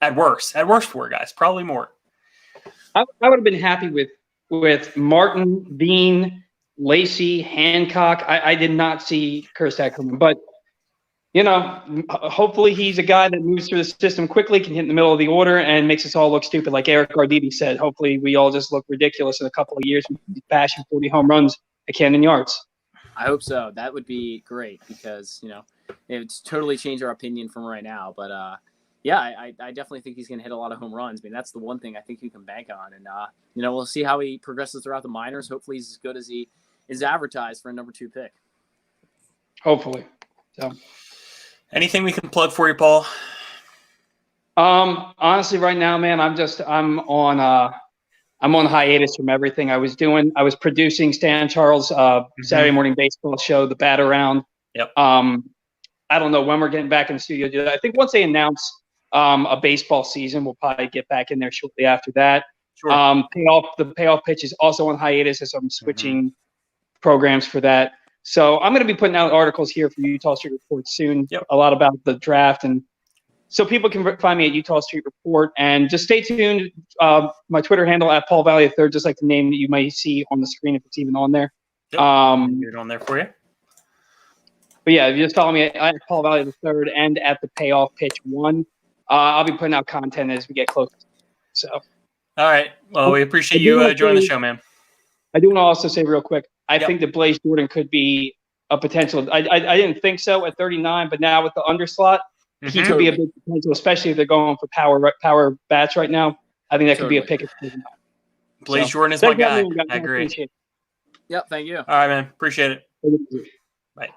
At worst, 4 guys, probably more. I would have been happy with Martin, Bean, Lacey, Hancock. I did not see Kerstad coming, but hopefully he's a guy that moves through the system quickly, can hit in the middle of the order, and makes us all look stupid, like Eric Arditi said. Hopefully we all just look ridiculous in a couple of years, bashing 40 home runs at Camden Yards. I hope so. That would be great because it's totally changed our opinion from right now. But yeah, I definitely think he's going to hit a lot of home runs. I mean, that's the one thing I think you can bank on. And we'll see how he progresses throughout the minors. Hopefully he's as good as he is advertised for a number 2 pick. Hopefully. So. Anything we can plug for you, Paul? Honestly, right now, man, I'm on hiatus from everything I was doing. I was producing Stan Charles' Saturday morning baseball show, The Bat Around. Yep. I don't know when we're getting back in the studio to do that. I think once they announce a baseball season, we'll probably get back in there shortly after that. Sure. The payoff pitch is also on hiatus as I'm switching programs for that. So I'm going to be putting out articles here for Utah Street Report soon, a lot about the draft. And so people can find me at Utah Street Report. And just stay tuned. My Twitter handle at Paul Valley III, just like the name that you might see on the screen if it's even on there. Yep. Get it on there for you. But yeah, if you just follow me at Paul Valley III and at the Payoff Pitch 1. I'll be putting out content as we get closer. So. All right. Well, we appreciate you joining the show, man. I do want to also say real quick, I think that Blaze Jordan could be a potential. I didn't think so at 39, but now with the underslot, he could be a big potential, especially if they're going for power bats right now. I think that could be a pick. Blaze Jordan is my guy. I agree. Yep. Thank you. All right, man. Appreciate it. Bye.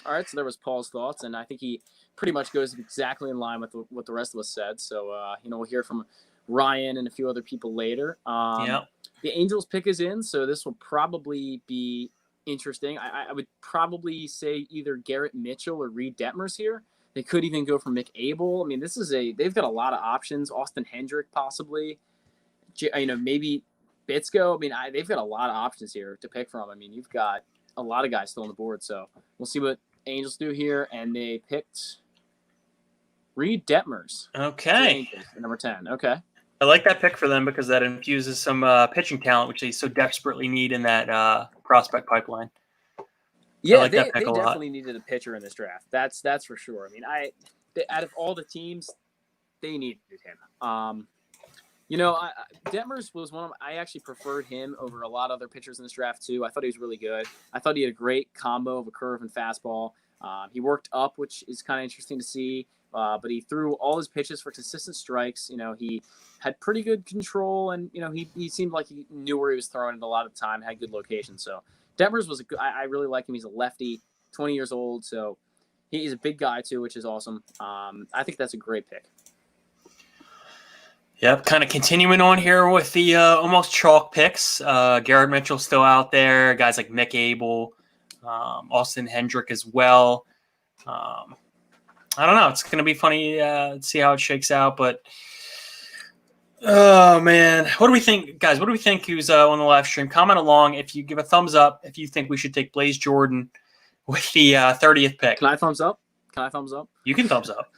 All right. So there was Paul's thoughts, and I think he pretty much goes exactly in line with what the rest of us said. So, we'll hear from Ryan and a few other people later. The Angels pick is in, so this will probably be interesting. I would probably say either Garrett Mitchell or Reed Detmers here. They could even go for Mick Abel. I mean, they've got a lot of options. Austin Hendrick possibly. Maybe Bitsko. I mean, they've got a lot of options here to pick from. I mean, you've got a lot of guys still on the board, so we'll see what Angels do here. And they picked Reed Detmers. Okay. Angels, number 10. Okay. I like that pick for them because that infuses some pitching talent, which they so desperately need in that prospect pipeline. Yeah, like they definitely needed a pitcher in this draft. That's for sure. I mean, out of all the teams, they needed him. Detmers was one of I actually preferred him over a lot of other pitchers in this draft too. I thought he was really good. I thought he had a great combo of a curve and fastball. He worked up, which is kind of interesting to see. But he threw all his pitches for consistent strikes. He had pretty good control, and he seemed like he knew where he was throwing it a lot of the time. Had good location. So Detmers was I really like him. He's a lefty, 20 years old, so he's a big guy too, which is awesome. I think that's a great pick. Yep, kind of continuing on here with the almost chalk picks. Garrett Mitchell still out there. Guys like Mick Abel, Austin Hendrick as well. I don't know. It's going to be funny to see how it shakes out. But, oh, man. What do we think, guys? What do we think who's on the live stream? Comment along if you give a thumbs up if you think we should take Blaze Jordan with the 30th pick. Can I thumbs up? You can thumbs up.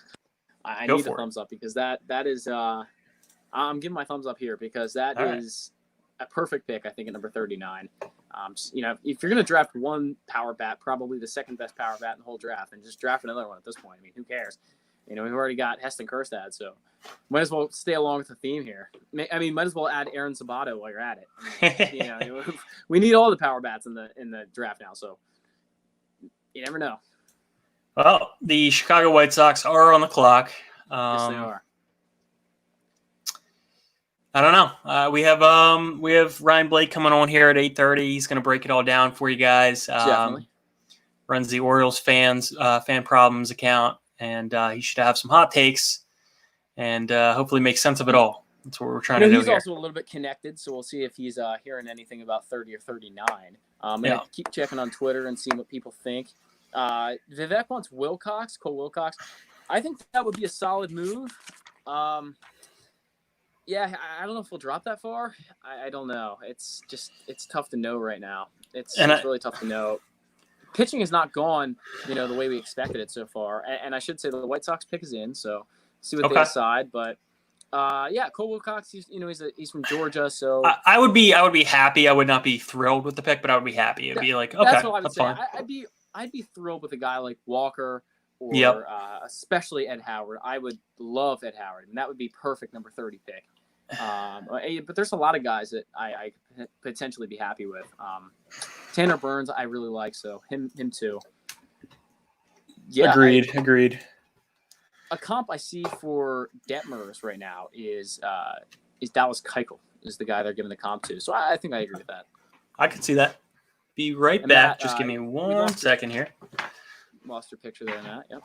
I need a thumbs up because that is I'm giving my thumbs up here because that is a perfect pick, I think, at number 39. If you're going to draft one power bat, probably the second best power bat in the whole draft, and just draft another one at this point. I mean, who cares? We've already got HESTON KJERSTAD, so might as well stay along with the theme here. I mean, might as well add Aaron Sabato while you're at it. We need all the power bats in the draft now, so you never know. Well, the Chicago White Sox are on the clock. Yes, they are. I don't know. We have Ryan Blake coming on here at 8:30. He's going to break it all down for you guys. Definitely. Runs the Orioles fan problems account, and he should have some hot takes and hopefully make sense of it all. That's what we're trying to do he's here. also a little bit connected, so we'll see if he's hearing anything about 30 or 39. I'm going to keep checking on Twitter and seeing what people think. Vivek wants Cole Wilcox. I think that would be a solid move. Yeah, I don't know if we'll drop that far. I don't know. It's tough to know right now. It's really tough to know. Pitching has not gone, the way we expected it so far. And I should say the White Sox pick is in, so see what they decide. But Cole Wilcox, he's from Georgia, so I would be happy. I would not be thrilled with the pick, but I would be happy. It'd be like, okay, that's what I would say. fine. I'd be thrilled with a guy like Walker or especially Ed Howard. I would love Ed Howard, and that would be perfect number 30 pick. But there's a lot of guys that I could potentially be happy with. Tanner Burns, I really like, so him too. Yeah, Agreed. A comp I see for Detmers right now is Dallas Keuchel is the guy they're giving the comp to. So I think I agree with that. I could see that. Be right And back. Matt, Just give me 1 second here. Lost your picture there, Matt. Yep.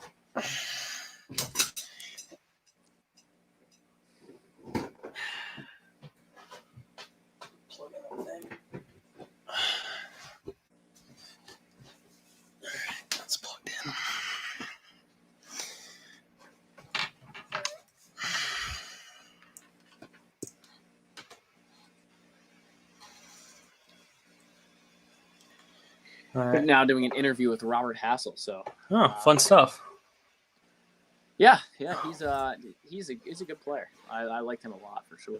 That's plugged in. All right. Now doing an interview with Robert Hassel. So Fun stuff. yeah, he's a good player. I liked him a lot for sure.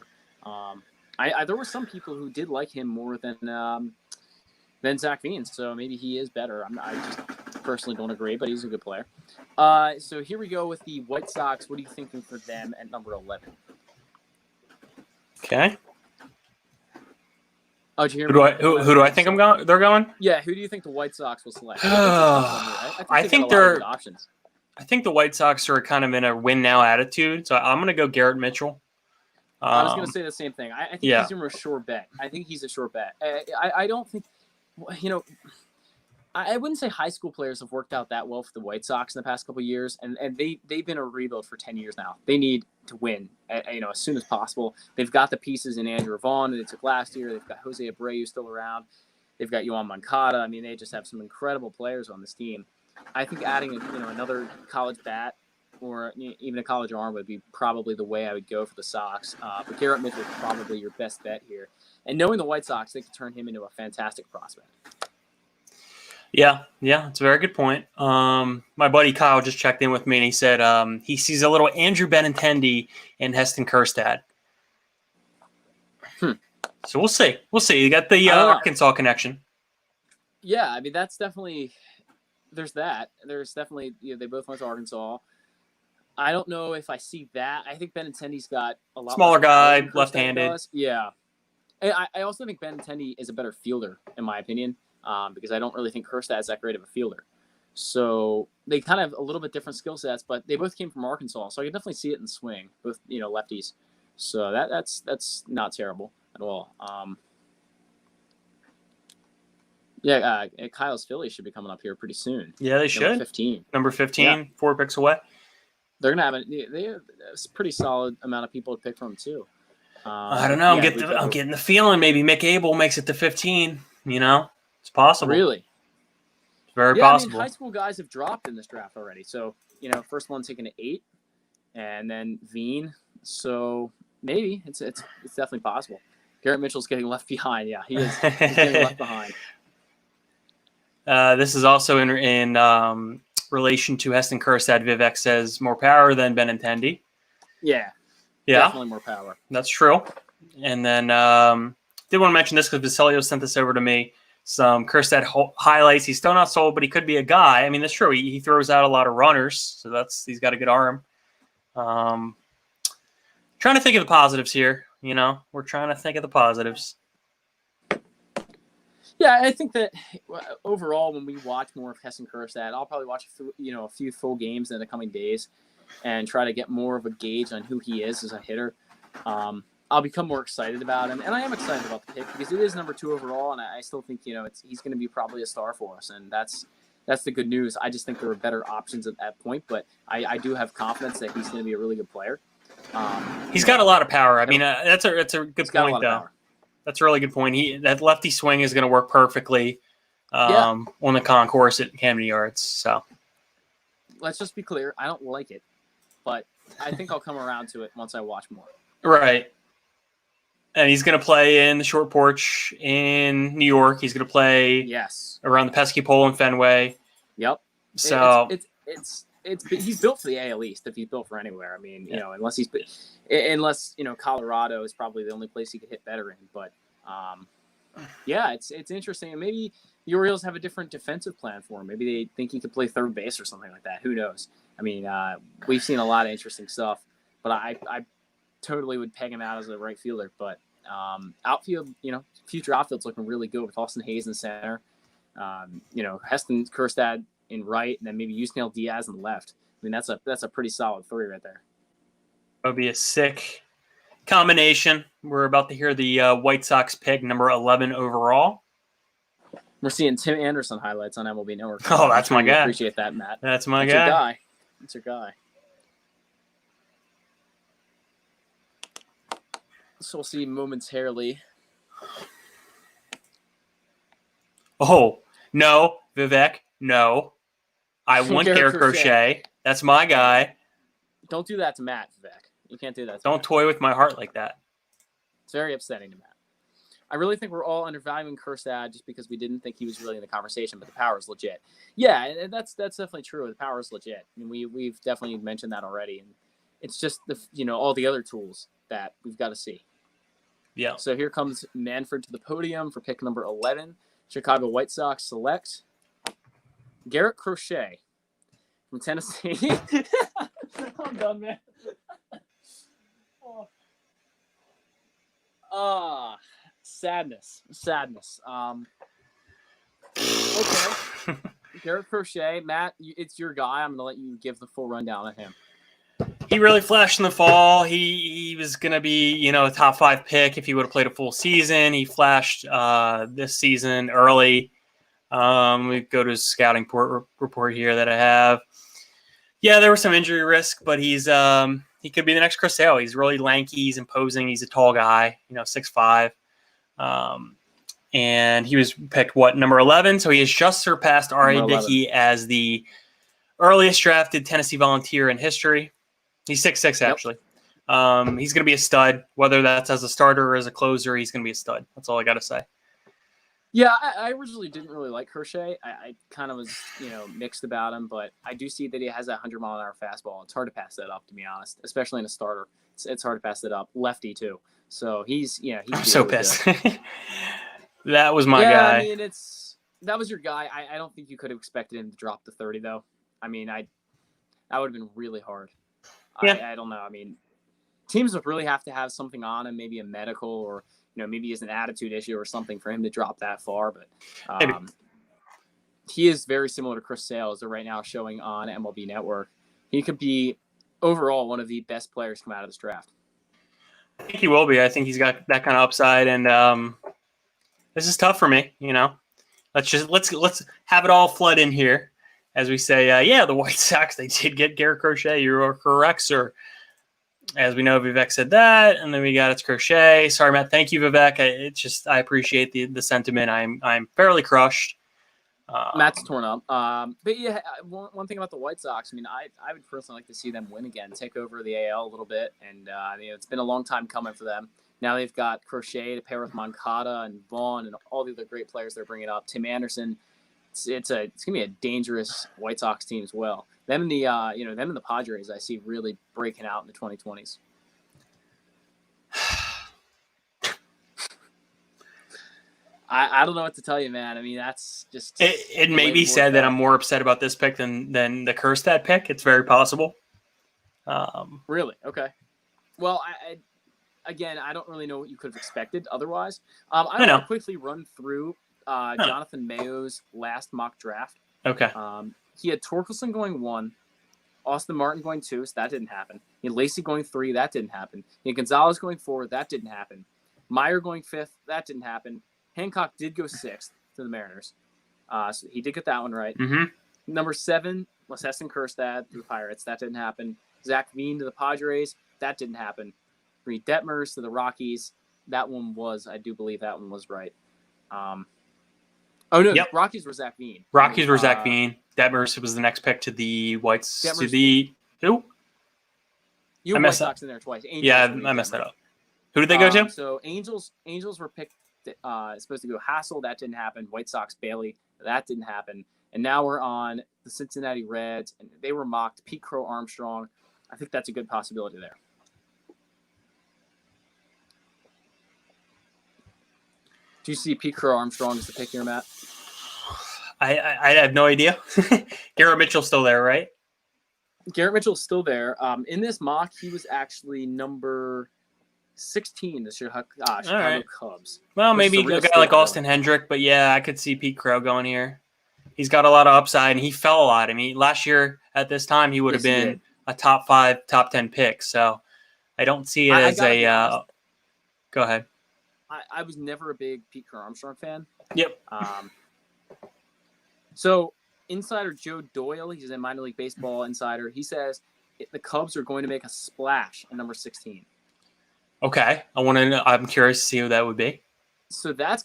There were some people who did like him more than Zach Veen, so maybe he is better. I just personally don't agree, but he's a good player. So here we go with the White Sox. What are you thinking for them at number 11? Okay. Oh, did you hear Who me? do I think they're going? Yeah, who do you think the White Sox will select? I think they got a lot of good options. I think the White Sox are kind of in a win now attitude, so I'm going to go Garrett Mitchell. I was going to say the same thing. I think he's a sure bet. I don't think, I wouldn't say high school players have worked out that well for the White Sox in the past couple of years, and they've been a rebuild for 10 years now. They need to win, as soon as possible. They've got the pieces in Andrew Vaughn that they took last year. They've got Jose Abreu still around. They've got Yohan Moncada. I mean, they just have some incredible players on this team. I think adding another college bat or even a college arm would be probably the way I would go for the Sox. But Garrett Mitchell is probably your best bet here. And knowing the White Sox, they could turn him into a fantastic prospect. Yeah, it's a very good point. My buddy Kyle just checked in with me, and he said he sees a little Andrew Benintendi and Heston Kjerstad. So we'll see. You got the Arkansas connection. Yeah, I mean, that's definitely – there's that. There's definitely they both went to Arkansas. I don't know if I see that. I think Benintendi's got a lot smaller guy, left-handed. left-handed. Yeah. I also think Benintendi is a better fielder, in my opinion. Because I don't really think Kjerstad's that great of a fielder. So they kind of have a little bit different skill sets, but they both came from Arkansas, so I can definitely see it in swing, both lefties. So that's not terrible at all. Kyle's Phillies should be coming up here pretty soon. Yeah, they should. Number 15, 4 picks away. They're gonna have they have a pretty solid amount of people to pick from too. I don't know. I'm getting the feeling maybe Mick Abel makes it to 15. It's possible. Really? It's very possible. I mean, high school guys have dropped in this draft already. So, first one taken at 8, and then Veen. So maybe it's definitely possible. Garrett Mitchell's getting left behind. Yeah, he is. He's getting left behind. This is also in relation to Heston Kjerstad. Vivek says more power than Benintendi. Yeah, definitely more power. That's true. And then did want to mention this because Vasilio sent this over to me. Some Kjerstad highlights. He's still not sold, but he could be a guy. I mean, that's true. He throws out a lot of runners, so he's got a good arm. Trying to think of the positives here. We're trying to think of the positives. Yeah, I think that overall, when we watch more of Heston Kjerstad, I'll probably watch a few full games in the coming days and try to get more of a gauge on who he is as a hitter. I'll become more excited about him, and I am excited about the pick because it is number 2 overall, and I still think he's going to be probably a star for us, and that's the good news. I just think there are better options at that point, but I do have confidence that he's going to be a really good player. He's got a lot of power. I mean, that's a good He's got a point, lot of though. power. That's a really good point. That lefty swing is going to work perfectly Yeah. on the concourse at Camden Yards. So Let's just be clear. I don't like it, but I think I'll come around to it once I watch more. right. And he's going to play in the short porch in New York. He's going to play Yes. around the pesky pole in Fenway. Yep. So he's built for the AL East if he's built for anywhere. I mean, you know, unless Colorado is probably the only place he could hit better in. But yeah, it's interesting. And maybe the Orioles have a different defensive plan for him. Maybe they think he could play third base or something like that. Who knows? I mean, we've seen a lot of interesting stuff, but I totally would peg him out as a right fielder. But outfield, future outfield's looking really good with Austin Hayes in center. Heston, KJERSTAD in right, and then maybe Yusniel Diaz in left. I mean, that's a pretty solid three right there. that would be a sick combination. We're about to hear the White Sox pick number 11 overall. We're seeing Tim Anderson highlights on MLB Network. Oh, that's my guy. Appreciate that, Matt. That's my That's guy. your guy. That's your guy. So we'll see momentarily. Oh, no, Vivek, no. I want Garrett Garrett Crochet. That's my guy. Don't do that to Matt, Vivek. You can't do that. Don't toy with my heart like that. It's very upsetting to Matt. I really think we're all undervaluing KJERSTAD just because we didn't think he was really in the conversation, but the power is legit. Yeah, and that's definitely true. The power is legit. I mean, we've definitely mentioned that already, and it's just all the other tools that we've got to see. Yeah. So here comes Manfred to the podium for pick number 11. Chicago White Sox select Garrett Crochet from Tennessee. I'm done, man. Sadness. Okay. Garrett Crochet, Matt, it's your guy. I'm going to let you give the full rundown of him. He really flashed in the fall. He was going to be, a top 5 pick if he would have played a full season. He flashed this season early. We go to his scouting report here that I have. Yeah, there was some injury risk, but he could be the next Chris Sale. He's really lanky. He's imposing. He's a tall guy, 6'5". And he was picked, number 11? So he has just surpassed R.A. Dickey as the earliest drafted Tennessee Volunteer in history. He's 6'6", actually. He's going to be a stud. Whether that's as a starter or as a closer, he's going to be a stud. That's all I got to say. Yeah, I originally didn't really like Crochet. I kind of was, mixed about him, but I do see that he has that 100-mile-an-hour fastball. It's hard to pass that up, to be honest, especially in a starter. It's hard to pass that up. Lefty, too. So he's I'm so really pissed. good. That was my guy. I mean, that was your guy. I don't think you could have expected him to drop to 30, though. I mean, that would have been really hard. Yeah. I don't know. I mean, teams would really have to have something on him, maybe a medical or, maybe it's an attitude issue or something for him to drop that far. But he is very similar to Chris Sale, as they're right now showing on MLB Network. He could be overall one of the best players come out of this draft. I think he will be. I think he's got that kind of upside, and this is tough for me. Let's have it all flood in here as we say, the White Sox, they did get Garrett Crochet. You are correct, sir. As we know, Vivek said that, and then we got it's Crochet. Sorry, Matt. Thank you, Vivek. I appreciate the sentiment. I'm fairly crushed. Matt's torn up. But yeah, one thing about the White Sox, I mean, I would personally like to see them win again, take over the AL a little bit, and it's been a long time coming for them. Now they've got Crochet to pair with Moncada and Vaughn and all the other great players they're bringing up. Tim Anderson. It's gonna be a dangerous White Sox team as well. Them and the Padres, I see really breaking out in the 2020s. I don't know what to tell you, man. I mean, that's just it may be said that I'm more upset about this pick than the KJERSTAD pick. It's very possible. Really? Okay. Well, I don't really know what you could have expected otherwise. I want to quickly run through Jonathan Mayo's last mock draft. Okay. He had Torkelson going 1, Austin Martin going 2, so that didn't happen. He had Lacey going 3, that didn't happen. He had Gonzalez going 4, that didn't happen. Meyer going 5th, that didn't happen. Hancock did go 6th to the Mariners. So he did get that one right. Mm-hmm. Number 7 was HESTON KJERSTAD to the Pirates. That didn't happen. Zach Veen to the Padres. That didn't happen. Reed Detmers to the Rockies. That one was, I do believe that one was right. Oh no, Yep. Rockies were Zach Veen. Rockies were Zach Veen. Detmers was the next pick to the Whites. Detmers, to the who? You I White messed Sox up. in there twice. Angels Yeah, were I messed Detmers. that up. Who did they go to? So Angels were picked. Supposed to go Hassel. That didn't happen. White Sox Bailey. That didn't happen. And now we're on the Cincinnati Reds, and they were mocked. Pete Crow Armstrong. I think that's a good possibility there. Do you see Pete Crow Armstrong as the pick here, Matt? I have no idea. Garrett Mitchell's still there, right? Garrett Mitchell's still there. In this mock, he was actually number 16, the Chicago right. Cubs. Well, maybe a real a guy steal, like Austin really. Hendrick, but yeah, I could see Pete Crow going here. He's got a lot of upside, and he fell a lot. I mean, last year at this time, he would have Yes, he been did. a top 5, top 10 pick. So I don't see it as gotta be a. honest. Go ahead. I was never a big Pete Crow Armstrong fan. Yep. So insider Joe Doyle, he's a minor league baseball insider. He says the Cubs are going to make a splash at number 16. Okay, I'm curious to see who that would be. So that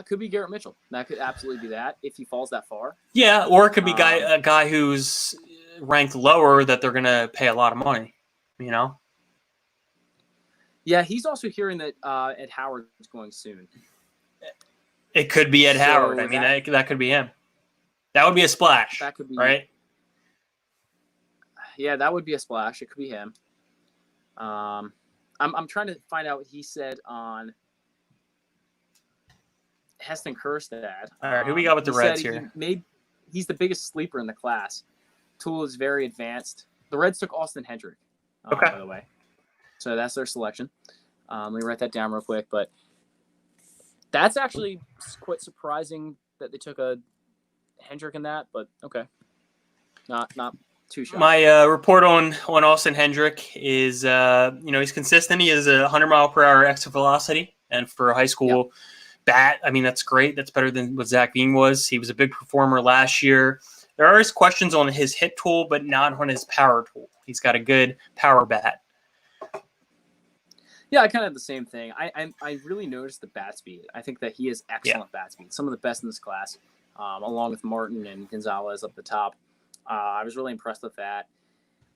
could be Garrett Mitchell. That could absolutely be that if he falls that far. Yeah, or it could be a guy who's ranked lower that they're going to pay a lot of money. You know. Yeah, he's also hearing that Ed Howard is going soon. It could be Ed Howard. I mean, that could be him. That would be a splash. That could be right. Yeah, that would be a splash. It could be him. I'm trying to find out what he said on Heston Kjerstad. All right, who we got with the Reds here? He's the biggest sleeper in the class. Tool is very advanced. The Reds took Austin Hendrick, by the way. So that's their selection. Let me write that down real quick. But that's actually quite surprising that they took a Hendrick in that. But okay, not too sure. My report on Austin Hendrick is, he's consistent. He has a 100-mile-per-hour exit velocity, and for a high school bat, I mean, that's great. That's better than what Zach Veen was. He was a big performer last year. There are questions on his hit tool, but not on his power tool. He's got a good power bat. Yeah, I kind of have the same thing. I really noticed the bat speed. I think that he has excellent bat speed. Some of the best in this class, along with Martin and Gonzalez up the top. I was really impressed with that.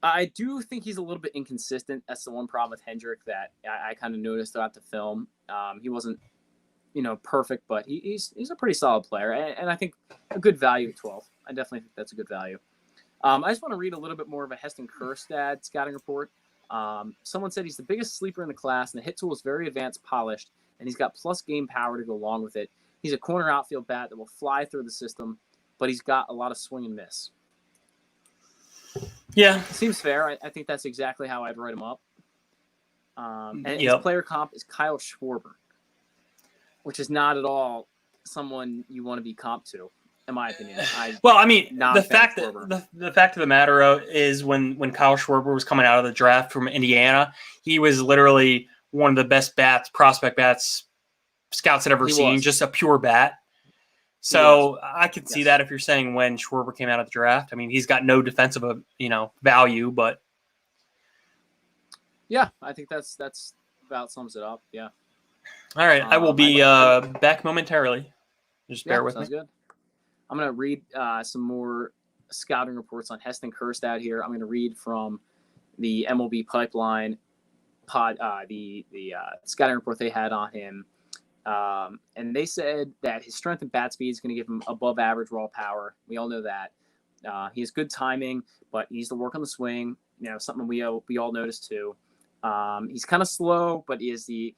I do think he's a little bit inconsistent. That's the one problem with Hendrick that I kind of noticed throughout the film. He wasn't, perfect, but he's a pretty solid player, and I think a good value at 12. I definitely think that's a good value. I just want to read a little bit more of a Heston Kjerstad scouting report. Someone said he's the biggest sleeper in the class, and the hit tool is very advanced, polished, and he's got plus game power to go along with it. He's a corner outfield bat that will fly through the system, but he's got a lot of swing and miss. Yeah. Seems fair. I think that's exactly how I'd write him up. And his player comp is Kyle Schwarber, which is not at all someone you want to be comp to, in my opinion. The fact of the matter is when Kyle Schwarber was coming out of the draft from Indiana, he was literally one of the best prospect bats scouts had ever seen, just a pure bat. So I could see that if you're saying when Schwarber came out of the draft. I mean, he's got no defensive, value, but yeah, I think that's about sums it up. Yeah. All right, I will be back momentarily. Just bear with me. Sounds good. I'm going to read some more scouting reports on Heston Kjerstad here. I'm going to read from the MLB Pipeline the scouting report they had on him. And they said that his strength and bat speed is going to give him above average raw power. We all know that. He has good timing, but he needs to work on the swing. Something we all noticed too. He's kind of slow, but he is the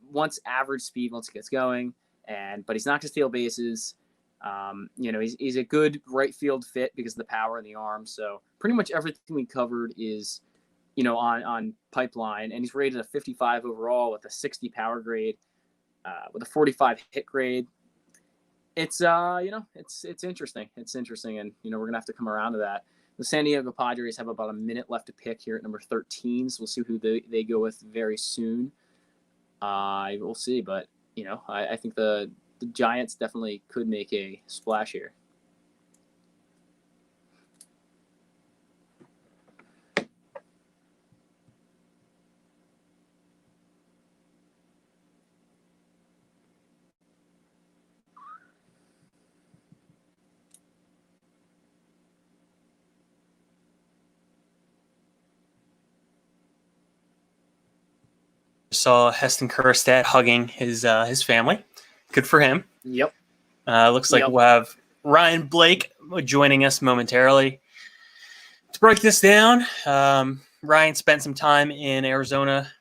once average speed once it gets going. But he's not going to steal bases. He's a good right field fit because of the power in the arm. So pretty much everything we covered is on Pipeline, and he's rated a 55 overall with a 60 power grade. With a 45 hit grade. It's it's interesting. It's interesting, and we're gonna have to come around to that. The San Diego Padres have about a minute left to pick here at number 13, so we'll see who they go with very soon. We'll see, but I think the Giants definitely could make a splash here. saw Heston Kerstad hugging his family. Good for him. Yep. Looks like we'll have Ryan Blake joining us momentarily. To break this down, Ryan spent some time in Arizona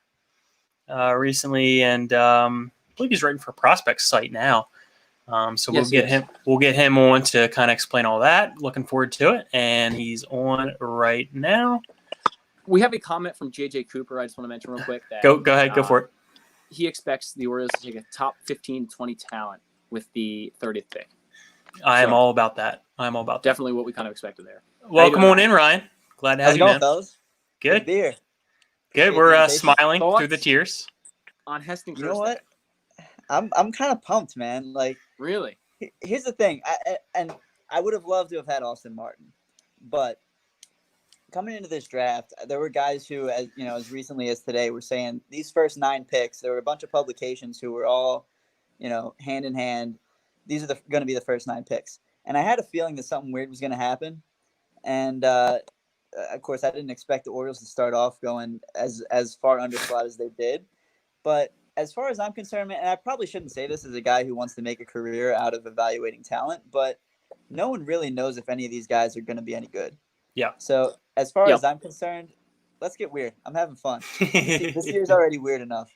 recently, and I believe he's writing for Prospects site now. So we'll get him on to kind of explain all that. Looking forward to it, and he's on right now. We have a comment from JJ Cooper. I just want to mention real quick that Go ahead, go for it. He expects the Orioles to take a top 15 to 20 talent with the 30th pick. I am all about that. I'm all about that. Definitely what we kind of expected there. Welcome on in, Ryan. Glad to have How's it you, going, man. fellas? Good. Good beer. Good. We're smiling through the tears. On Heston Kerstad. You know what? I'm kind of pumped, man. Like, really? Here's the thing. I would have loved to have had Austin Martin, but coming into this draft, there were guys who, as recently as today, were saying these first 9 picks. There were a bunch of publications who were all, hand in hand. These are going to be the first 9 picks, and I had a feeling that something weird was going to happen. And of course, I didn't expect the Orioles to start off going as far underslot as they did. But as far as I'm concerned, man, and I probably shouldn't say this as a guy who wants to make a career out of evaluating talent, but no one really knows if any of these guys are going to be any good. Yeah. So as far as I'm concerned, let's get weird. I'm having fun. This year's already weird enough.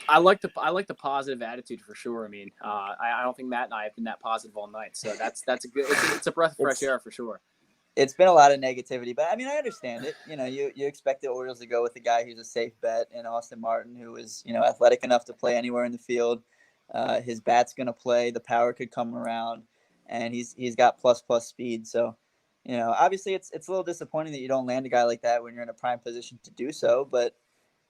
I like the positive attitude for sure. I mean, I don't think Matt and I have been that positive all night. So that's a good. It's a breath of fresh air for sure. It's been a lot of negativity, but I mean, I understand it. You expect the Orioles to go with a guy who's a safe bet in Austin Martin, who is, athletic enough to play anywhere in the field. His bat's going to play. The power could come around, and he's got plus speed. So, obviously it's a little disappointing that you don't land a guy like that when you're in a prime position to do so. But,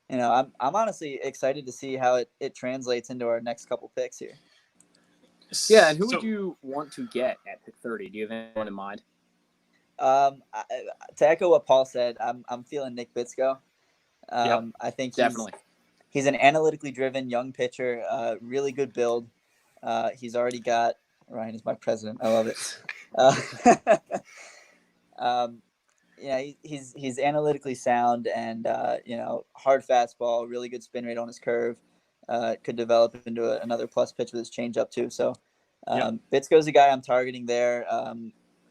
I'm honestly excited to see how it translates into our next couple picks here. Yeah, and who would you want to get at pick 30? Do you have anyone in mind? To echo what Paul said, I'm feeling Nick Bitsko. I think he's an analytically driven young pitcher, really good build. He's already got Ryan is my president. I love it. He's analytically sound and hard fastball, really good spin rate on his curve. Could develop into another plus pitch with his changeup too. So Bitsko's the guy I'm targeting there.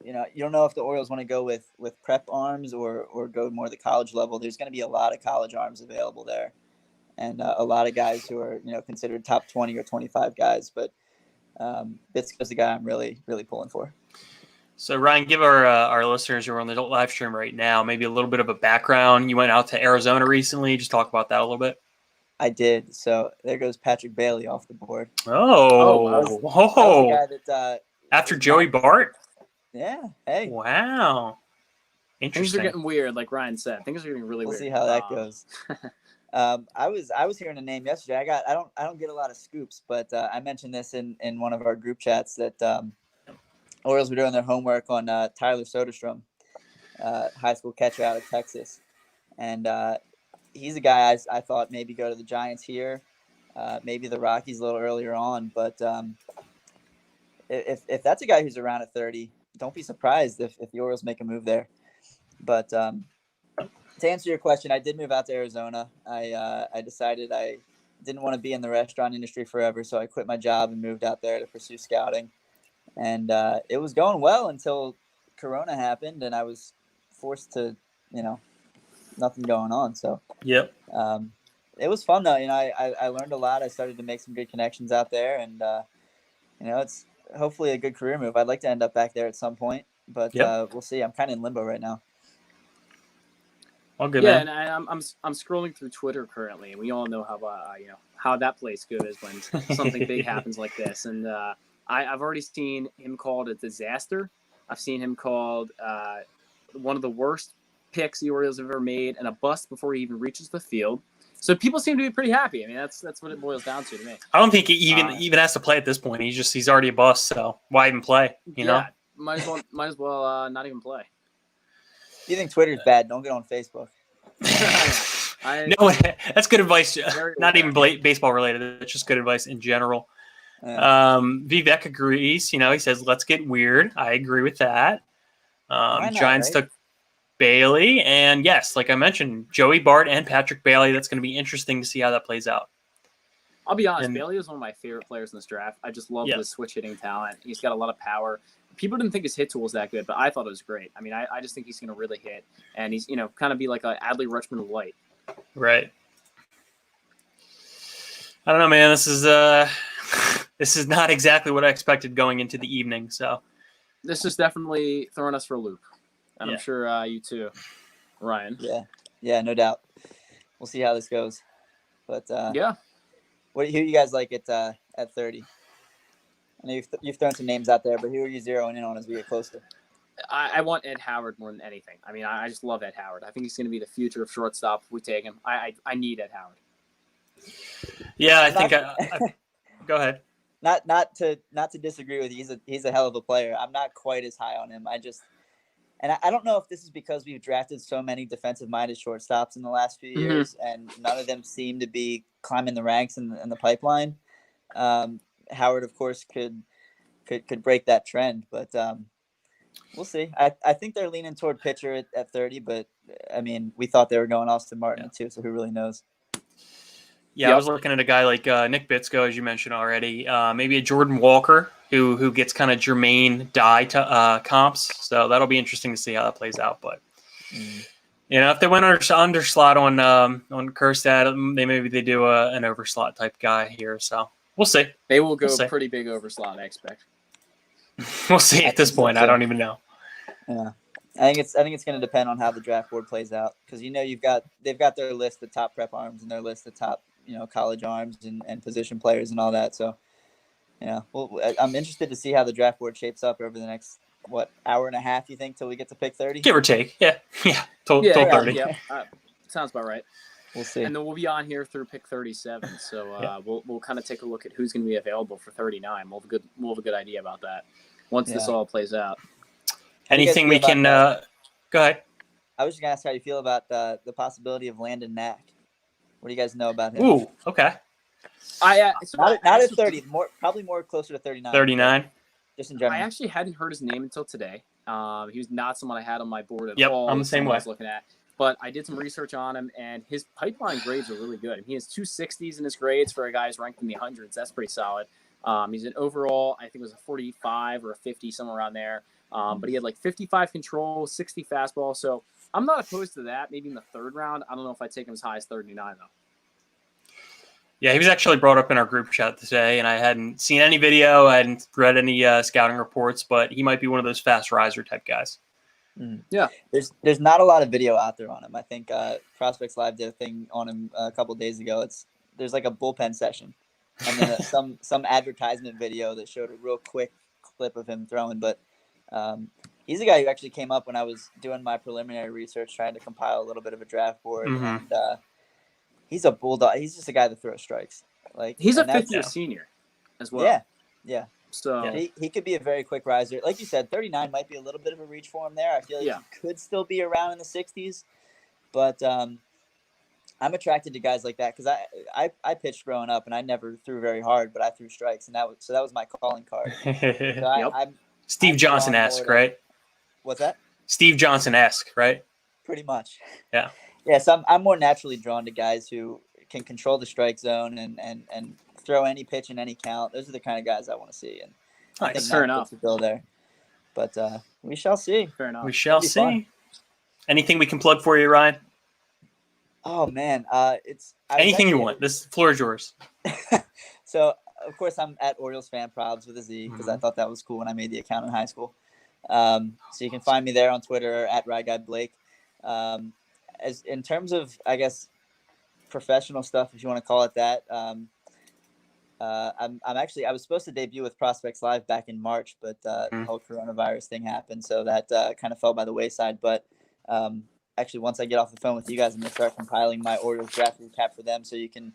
You don't know if the Orioles want to go with prep arms or go more the college level. There's going to be a lot of college arms available there, and a lot of guys who are considered top 20 or 25 guys. But Bitsko's the guy I'm really pulling for. So Ryan, give our listeners who are on the live stream right now maybe a little bit of a background. You went out to Arizona recently. Just talk about that a little bit. I did. So there goes Patrick Bailey off the board. Oh, that was the guy that, after Joey Bart. Yeah. Hey. Wow. Interesting. Things are getting weird, like Ryan said. Things are getting really weird. We'll see how that goes. I was hearing a name yesterday. I don't get a lot of scoops, but I mentioned this in one of our group chats that Orioles were doing their homework on Tyler Soderstrom, high school catcher out of Texas, and he's a guy I thought maybe go to the Giants here, maybe the Rockies a little earlier on, but if that's a guy who's around at 30. Don't be surprised if the Orioles make a move there. But to answer your question, I did move out to Arizona. I decided I didn't want to be in the restaurant industry forever, so I quit my job and moved out there to pursue scouting. And it was going well until Corona happened, and I was forced to, nothing going on. So yep. It was fun though. I learned a lot. I started to make some good connections out there, and it's hopefully a good career move. I'd like to end up back there at some point, but we'll see. I'm kind of in limbo right now. All good, man. man. And I'm scrolling through Twitter currently, and we all know how that place goes when something big happens like this. And I've already seen him called a disaster. I've seen him called one of the worst picks the Orioles have ever made, and a bust before he even reaches the field. So people seem to be pretty happy. I mean, that's what it boils down to me. I don't think he even has to play at this point. He's already a bust. So why even play? You know, might as well not even play. If you think Twitter's bad, don't get on Facebook. No, that's good advice. Not even baseball related. It's just good advice in general. Vivek agrees. He says, let's get weird. I agree with that. Giants took Bailey. And yes, like I mentioned, Joey Bart and Patrick Bailey. That's going to be interesting to see how that plays out. I'll be honest, And- Bailey is one of my favorite players in this draft. I just love Yeah. the switch hitting talent. He's got a lot of power. People didn't think his hit tool was that good, but I thought it was great. I mean, I just think he's going to really hit, and he's, kind of be like a Adley Rutschman light. Right. I don't know, man. This is not exactly what I expected going into the evening. So This is definitely throwing us for a loop, and Yeah. I'm sure you too, Ryan. Yeah, no doubt. We'll see how this goes. But Yeah. who you guys like at 30? I know you've thrown some names out there, but who are you zeroing in on as we get closer? I want Ed Howard more than anything. I mean, I just love Ed Howard. I think he's going to be the future of shortstop if we take him. I need Ed Howard. yeah, I think go ahead. Not to disagree with you. He's a hell of a player. I'm not quite as high on him. I don't know if this is because we've drafted so many defensive-minded shortstops in the last few years, and none of them seem to be climbing the ranks in the pipeline. Howard, of course, could break that trend, but we'll see. I think they're leaning toward pitcher at 30, but I mean, we thought they were going Austin Martin too, so who really knows? Yeah, I was looking at a guy like Nick Bitsko, as you mentioned already. Maybe a Jordan Walker who gets kind of Jermaine Dye comps. So that'll be interesting to see how that plays out. But if they went under slot on Kjerstad, maybe they do an overslot type guy here. So we'll see. They will go We'll see. pretty big overslot, I expect. We'll see at this point. I don't even know. Yeah, I think it's going to depend on how the draft board plays out, because they've got their list of top prep arms and their list of top college arms and position players and all that. So I'm interested to see how the draft board shapes up over the next hour and a half. You think till we get to pick 30? Give or take. Yeah. Till 30. Yeah, sounds about right. We'll see. And then we'll be on here through pick 37. So we'll kind of take a look at who's going to be available for 39. We'll have a good idea about that once this all plays out. Anything we can go ahead. I was just gonna ask how you feel about the possibility of Landon Knack. What do you guys know about him? Ooh, okay. Not at 30. Probably more closer to 39. 39. Just in general. I actually hadn't heard his name until today. He was not someone I had on my board at Yep, all. I'm the same way. I was looking at, but I did some research on him, and his pipeline grades are really good. He has 260s in his grades for a guy who's ranked in the hundreds. That's pretty solid. He's an overall, I think it was a 45 or a 50, somewhere around there. But he had like 55 control, 60 fastball. So I'm not opposed to that. Maybe in the third round. I don't know if I'd take him as high as 39 though. Yeah, he was actually brought up in our group chat today, and I hadn't seen any video. I hadn't read any scouting reports, but he might be one of those fast riser type guys. Yeah. There's not a lot of video out there on him. I think Prospects Live did a thing on him a couple days ago. There's like a bullpen session, and then some advertisement video that showed a real quick clip of him throwing. But he's a guy who actually came up when I was doing my preliminary research, trying to compile a little bit of a draft board. And he's a bulldog. He's just a guy that throws strikes. Like he's a fifth-year senior as well. Yeah. So he could be a very quick riser. Like you said, 39 might be a little bit of a reach for him there. I feel like he could still be around in the 60s, but I'm attracted to guys like that because I pitched growing up and I never threw very hard, but I threw strikes, and that was my calling card. So Steve Johnson-esque, right? What's that? Steve Johnson-esque, right? Pretty much. Yeah. Yeah, so I'm more naturally drawn to guys who can control the strike zone and throw any pitch in any count. Those are the kind of guys I want to see. And I think fair enough. To fill there. But we shall see. Fair enough. We shall see. Fun. Anything we can plug for you, Ryan? Oh man, anything you want. This floor is yours. So of course I'm at Orioles Fan Probs with a Z because I thought that was cool when I made the account in high school. So you can find me there on Twitter at RyGuyBlake. As in terms of, I guess, professional stuff, if you want to call it that, I was supposed to debut with Prospects Live back in March, but the whole coronavirus thing happened, so that kind of fell by the wayside. But actually, once I get off the phone with you guys, I'm going to start compiling my Orioles draft recap for them, so you can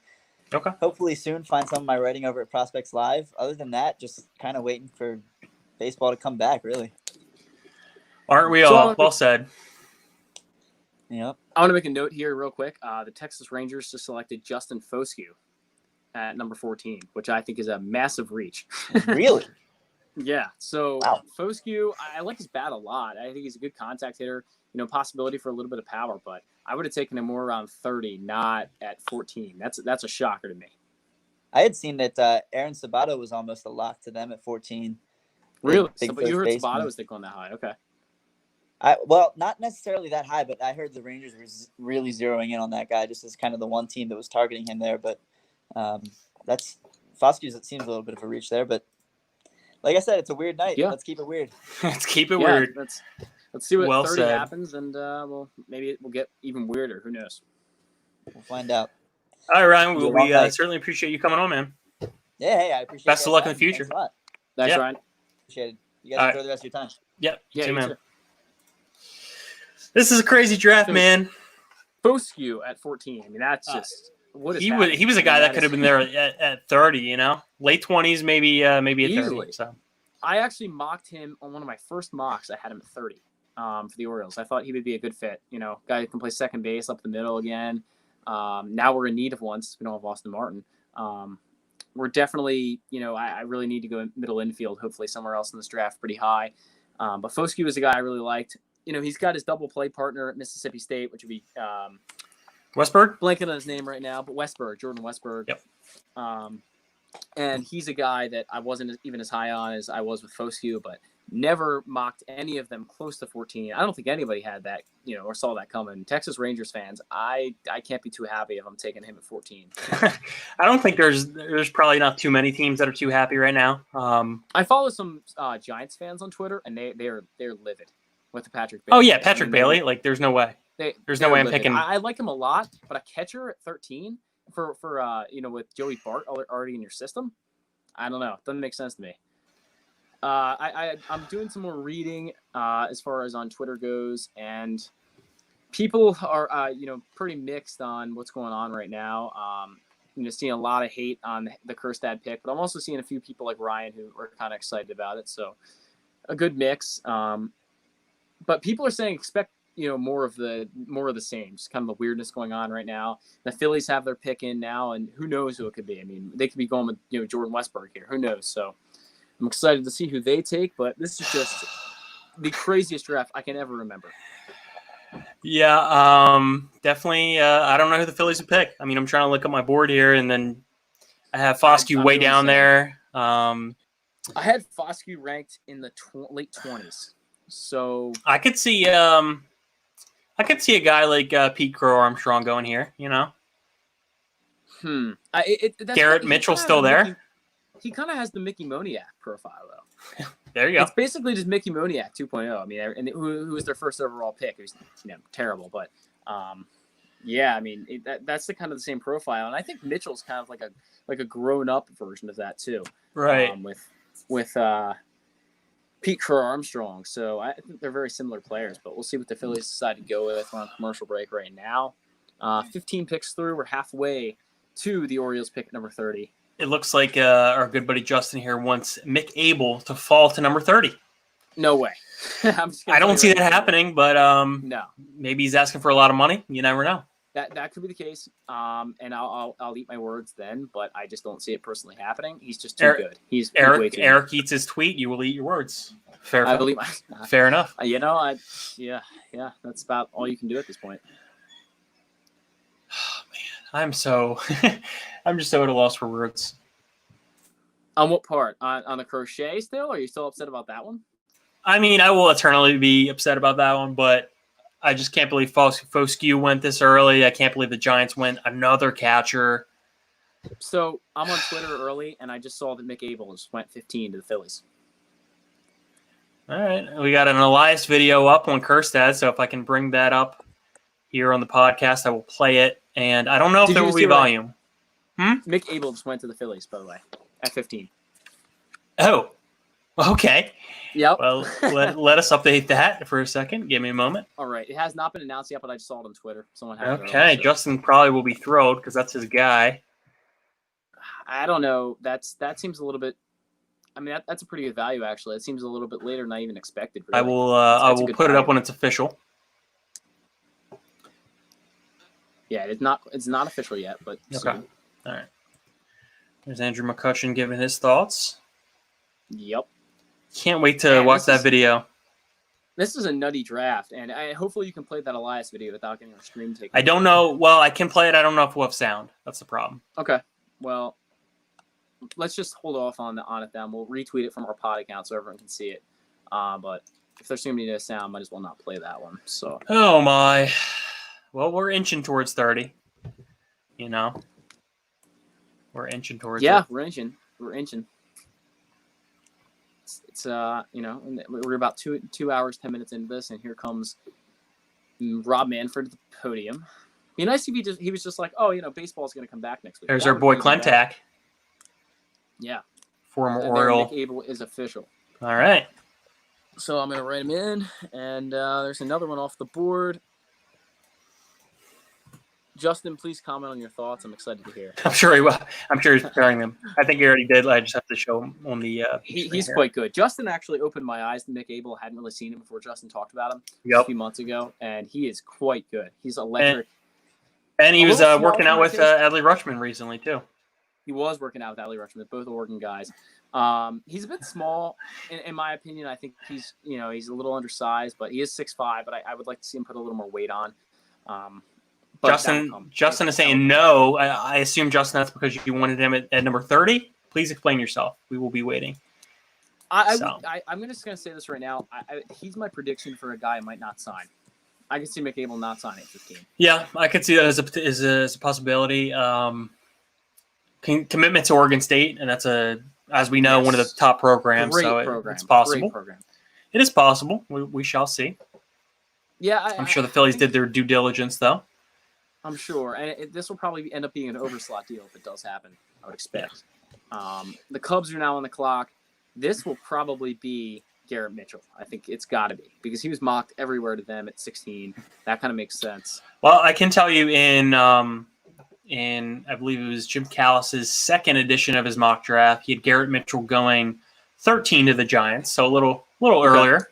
hopefully soon find some of my writing over at Prospects Live. Other than that, just kind of waiting for baseball to come back, really. Aren't we all? Well said. Yep. I want to make a note here real quick. The Texas Rangers just selected Justin Foscue at number 14, which I think is a massive reach. Really? Yeah. So Foscue, I like his bat a lot. I think he's a good contact hitter, possibility for a little bit of power, but I would have taken him more around 30, not at 14. That's a shocker to me. I had seen that Aaron Sabato was almost a lock to them at 14. Really? Big So, you heard first Sabato baseman. was going that high. Okay. Well, not necessarily that high, but I heard the Rangers were really zeroing in on that guy just as kind of the one team that was targeting him there. But that's Foskey's. It seems a little bit of a reach there, but like I said, it's a weird night. Yeah. Let's keep it weird. Let's keep it Yeah, weird. let's see what Well 30 said. happens, and well, maybe it will get even weirder. Who knows? We'll find out. All right, Ryan. You're We welcome. certainly appreciate you coming on, man. Yeah, hey, I appreciate Best of you guys luck in the having me. future. Thanks a lot. Thanks, Yeah. Ryan. Appreciate it. You guys All enjoy right. the rest of your time. Yep. Yeah, you too, you man. too. This is a crazy draft, So- man. Foscue at 14. I mean, that's just what is He happening? was a I mean, guy that could is- have been there at 30. Late 20s, maybe at 30. Easily. So I actually mocked him on one of my first mocks. I had him at 30 for the Orioles. I thought he would be a good fit. Guy who can play second base up the middle again. Now we're in need of one since we don't have Austin Martin. We're definitely, I really need to go middle infield, hopefully somewhere else in this draft pretty high. But Foscue was a guy I really liked. He's got his double play partner at Mississippi State, which would be Westberg. blanking on his name right now, but Jordan Westberg. Yep. And he's a guy that I wasn't even as high on as I was with Foscue, but never mocked any of them close to 14. I don't think anybody had that, or saw that coming. Texas Rangers fans, I can't be too happy if I'm taking him at 14. I don't think there's probably not too many teams that are too happy right now. I follow some Giants fans on Twitter, and they're livid with the Patrick Oh Bailey. yeah, Patrick Bailey. Like, there's no way. There's no way I'm livid. picking. I like him a lot, but a catcher at 13 for with Joey Bart already in your system, I don't know. It doesn't make sense to me. I'm doing some more reading as far as on Twitter goes, and people are pretty mixed on what's going on right now. Seeing a lot of hate on the KJERSTAD pick, but I'm also seeing a few people like Ryan who are kind of excited about it. So a good mix. But people are saying expect more of the same. Just kind of the weirdness going on right now. The Phillies have their pick in now, and who knows who it could be. I mean, they could be going with Jordan Westberg here. Who knows? So I'm excited to see who they take. But this is just the craziest draft I can ever remember. Yeah, definitely. I don't know who the Phillies would pick. I mean, I'm trying to look at my board here, and then I have Foscue I'm way doing down the same. there. I had Foscue ranked in the late 20s. So I could see a guy like Pete Crow Armstrong going here. Garrett Mitchell's still there. He kind of has the Mickey Moniak profile, though. There you go. It's basically just Mickey Moniak 2.0. I mean, and who was their first overall pick? It was terrible, but yeah, I mean that's the kind of the same profile, and I think Mitchell's kind of like a grown up version of that too, Right. With Pete Crow Armstrong. So I think they're very similar players, but we'll see what the Phillies decide to go with. We're on commercial break right now. 15 picks through. We're halfway to the Orioles pick number 30. It looks like our good buddy Justin here wants Mick Abel to fall to number 30. No way. I don't see that happening, but No. maybe he's asking for a lot of money. You never know. That could be the case, and I'll eat my words then, but I just don't see it personally happening. He's just too good. He's way Eric too Eric eats his tweet. You will eat your words. Fair good. I enough. believe. Fair enough. Yeah. That's about all you can do at this point. I'm just so at a loss for words. On what part? On the crochet still? Are you still upset about that one? I mean, I will eternally be upset about that one, but I just can't believe Foscue went this early. I can't believe the Giants went another catcher. So I'm on Twitter early, and I just saw that Mick Abel just went 15 to the Phillies. All right. We got an Elias video up on KJERSTAD, so if I can bring that up here on the podcast, I will play it. And I don't know if Did there you will see be what- volume. Mick Abel just went to the Phillies, by the way, at 15. Oh, okay. Yep. Well, let us update that for a second. Give me a moment. All right. It has not been announced yet, but I just saw it on Twitter. Someone had it Okay. early, so- Justin probably will be thrilled because that's his guy. I don't know. That seems a little bit. I mean, that's a pretty good value actually. It seems a little bit later than I even expected. Really. I will. That's I a will good put it up value. when it's official. Yeah, it's not official yet, but Okay. soon. All right. There's Andrew McCutcheon giving his thoughts. Yep. Can't wait to Man, watch this that is- video. This is a nutty draft, and hopefully you can play that Elias video without getting our stream taken. I don't know. Well, I can play it. I don't know if we'll have sound. That's the problem. Okay. Well, let's just hold off on it then. We'll retweet it from our pod account so everyone can see it. But if there's going to be no sound, might as well not play that one. So. Oh my. Well, we're inching towards 30. You know, we're inching towards it. We're inching. It's we're about 2 hours 10 minutes into this, and here comes Rob Manfred to the podium. Be nice if he was just like, oh, baseball's going to come back next week. There's our boy Klentak. Yeah. Former And Oriole. Nick Abel is official. All right. So I'm going to write him in, and there's another one off the board. Justin, please comment on your thoughts. I'm excited to hear. I'm sure he will. I'm sure he's preparing them. I think he already did. I just have to show him on the. He's quite good. Justin actually opened my eyes to Nick Abel. I hadn't really seen him before Justin talked about him a few months ago, and he is quite good. He's electric. And he was working out with Adley Rutschman recently too. He was working out with Adley Rutschman, both Oregon guys. He's a bit small, in my opinion. I think he's a little undersized, but he is 6'5". But I would like to see him put a little more weight on. Justin is saying no. I assume, Justin, that's because you wanted him at number 30. Please explain yourself. We will be waiting. I'm just going to say this right now. He's my prediction for a guy who might not sign. I can see McAbel not signing at 15. Yeah, I could see that as a possibility. Commitment to Oregon State, and that's as we know, one of the top programs. It's possible. It is possible. We shall see. Yeah, I'm sure the Phillies did their due diligence, though. I'm sure, and this will probably end up being an overslot deal if it does happen. I would expect. The Cubs are now on the clock. This will probably be Garrett Mitchell. I think it's got to be because he was mocked everywhere to them at 16. That kind of makes sense. Well, I can tell you in I believe it was Jim Callis's second edition of his mock draft, he had Garrett Mitchell going 13 to the Giants, so a little earlier.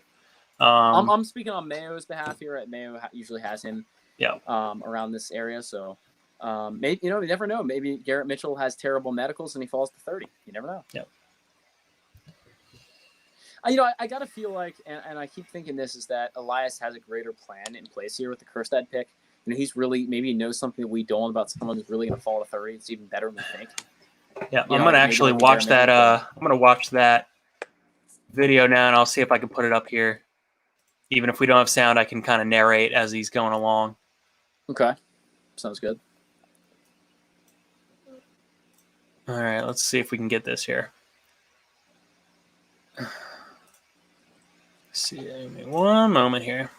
I'm speaking on Mayo's behalf here. Mayo usually has him. Yeah. Around this area, so maybe you never know. Maybe Garrett Mitchell has terrible medicals and he falls to 30. You never know. Yeah. I gotta feel like, and I keep thinking this is that Elias has a greater plan in place here with the Kjerstad pick. He's really maybe knows something that we don't about someone who's really gonna fall to 30. It's even better than we think. Yeah, I'm gonna actually watch that. I'm gonna watch that video now, and I'll see if I can put it up here. Even if we don't have sound, I can kind of narrate as he's going along. Okay. Sounds good. All right, let's see if we can get this here. Let's see, give me one moment here.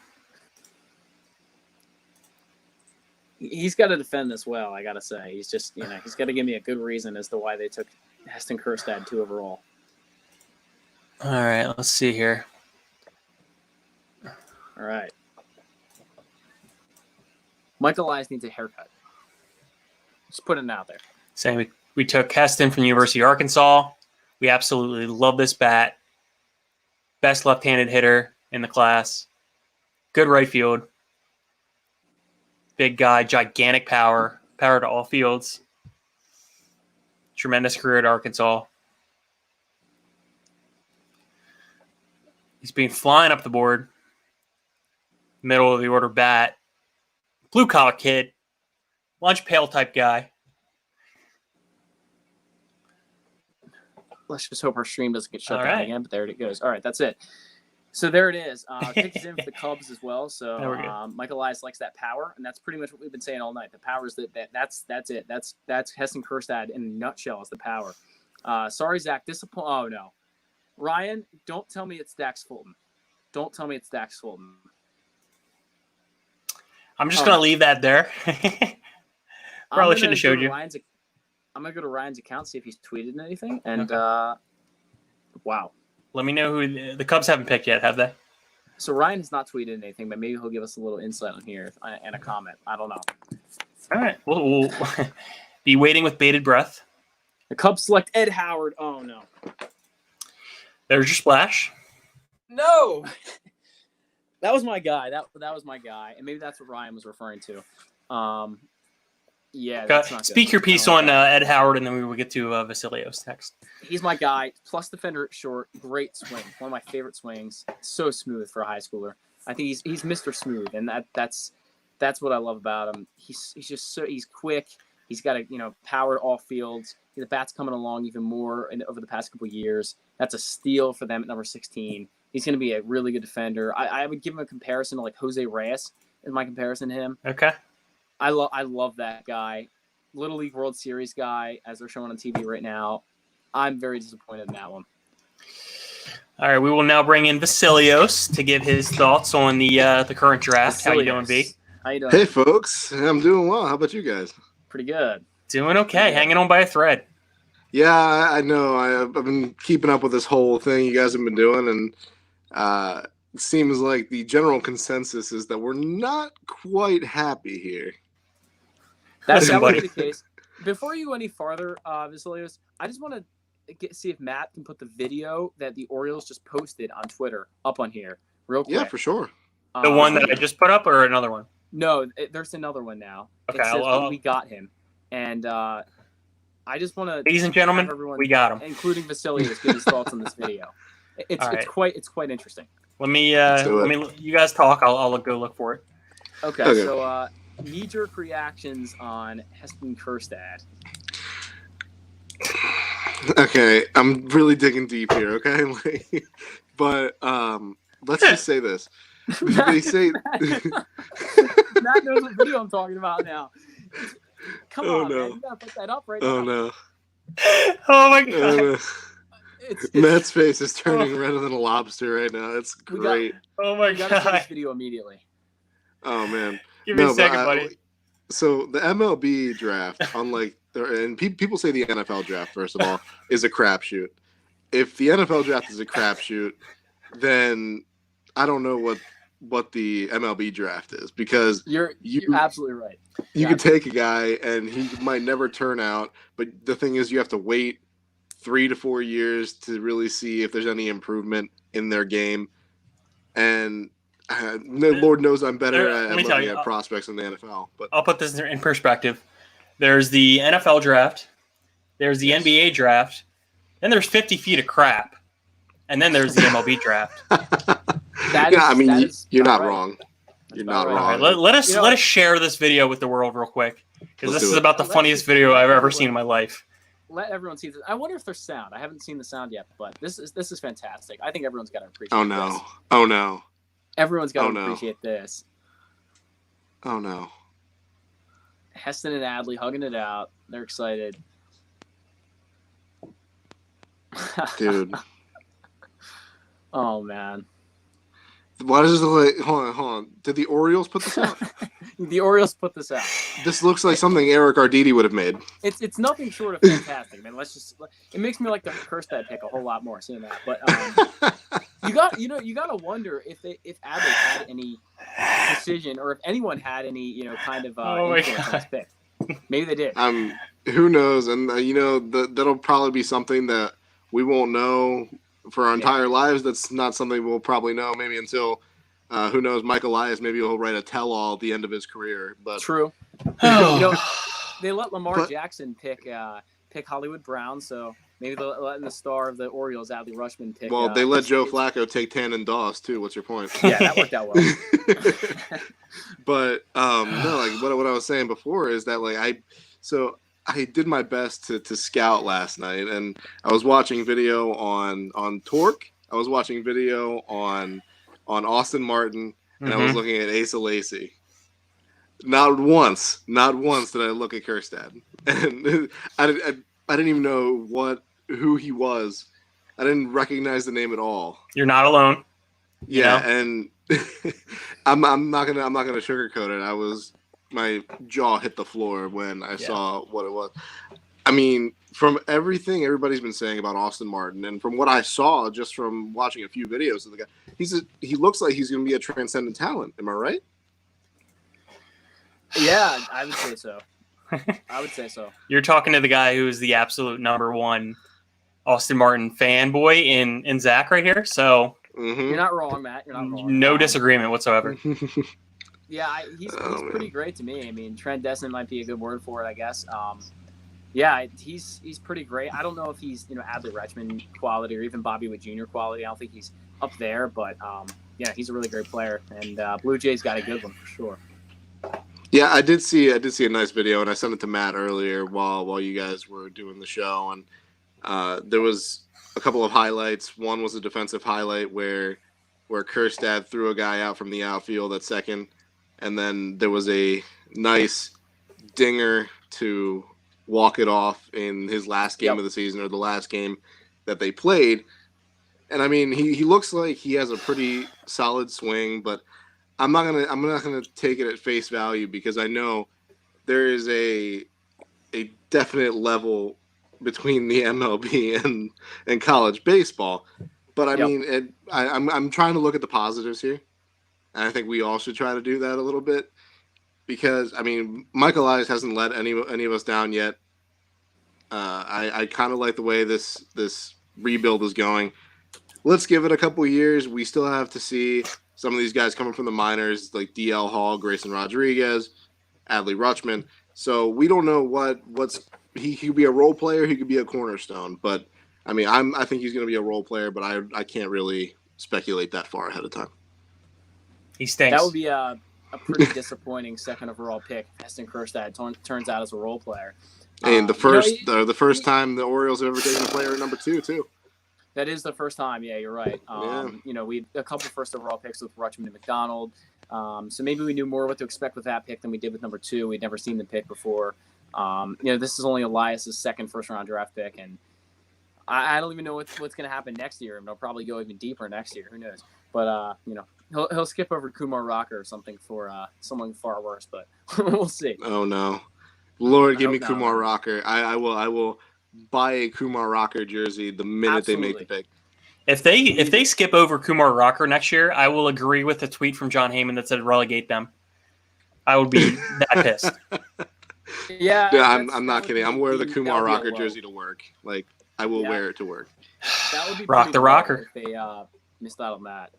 He's got to defend this well, I got to say. He's just, he's got to give me a good reason as to why they took Heston Kjerstad 2 overall. All right, let's see here. All right. Michael Elias needs a haircut. Just putting it out there. Saying we took Heston from the University of Arkansas. We absolutely love this bat. Best left-handed hitter in the class. Good right field. Big guy, gigantic power. Power to all fields. Tremendous career at Arkansas. He's been flying up the board. Middle of the order bat. Blue collar kid. Lunch pail type guy. Let's just hope our stream doesn't get shut down again, but there it goes. All right, that's it. So there it is. Picked in for the Cubs as well. So Michael Elias likes that power, and that's pretty much what we've been saying all night. The power is that's it. That's Heston Kjerstad in a nutshell is the power. Sorry, Zach. Disappoint. Oh no, Ryan. Don't tell me it's Dax Fulton. Don't tell me it's Dax Fulton. I'm just gonna leave that there. Probably shouldn't have showed you. I'm gonna go to Ryan's account, see if he's tweeted anything, and wow. Let me know who the Cubs haven't picked yet, have they? So Ryan has not tweeted anything, but maybe he'll give us a little insight on here and a comment. I don't know. All right, we'll be waiting with bated breath. The Cubs select Ed Howard. Oh no. There's your splash. No. That was my guy. That was my guy, and maybe that's what Ryan was referring to. Yeah. That's not Speak good. your piece on Ed Howard, and then we will get to Vasilios next. He's my guy. Plus defender at short. Great swing. One of my favorite swings. So smooth for a high schooler. I think he's Mr. Smooth, and that's what I love about him. He's just he's quick. He's got a power all fields. The bat's coming along even more over the past couple of years. That's a steal for them at number 16. He's going to be a really good defender. I would give him a comparison to like Jose Reyes is my comparison to him. Okay. I love that guy. Little League World Series guy, as they're showing on TV right now. I'm very disappointed in that one. All right, we will now bring in Vasilios to give his thoughts on the current draft. How you doing, V? How you doing? Hey, folks. I'm doing well. How about you guys? Pretty good. Doing okay. Hanging on by a thread. Yeah, I know. I've been keeping up with this whole thing you guys have been doing, and it seems like the general consensus is that we're not quite happy here. That would be the case. Before you go any farther, Vasilios, I just want to see if Matt can put the video that the Orioles just posted on Twitter up on here real quick. Yeah, for sure. The one that I just put up or another one? No, there's another one now. Okay, it says we got him. And I just want to, ladies and gentlemen, we got him. Including Vasilios, give his thoughts on this video. It's quite interesting. Let me you guys talk. I'll go look for it. Okay. So knee-jerk reactions on HESTON KJERSTAD. Okay, I'm really digging deep here, okay? But let's just say this. They say Matt knows what video I'm talking about now. Come on, man. You gotta put that up right now. Oh no. Oh my god. No. Matt's face is turning redder than a lobster right now. It's great. Oh my god. You gotta see this god. video immediately. Oh man. Give me a second, buddy. So the MLB draft, unlike and people say the NFL draft, first of all, is a crapshoot. If the NFL draft is a crapshoot, then I don't know what the MLB draft is, because you're absolutely right. You could take a guy and he might never turn out, but the thing is you have to wait 3 to 4 years to really see if there's any improvement in their game. And Lord knows I'm better at looking at prospects in the NFL. But I'll put this in perspective. There's the NFL draft, there's the NBA draft, then there's 50 feet of crap, and then there's the MLB draft. You're not wrong. You're not wrong. Right, let us share this video with the world real quick, because this is about the funniest video I've ever seen in my life. Let everyone see this. I wonder if there's sound. I haven't seen the sound yet, but this is fantastic. I think everyone's got to appreciate this. Oh no. Everyone's got to appreciate this. Oh no. Heston and Adley hugging it out. They're excited. Dude. Oh man. Why does this look like? Hold on. Did the Orioles put this out? The Orioles put this out. This looks like something Eric Arditi would have made. It's nothing short of fantastic, man. It makes me like the KJERSTAD pick a whole lot more seeing that. But you gotta wonder if Adley had any decision, or if anyone had any kind of influence on this pick. Maybe they did. Who knows? And that'll probably be something that we won't know for our entire lives. That's not something we'll probably know maybe until who knows, Mike Elias, maybe he'll write a tell-all at the end of his career. But true. They let Lamar Jackson pick Hollywood Brown, so maybe they're letting the star of the Orioles, Adley Rutschman, pick. Well, they let Joe Flacco take Tannen Doss too. What's your point? Yeah, that worked out well. But no, like what I was saying before is that I did my best to scout last night, and I was watching video on Torque. I was watching video on Austin Martin, and I was looking at Asa Lacy. Not once did I look at KJERSTAD, and I didn't even know who he was. I didn't recognize the name at all. You're not alone. Yeah, and I'm not gonna sugarcoat it. My jaw hit the floor when I saw what it was. I mean, from everything everybody's been saying about Austin Martin, and from what I saw just from watching a few videos of the guy, he looks like he's going to be a transcendent talent. Am I right? Yeah, I would say so. You're talking to the guy who's the absolute #1 Austin Martin fanboy in Zach right here. So you're not wrong, Matt. You're not wrong. No disagreement whatsoever. Yeah, he's pretty great to me. I mean, transcendent might be a good word for it, I guess. Yeah, he's pretty great. I don't know if he's Adley Rutschman quality or even Bobby Witt Jr. quality. I don't think he's up there, but yeah, he's a really great player, and Blue Jays got a good one for sure. Yeah, I did see a nice video, and I sent it to Matt earlier while you guys were doing the show, and there was a couple of highlights. One was a defensive highlight where KJERSTAD threw a guy out from the outfield at second, and then there was a nice dinger to walk it off in his last game of the season, or the last game that they played. And I mean, he looks like he has a pretty solid swing, but I'm not gonna take it at face value, because I know there is a definite level between the MLB and college baseball. But I mean, I'm trying to look at the positives here, and I think we all should try to do that a little bit, because I mean, Michael Elias hasn't let any of us down yet. I kind of like the way this rebuild is going. Let's give it a couple years. We still have to see some of these guys coming from the minors, like DL Hall, Grayson Rodriguez, Adley Rutschman. So we don't know what's he could be a role player, he could be a cornerstone. But I mean, I think he's going to be a role player, but I can't really speculate that far ahead of time. He stinks. That would be a pretty disappointing second overall pick. Heston KJERSTAD turns out as a role player. And the first time the Orioles have ever taken a player at number 2 too. That is the first time. Yeah, you're right. You know, we a couple first overall picks with Rutschman and McDonald. So maybe we knew more what to expect with that pick than we did with number 2. We'd never seen the pick before. You know, this is only Elias's second first round draft pick, and I don't even know what's going to happen next year. And they'll probably go even deeper next year. Who knows? But you know, he'll skip over Kumar Rocker or something for someone far worse. But we'll see. Oh no, Lord, give me Kumar Rocker. I will buy a Kumar Rocker jersey the minute they make the pick. If they skip over Kumar Rocker next year, I will agree with the tweet from John Heyman that said relegate them. I would be that pissed. Yeah, I'm not kidding. I'm wearing the Kumar Rocker jersey to work. Like, I will wear it to work. That would be Rock the Rocker. If they missed out on that.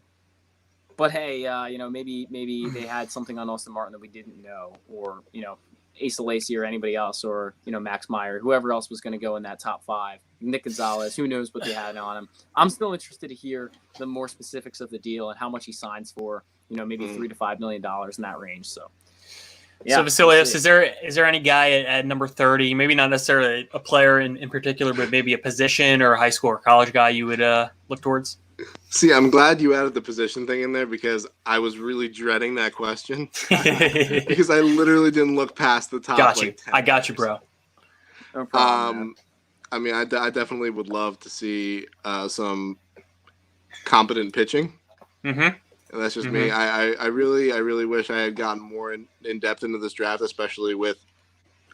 But hey, you know, maybe they had something on Austin Martin that we didn't know, or you know, Asa Lacy or anybody else, or you know, Max Meyer, whoever else was going to go in that top 5. Nick Gonzalez, who knows what they had on him. I'm still interested to hear the more specifics of the deal and how much he signs for. You know, maybe $3 to $5 million in that range. So. Yeah, so Vasilius, is there any guy at number 30, maybe not necessarily a player in particular, but maybe a position or a high school or college guy you would look towards? See, I'm glad you added the position thing in there, because I was really dreading that question because I literally didn't look past the top. Got you. I got you, bro. No problem, I mean, I definitely would love to see some competent pitching. Mm-hmm. And that's just me. I really wish I had gotten more in depth into this draft, especially with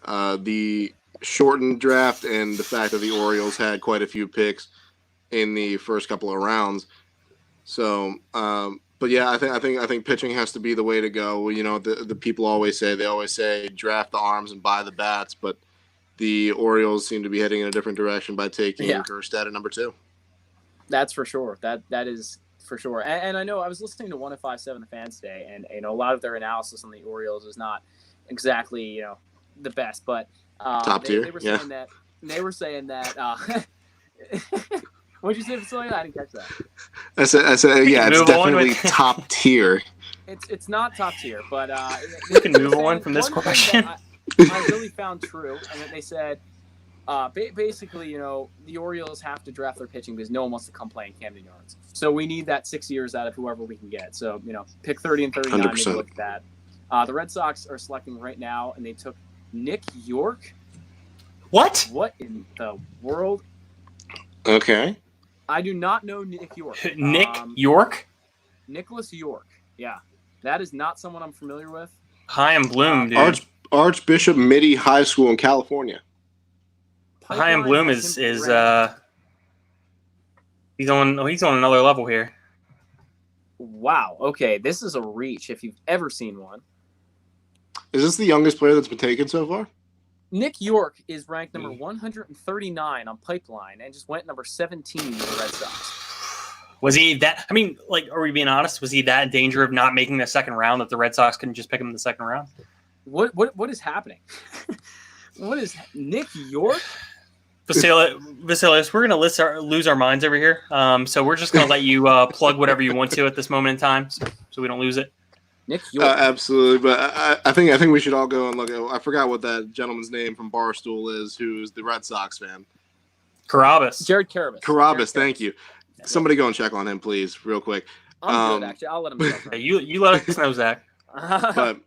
the shortened draft and the fact that the Orioles had quite a few picks in the first couple of rounds. So, but yeah, I think pitching has to be the way to go. You know, the people always say draft the arms and buy the bats, but the Orioles seem to be heading in a different direction by taking KJERSTAD at number 2. That's for sure. That is for sure. And I know I was listening to 105.7 The Fans today, and you know, a lot of their analysis on the Orioles is not exactly, you know, the best, but top tier. They were saying that what'd you say, Vasilius? I didn't catch that. I said yeah, it's definitely top tier. It's not top tier, but we can move on from this question. I really found true, and that they said basically, you know, the Orioles have to draft their pitching because no one wants to come play in Camden Yards. So we need that 6 years out of whoever we can get. So, you know, pick 30 and 39, maybe look at that. The Red Sox are selecting right now, and they took Nick York. What? What in the world? Okay. I do not know Nick York. Nick York? Nicholas York. Yeah. That is not someone I'm familiar with. Chaim Bloom, dude. Archbishop Mitty High School in California. Chaim Bloom is he's on another level here. Wow. Okay, this is a reach if you've ever seen one. Is this the youngest player that's been taken so far? Nick York is ranked number 139 on Pipeline and just went number 17 with the Red Sox. Was he that? I mean, like, are we being honest? Was he that in danger of not making the second round that the Red Sox couldn't just pick him in the second round? What is happening? What is Nick York? Vasilius, we're going to lose our minds over here. So we're just going to let you plug whatever you want to at this moment in time so we don't lose it. Nick York. Absolutely, but I think we should all go and look at. I forgot what that gentleman's name from Barstool is, who's the Red Sox fan. Carabas. Jared Carabas. Carabas, thank you. Somebody go and check on him, please, real quick. I'm good, actually. I'll let him go. Yeah, you let us know, Zach. But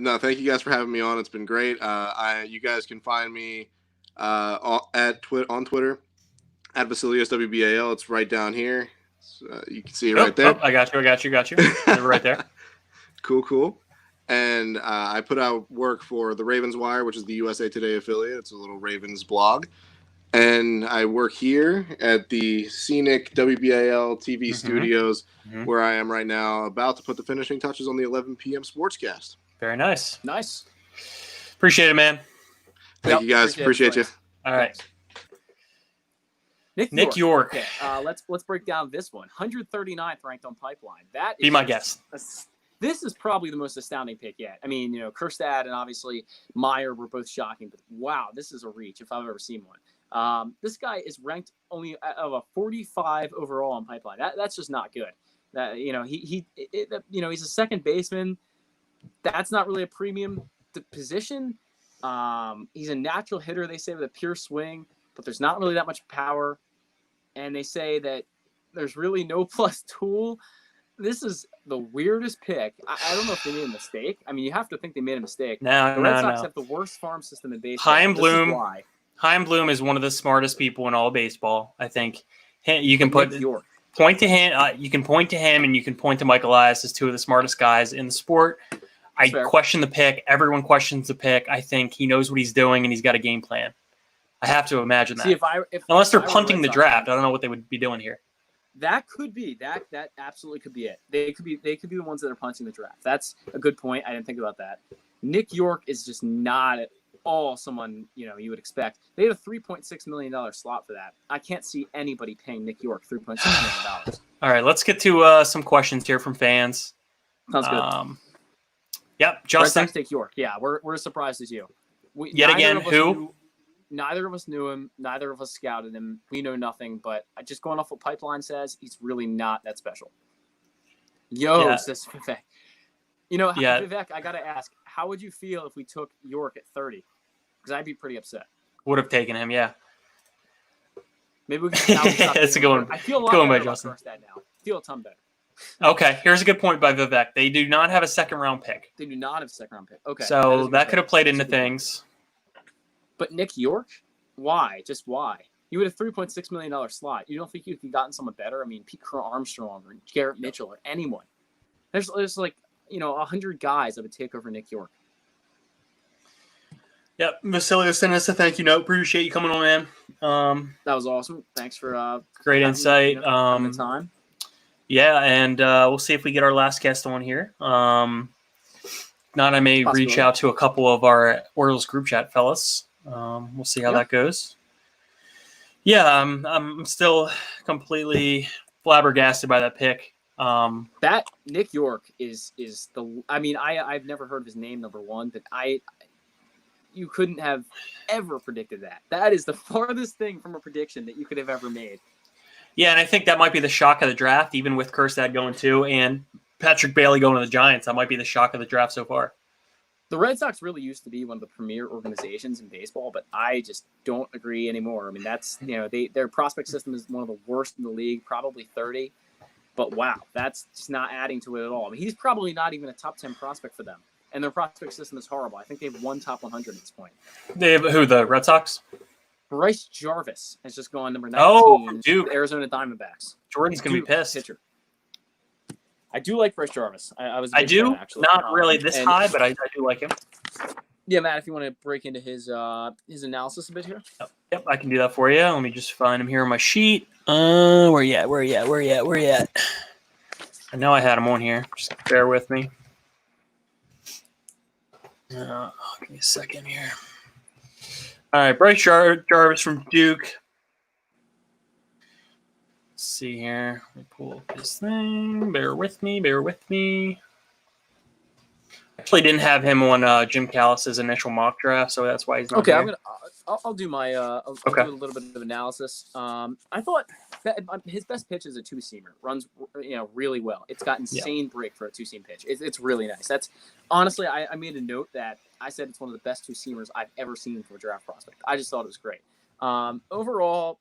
no, thank you guys for having me on. It's been great. You guys can find me on Twitter at Vasilios WBAL. It's right down here. So, you can see it right there. Oh, I got you. They're right there. Cool. And I put out work for the Ravens Wire, which is the USA Today affiliate. It's a little Ravens blog. And I work here at the scenic WBAL TV studios, where I am right now, about to put the finishing touches on the 11 p.m. sportscast. Very nice. Nice. Appreciate it, man. Thank you, guys. Appreciate you. All right. Nick York. Okay, let's break down this one. 139th ranked on Pipeline. That is Be my guest. This is probably the most astounding pick yet. I mean, Kjerstad and obviously Meyer were both shocking, but wow, this is a reach if I've ever seen one. This guy is ranked only of a 45 overall on Pipeline. That's just not good. He's a second baseman. That's not really a premium position. He's a natural hitter, they say, with a pure swing, but there's not really that much power. And they say that there's really no plus tool. This is the weirdest pick. I don't know if they made a mistake. I mean, you have to think they made a mistake. The Red Sox have the worst farm system in baseball. Chaim Bloom is one of the smartest people in all baseball. I think you can point to him. You can point to him, and you can point to Michael Elias as two of the smartest guys in the sport. I question the pick. Everyone questions the pick. I think he knows what he's doing, and he's got a game plan. I have to imagine that. Unless they're punting the draft, I don't know what they would be doing here. That could be that absolutely could be it. They could be the ones that are punting the draft. That's a good point. I didn't think about that. Nick York is just not at all someone you would expect. They had a $3.6 million slot for that. I can't see anybody paying Nick York $3.6 million. All right, let's get to some questions here from fans. Sounds good. Yep, Justin. Red Sox take York. Yeah, we're as surprised as you. Neither of us knew him. Neither of us scouted him. We know nothing, but just going off what Pipeline says, he's really not that special. Says Vivek. Vivek, I got to ask, how would you feel if we took York at 30? Because I'd be pretty upset. Would have taken him, yeah. Maybe we can That's a good one. I feel a lot better about Kjerstad now. I feel a ton better. Okay, here's a good point by Vivek. They do not have a second-round pick. They do not have a second-round pick. Okay. So that could have played into things. But Nick York? Why? Just why? You had a $3.6 million slot. You don't think you could have gotten someone better? I mean, Pete Armstrong or Garrett Mitchell or anyone. There's 100 guys that would take over Nick York. Yep, Vasilios sent us a thank you note. Appreciate you coming on, man. That was awesome. Thanks for great insight. The time. Yeah, and we'll see if we get our last guest on here. Not, I may reach out to a couple of our Orioles group chat fellas. We'll see how that goes. Yeah, I'm still completely flabbergasted by that pick. That Nick York is the. I mean, I've never heard of his name, number one, but you couldn't have ever predicted that. That is the farthest thing from a prediction that you could have ever made. Yeah, and I think that might be the shock of the draft, even with Kjerstad going too, and Patrick Bailey going to the Giants. That might be the shock of the draft so far. The Red Sox really used to be one of the premier organizations in baseball, but I just don't agree anymore. I mean, that's their prospect system is one of the worst in the league, probably 30. But wow, that's just not adding to it at all. I mean, he's probably not even a top 10 prospect for them, and their prospect system is horrible. I think they have one top 100 at this point. They have who? The Red Sox? Bryce Jarvis has just gone number 19. Oh, Duke. Arizona Diamondbacks. Jordan's gonna be pissed. Pitcher. I do like Bryce Jarvis. I do, fan, actually. Not really this high, but I do like him. Yeah, Matt, if you want to break into his analysis a bit here. Yep, I can do that for you. Let me just find him here on my sheet. Where you at? I know I had him on here. Just bear with me. Give me a second here. All right, Bryce Jarvis from Duke. Let's see here. Let me pull up this thing. Bear with me. Actually, didn't have him on Jim Callis's initial mock draft, so that's why he's not Okay, here. I'll do my I'll Okay. do a little bit of analysis. I thought that his best pitch is a two-seamer. Runs really well. It's got insane break for a two-seam pitch. It's really nice. That's honestly I made a note that I said it's one of the best two-seamers I've ever seen for a draft prospect. I just thought it was great. Overall,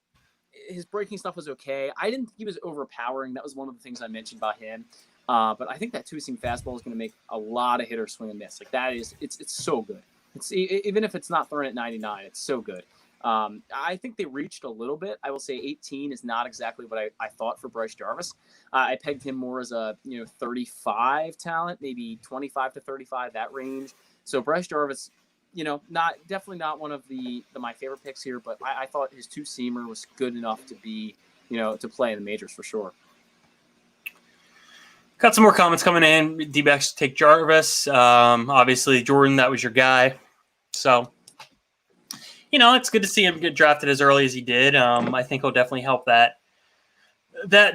his breaking stuff was okay. I didn't think he was overpowering. That was one of the things I mentioned about him. But I think that two-seam fastball is going to make a lot of hitters swing and miss. Like that is, it's so good. It's even if it's not thrown at 99, it's so good. I think they reached a little bit. I will say 18 is not exactly what I thought for Bryce Jarvis. I pegged him more as a 35 talent, maybe 25 to 35, that range. So Bryce Jarvis, definitely not one of my favorite picks here, but I thought his two-seamer was good enough to be, to play in the majors for sure. Got some more comments coming in. D-backs take Jarvis. Obviously, Jordan, that was your guy. So, it's good to see him get drafted as early as he did. I think he'll definitely help that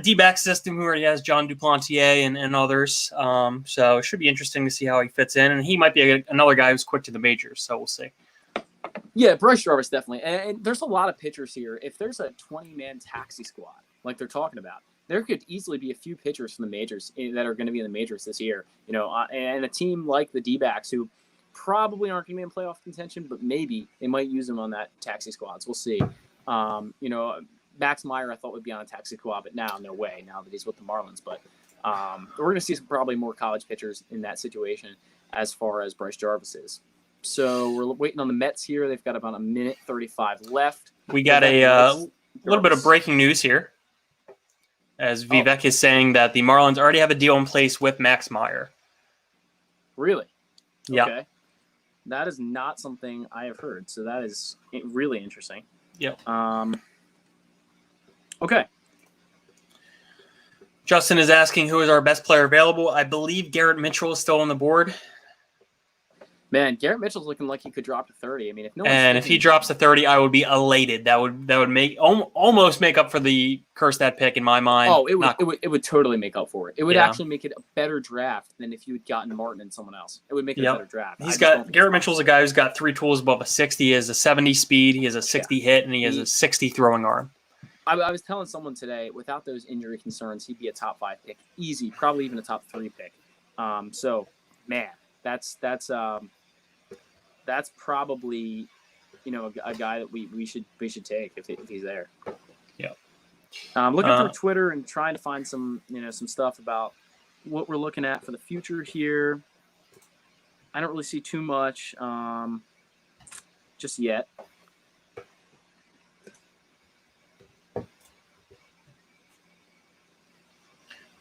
D-back system who already has John Duplantier and others. So it should be interesting to see how he fits in. And he might be another guy who's quick to the majors. So we'll see. Yeah, Bryce Jarvis, definitely. And there's a lot of pitchers here. If there's a 20-man taxi squad, like they're talking about, there could easily be a few pitchers from the majors that are going to be in the majors this year. And a team like the D-backs who probably aren't going to be in playoff contention, but maybe they might use them on that taxi squads. We'll see. Max Meyer I thought would be on a taxi squad, but now no way. Now that he's with the Marlins, but we're going to see probably more college pitchers in that situation as far as Bryce Jarvis is. So we're waiting on the Mets here. They've got about a minute 35 left. We got a little bit of breaking news here, as Vivek is saying that the Marlins already have a deal in place with Max Meyer. Really? Yeah. Okay. That is not something I have heard, so that is really interesting. Yep. Okay. Justin is asking who is our best player available. I believe Garrett Mitchell is still on the board. Man, Garrett Mitchell's looking like he could drop to 30. I mean, if he drops to 30, I would be elated. That would make almost make up for the Kjerstad pick in my mind. Oh, it would totally make up for it. It would actually make it a better draft than if you had gotten Martin and someone else. It would make it a better draft. Garrett Mitchell's a guy who's got 3 tools above a 60. He has a 70 speed, he has a 60 hit, and he has a 60 throwing arm. I was telling someone today, without those injury concerns, he'd be a top 5 pick, easy, probably even a top 3 pick. So, man, that's probably, a guy that we should take if he's there. Yeah. Looking through Twitter and trying to find some stuff about what we're looking at for the future here. I don't really see too much just yet.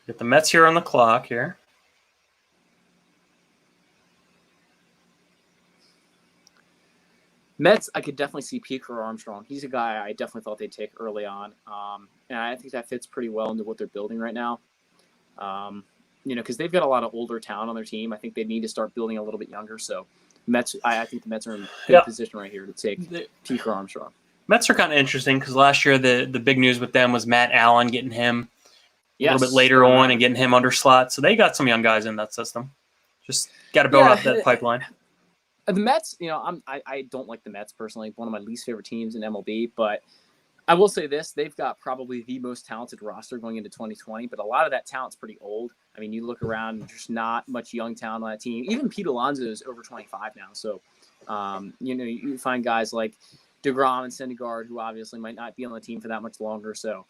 Get the Mets here on the clock here. Mets, I could definitely see Peaker Armstrong. He's a guy I definitely thought they'd take early on. And I think that fits pretty well into what they're building right now. Because they've got a lot of older talent on their team. I think they need to start building a little bit younger. So Mets, I think the Mets are in good position right here to take Peaker Armstrong. Mets are kind of interesting because last year the big news with them was Matt Allen getting him a little bit later on and getting him under slot. So they got some young guys in that system. Just got to build up that pipeline. The Mets, I don't like the Mets personally. One of my least favorite teams in MLB, but I will say this: they've got probably the most talented roster going into 2020. But a lot of that talent's pretty old. I mean, you look around, there's not much young talent on that team. Even Pete Alonso is over 25 now. So, you find guys like DeGrom and Syndergaard, who obviously might not be on the team for that much longer. So,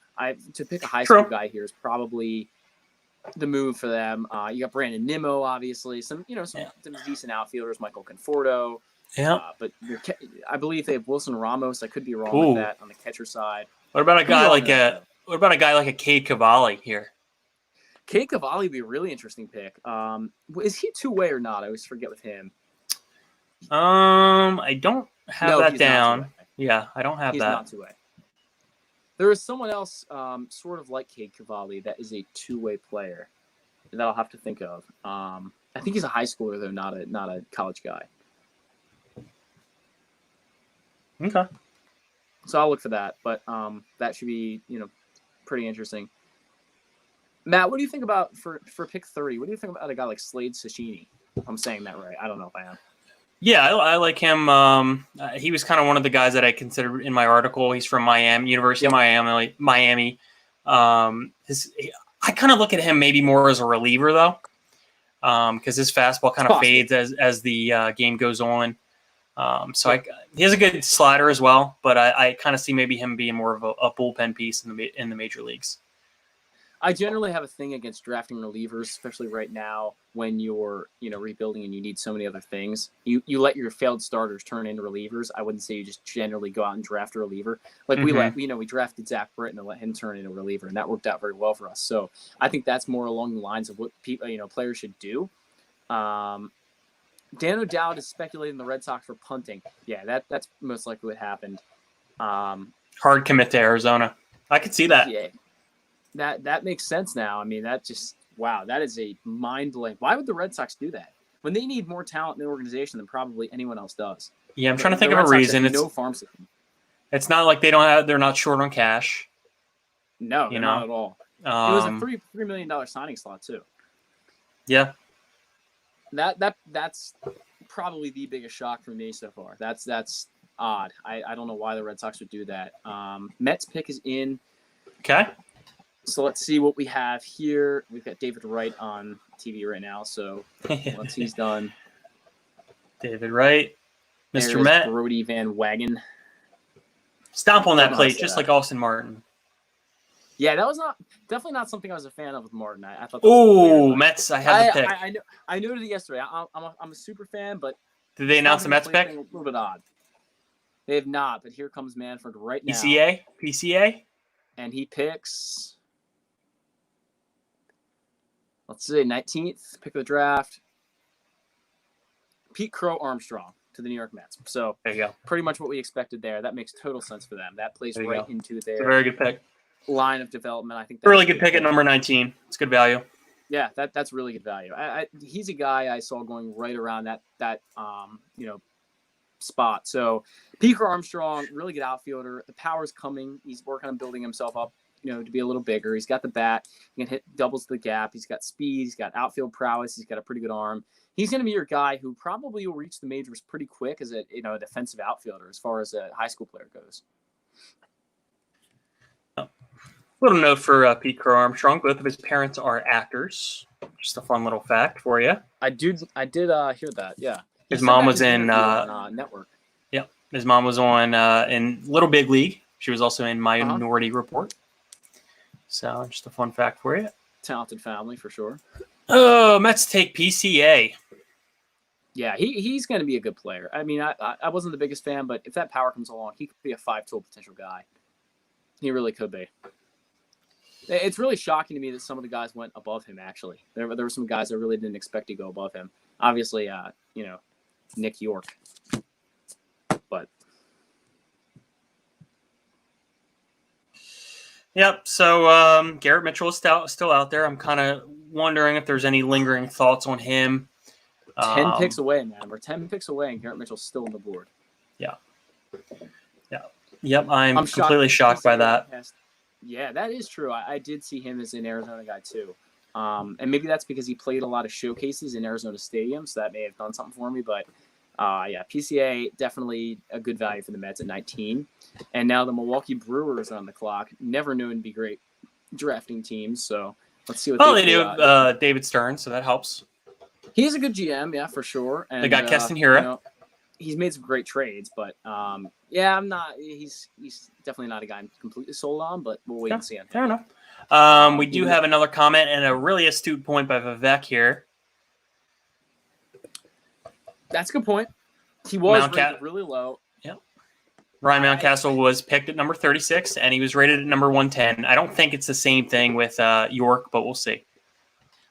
to pick a high school guy here is probably the move for them. You got Brandon Nimmo, obviously. Some decent outfielders, Michael Conforto. Yeah. But I believe they have Wilson Ramos. I could be wrong with that on the catcher side. What about a guy like a Cade Cavalli here? Cade Cavalli would be a really interesting pick. Is he two-way or not? I always forget with him. I don't have that down. Yeah, I don't have that. He's not two-way. There is someone else sort of like Cade Cavalli that is a two-way player that I'll have to think of. I think he's a high schooler, though, not a college guy. Okay. So I'll look for that, but that should be, pretty interesting. Matt, what do you think about for pick 30? What do you think about a guy like Slade Cecchini? I'm saying that right. I don't know if I am. Yeah, I like him. He was kind of one of the guys that I considered in my article. He's from Miami, University of Miami. I kind of look at him maybe more as a reliever though, because his fastball kind of fades as the game goes on. He has a good slider as well, but I kind of see maybe him being more of a bullpen piece in the major leagues. I generally have a thing against drafting relievers, especially right now when you're, rebuilding and you need so many other things. You let your failed starters turn into relievers. I wouldn't say you just generally go out and draft a reliever. Like we drafted Zach Britton and let him turn into a reliever, and that worked out very well for us. So I think that's more along the lines of what people, players should do. Dan O'Dowd is speculating the Red Sox for punting. Yeah, that's most likely what happened. Hard commit to Arizona. I could see that. Yeah. That makes sense now. I mean, that is a mind-blowing. Why would the Red Sox do that when they need more talent in the organization than probably anyone else does? Yeah, I'm trying to think of a reason. No farm system. It's not like they're not short on cash. No, not at all. It was a $3 million signing slot too. Yeah, that's probably the biggest shock for me so far. That's odd. I don't know why the Red Sox would do that. Mets pick is in. Okay. So let's see what we have here. We've got David Wright on TV right now. So once he's done. David Wright, Mr. Met. Brody Van Wagen. Stomp on that plate, just like Austin Martin. Yeah, that was definitely not something I was a fan of with Martin. I thought. Oh, Mets! I had the pick. I noted it yesterday. I'm a super fan, but did they announce the Mets pick? A little bit odd. They have not, but here comes Manfred right now. PCA, and he picks. Let's see, 19th pick of the draft. Pete Crow Armstrong to the New York Mets. So there you go. Pretty much what we expected there. That makes total sense for them. That plays right into their it's a very good pick. Line of development. I think that's a really good pick at number 19. It's good value. Yeah, that's really good value. He's a guy I saw going right around that spot. So Pete Crow Armstrong, really good outfielder. The power's coming. He's working on building himself up. To be a little bigger. He's got the bat. He can hit doubles the gap. He's got speed. He's got outfield prowess. He's got a pretty good arm. He's going to be your guy who probably will reach the majors pretty quick as a defensive outfielder as far as a high school player goes. Little note for Pete Crow Armstrong. Both of his parents are actors. Just a fun little fact for you. I did hear that. Yeah. His mom was in Network. Yeah. His mom was on in Little Big League. She was also in Minority Report. So just a fun fact for you. Talented family for sure. Oh, Mets take PCA. Yeah, he's going to be a good player. I mean, I wasn't the biggest fan, but if that power comes along, he could be a 5-tool potential guy. He really could be. It's really shocking to me that some of the guys went above him, actually. There were some guys I really didn't expect to go above him. Obviously, Nick York. But yep. So Garrett Mitchell is still out there. I'm kind of wondering if there's any lingering thoughts on him. 10 picks away, man. We're 10 picks away, and Garrett Mitchell's still on the board. Yeah. Yep. I'm completely shocked by that. Yeah, that is true. I did see him as an Arizona guy too. And maybe that's because he played a lot of showcases in Arizona Stadium, so that may have done something for me. But PCA definitely a good value for the Mets at 19. And now the Milwaukee Brewers are on the clock. Never known to be great drafting teams. So let's see what they do. David Stern, so that helps. He's a good GM, yeah, for sure. And they got Keston Hiura. He's made some great trades, but I'm not. He's definitely not a guy I'm completely sold on. But we'll wait and see. Fair enough. We do have another comment and a really astute point by Vivek here. That's a good point. He was rated really low. Yeah. Ryan Mountcastle was picked at number 36, and he was rated at number 110. I don't think it's the same thing with York, but we'll see.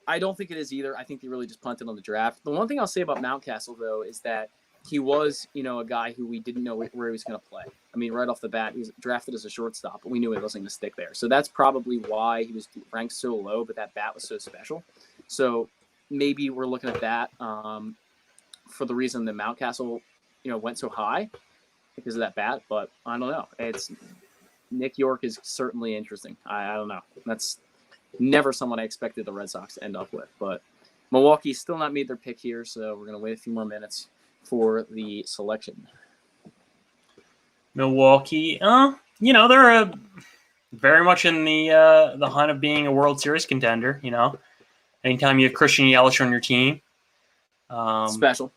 I don't think it is either. I think they really just punted on the draft. The one thing I'll say about Mountcastle, though, is that he was, a guy who we didn't know where he was going to play. I mean, right off the bat, he was drafted as a shortstop, but we knew he wasn't going to stick there. So that's probably why he was ranked so low, but that bat was so special. So maybe we're looking at that for the reason that Mountcastle, went so high because of that bat. But I don't know. Nick York is certainly interesting. I don't know. That's never someone I expected the Red Sox to end up with. But Milwaukee's still not made their pick here, so we're going to wait a few more minutes for the selection. Milwaukee, they're very much in the hunt of being a World Series contender. Anytime you have Christian Yelich on your team, Special.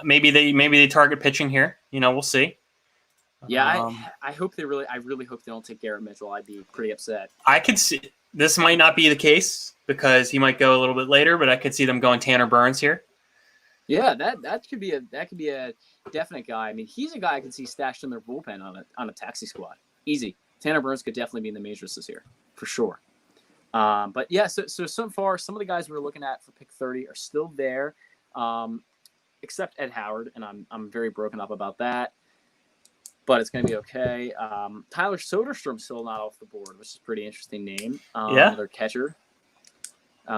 Maybe they target pitching here. We'll see. Yeah, I really hope they don't take Garrett Mitchell. I'd be pretty upset. I could see this might not be the case because he might go a little bit later, but I could see them going Tanner Burns here. Yeah, that could be a definite guy. I mean, he's a guy I can see stashed in their bullpen on a taxi squad. Easy. Tanner Burns could definitely be in the majors this year for sure. But yeah, so far some of the guys we were looking at for pick 30 are still there, except Ed Howard, and I'm very broken up about that. But it's going to be okay. Tyler Soderstrom's still not off the board, which is a pretty interesting name. Another catcher. We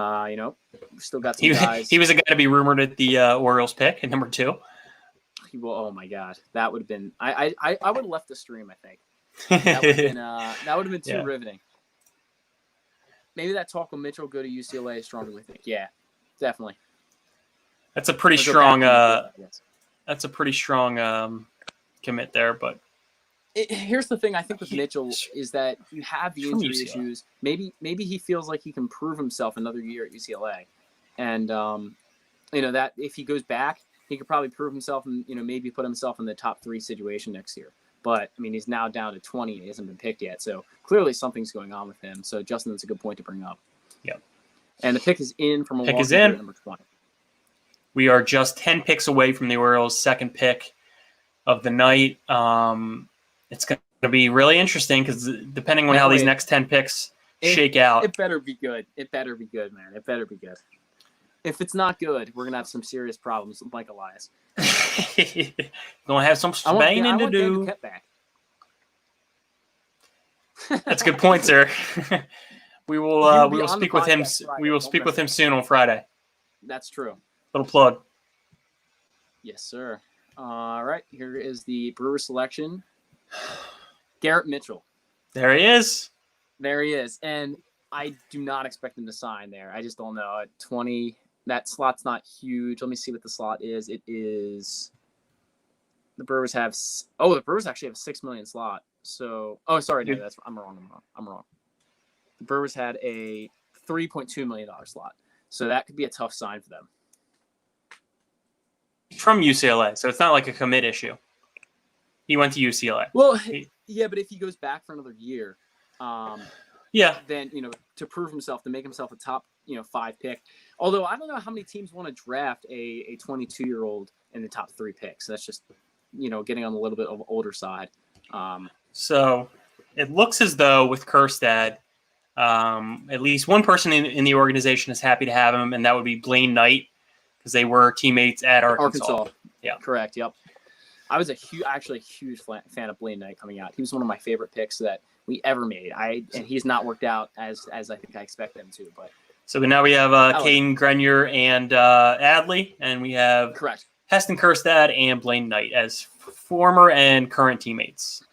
still got some guys. He was a guy to be rumored at the Orioles pick at number 2. Oh my God, that would have been. I would have left the stream. I think that would have been too riveting. Maybe that talk with Mitchell go to UCLA is stronger. We think. Yeah, definitely. That's a pretty strong. That's a pretty strong commit there, but. Here's the thing I think with Mitchell is that you have the injury issues. Maybe he feels like he can prove himself another year at UCLA, and that if he goes back, he could probably prove himself and maybe put himself in the top 3 situation next year. But I mean, he's now down to 20 and he hasn't been picked yet, so clearly something's going on with him. So Justin, that's a good point to bring up. Yep. And the pick is in from Milwaukee. Pick is in. Number 20. We are just 10 picks away from the Orioles' second pick of the night. It's going to be really interesting because depending on how these next 10 picks shake out. It better be good. It better be good, man. It better be good. If it's not good, we're going to have some serious problems with Mike Elias. Going to have some spaining to do. That's a good point, sir. We will speak with him. We will speak with him soon on Friday. That's true. Little plug. Yes, sir. All right. Here is the Brewers selection. Garrett Mitchell. There he is. And I do not expect him to sign there. I just don't know. At 20, that slot's not huge. Let me see what the slot is. It is the Brewers actually have a $6 million slot. So, sorry, no, I'm wrong. The Brewers had a $3.2 million slot. So that could be a tough sign for them. From UCLA, so it's not like a commit issue. He went to UCLA. Well, yeah, but if he goes back for another year, then to prove himself, to make himself a top 5 pick. Although I don't know how many teams want to draft a 22-year-old in the top 3 picks. That's just getting on a little bit of the older side. So it looks as though with Kjerstad, at least one person in the organization is happy to have him, and that would be Blaine Knight because they were teammates at Arkansas. Yeah, correct. Yep. I was actually a huge fan of Blaine Knight coming out. He was one of my favorite picks that we ever made. And he's not worked out as I think I expect them to. But so now we have Caden Grenier and Adley, and we have Heston Kjerstad and Blaine Knight as former and current teammates.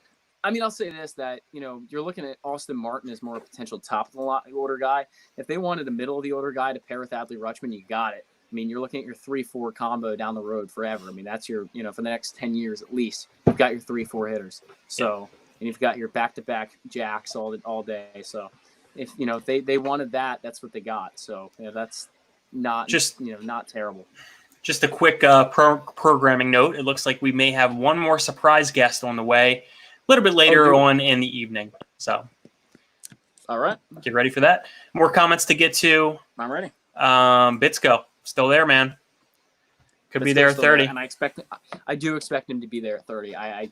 I mean, I'll say this, that you're looking at Austin Martin as more a potential top of the order guy. If they wanted a middle of the order guy to pair with Adley Rutschman, you got it. I mean, you're looking at your 3-4 combo down the road forever. I mean, that's your, for the next 10 years at least, you've got your 3-4 hitters. So, and you've got your back-to-back jacks all day. So, if they wanted that, that's what they got. So, that's not not terrible. Just a quick programming note. It looks like we may have one more surprise guest on the way a little bit later on in the evening. So, all right, get ready for that. More comments to get to. I'm ready. Bitsko. Still there, man. Could be there at 30. There, and I do expect him to be there at 30. I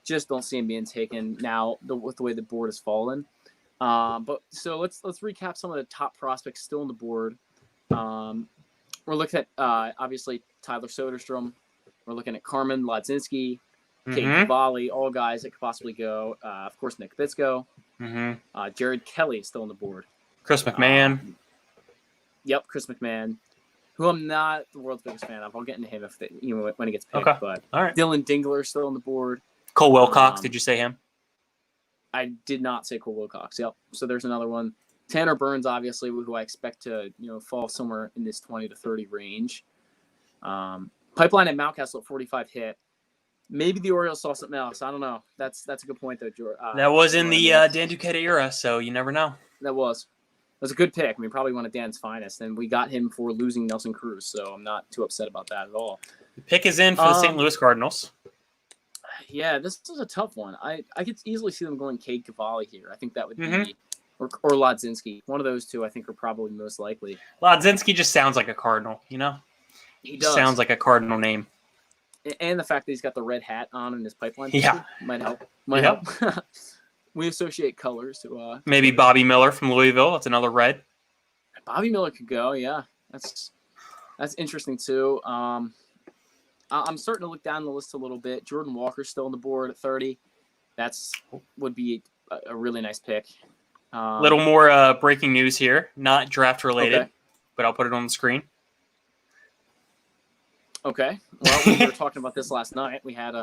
just don't see him being taken now with the way the board has fallen. But so let's recap some of the top prospects still on the board. We're looking at obviously Tyler Soderstrom. We're looking at Carmen Ladzinski, Kate Cavalli, all guys that could possibly go. Of course, Nick Bitsko. Jared Kelly is still on the board. Chris McMahon. Yep, Chris McMahon, who I'm not the world's biggest fan of. I'll get into him when he gets picked. Okay. But all right. Dylan Dingler still on the board. Cole Wilcox, did you say him? I did not say Cole Wilcox. Yep. So there's another one. Tanner Burns, obviously, who I expect to fall somewhere in this 20 to 30 range. Pipeline at Mountcastle at 45 hit. Maybe the Orioles saw something else. I don't know. That's a good point though, George. That was in the Dan Duquette era, so you never know. That was a good pick. I mean, probably one of Dan's finest, and we got him for losing Nelson Cruz, so I'm not too upset about that at all. The pick is in for the St. Louis Cardinals. Yeah, this is a tough one. I could easily see them going Cade Cavalli here. I think that would be or Lodzinski. One of those two, I think, are probably most likely. Lodzinski just sounds like a Cardinal, you know? He does. Sounds like a Cardinal name. And the fact that he's got the red hat on in his pipeline might help. Help. We associate colors to maybe Bobby Miller from Louisville. That's another red. Bobby Miller could go. Yeah, that's interesting too. I'm starting to look down the list a little bit. Jordan Walker's still on the board at 30. Would be a really nice pick. Little more breaking news here, not draft related, but I'll put it on the screen. Okay. Well, we were talking about this last night. We had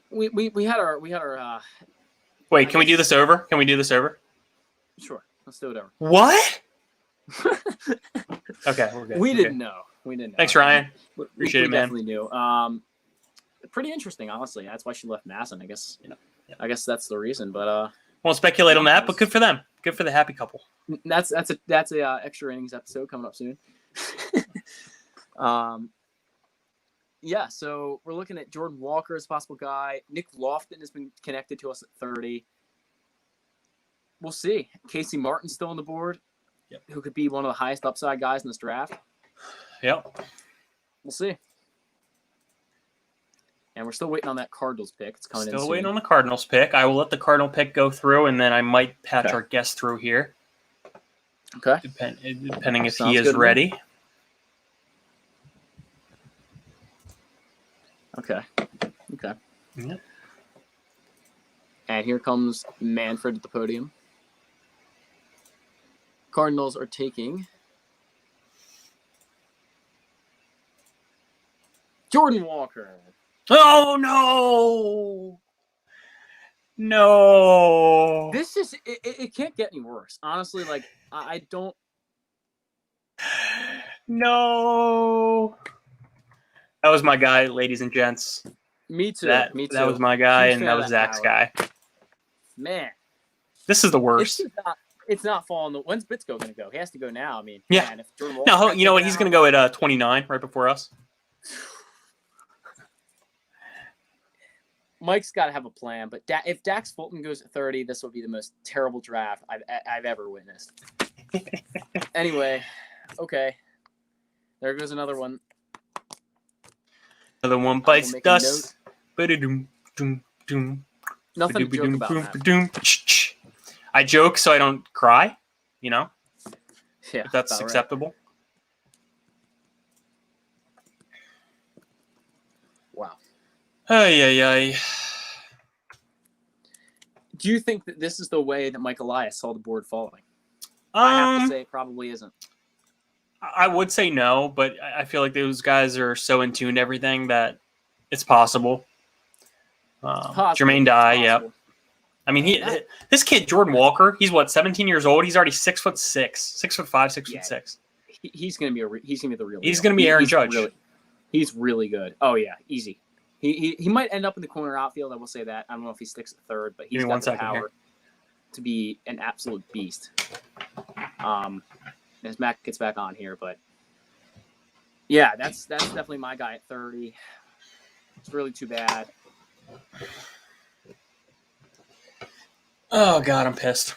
we had our Wait, can we do this over? Can we do this over? Sure. Let's do it over. What? Okay, we're good. We didn't know. Thanks, Ryan. Appreciate it, man. Definitely knew. Pretty interesting, honestly. That's why she left Masson. I guess I guess that's the reason. But won't speculate on that. But good for them. Good for the happy couple. That's a extra innings episode coming up soon. Yeah, so we're looking at Jordan Walker as a possible guy. Nick Lofton has been connected to us at 30. We'll see. Casey Martin's still on the board, who could be one of the highest upside guys in this draft. Yep. We'll see. And we're still waiting on that Cardinals pick. It's coming in soon. Still waiting on the Cardinals pick. I will let the Cardinal pick go through, and then I might patch our guest through here. Okay. Depending if Sounds he is ready. Okay. Yep. And here comes Manfred at the podium. Cardinals are taking Jordan Walker. Oh, no. No. This is it can't get any worse. Honestly, like I don't. No. That was my guy, ladies and gents. Me too. That was my guy, and that was Zach's guy. Man, this is the worst. It's not falling. When's Bitsko going to go? He has to go now. I mean, yeah. Man, if Jordan Walker No, you know what? He's going to go at 29, right before us. Mike's got to have a plan, but if Dax Fulton goes at 30, this will be the most terrible draft I've ever witnessed. Anyway, okay. There goes another one. Another one bites dust. Nothing to joke about, Matt. I joke so I don't cry, you know? Yeah, if that's acceptable. Right. Wow. Ay. Do you think that this is the way that Mike Elias saw the board falling? I have to say it probably isn't. I would say no, but I feel like those guys are so in tune to everything that it's possible. Jermaine Dye, yep. I mean, this kid, Jordan Walker, he's 17 years old. He's already 6'6", 6'5", 6'6". He's gonna be the real. He's gonna be Aaron Judge. He's really good. Oh yeah, easy. He might end up in the corner outfield. I will say that. I don't know if he sticks at third, but he's got the power to be an absolute beast. As Mac gets back on here, but yeah, that's definitely my guy at 30. It's really too bad. Oh God, I'm pissed.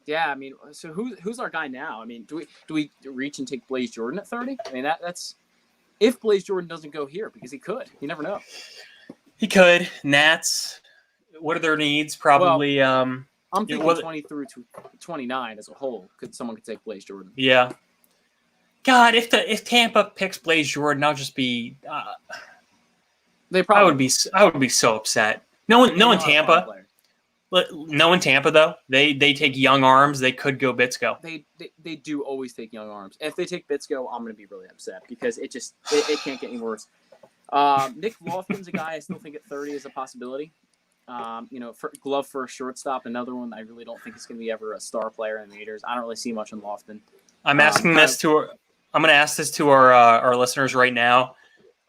Yeah, I mean, so who's our guy now? I mean, do we reach and take Blaze Jordan at 30? I mean, that's if Blaze Jordan doesn't go here, because he could. You never know. He could. Nats. What are their needs? Probably. Well, I'm thinking 20 through to 29 as a whole. Someone could take Blaze Jordan? Yeah. God, if Tampa picks Blaze Jordan, I'll just be. They probably. I would be so upset. No one Tampa. No in Tampa though. They take young arms. They could go Bitsko. They do always take young arms. If they take Bitsko, I'm going to be really upset because it can't get any worse. Nick Lofton's a guy I still think at 30 is a possibility. Glove for a shortstop. Another one I really don't think is going to be ever a star player in the majors. I don't really see much in Lofton. I'm asking this to. I'm going to ask this to our listeners right now.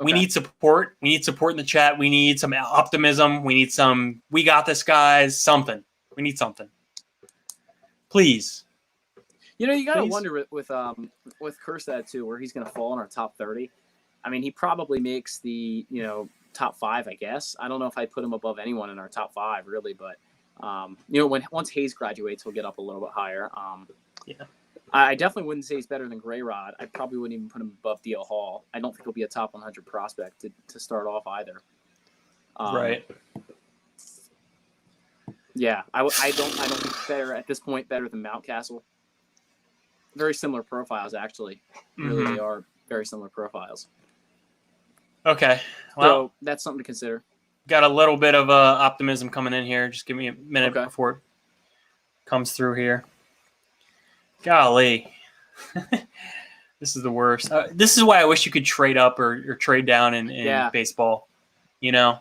We need support. We need support in the chat. We need some optimism. We need some. We got this, guys. Something. We need something. Please. You got to wonder with Kjerstad too, where he's going to fall in our top 30. I mean, he probably makes the top 5, I guess. I don't know if I put him above anyone in our top 5, really, but once Hayes graduates, he'll get up a little bit higher. I definitely wouldn't say he's better than Grayrod. I probably wouldn't even put him above D.L. Hall. I don't think he'll be a top 100 prospect to start off either. Right. Yeah, I don't think better at this point better than Mountcastle. Very similar profiles, actually. Really, they are very similar profiles. Okay. Well, so that's something to consider. Got a little bit of optimism coming in here. Just give me a minute before it comes through here. Golly. This is the worst. This is why I wish you could trade up or trade down in baseball. I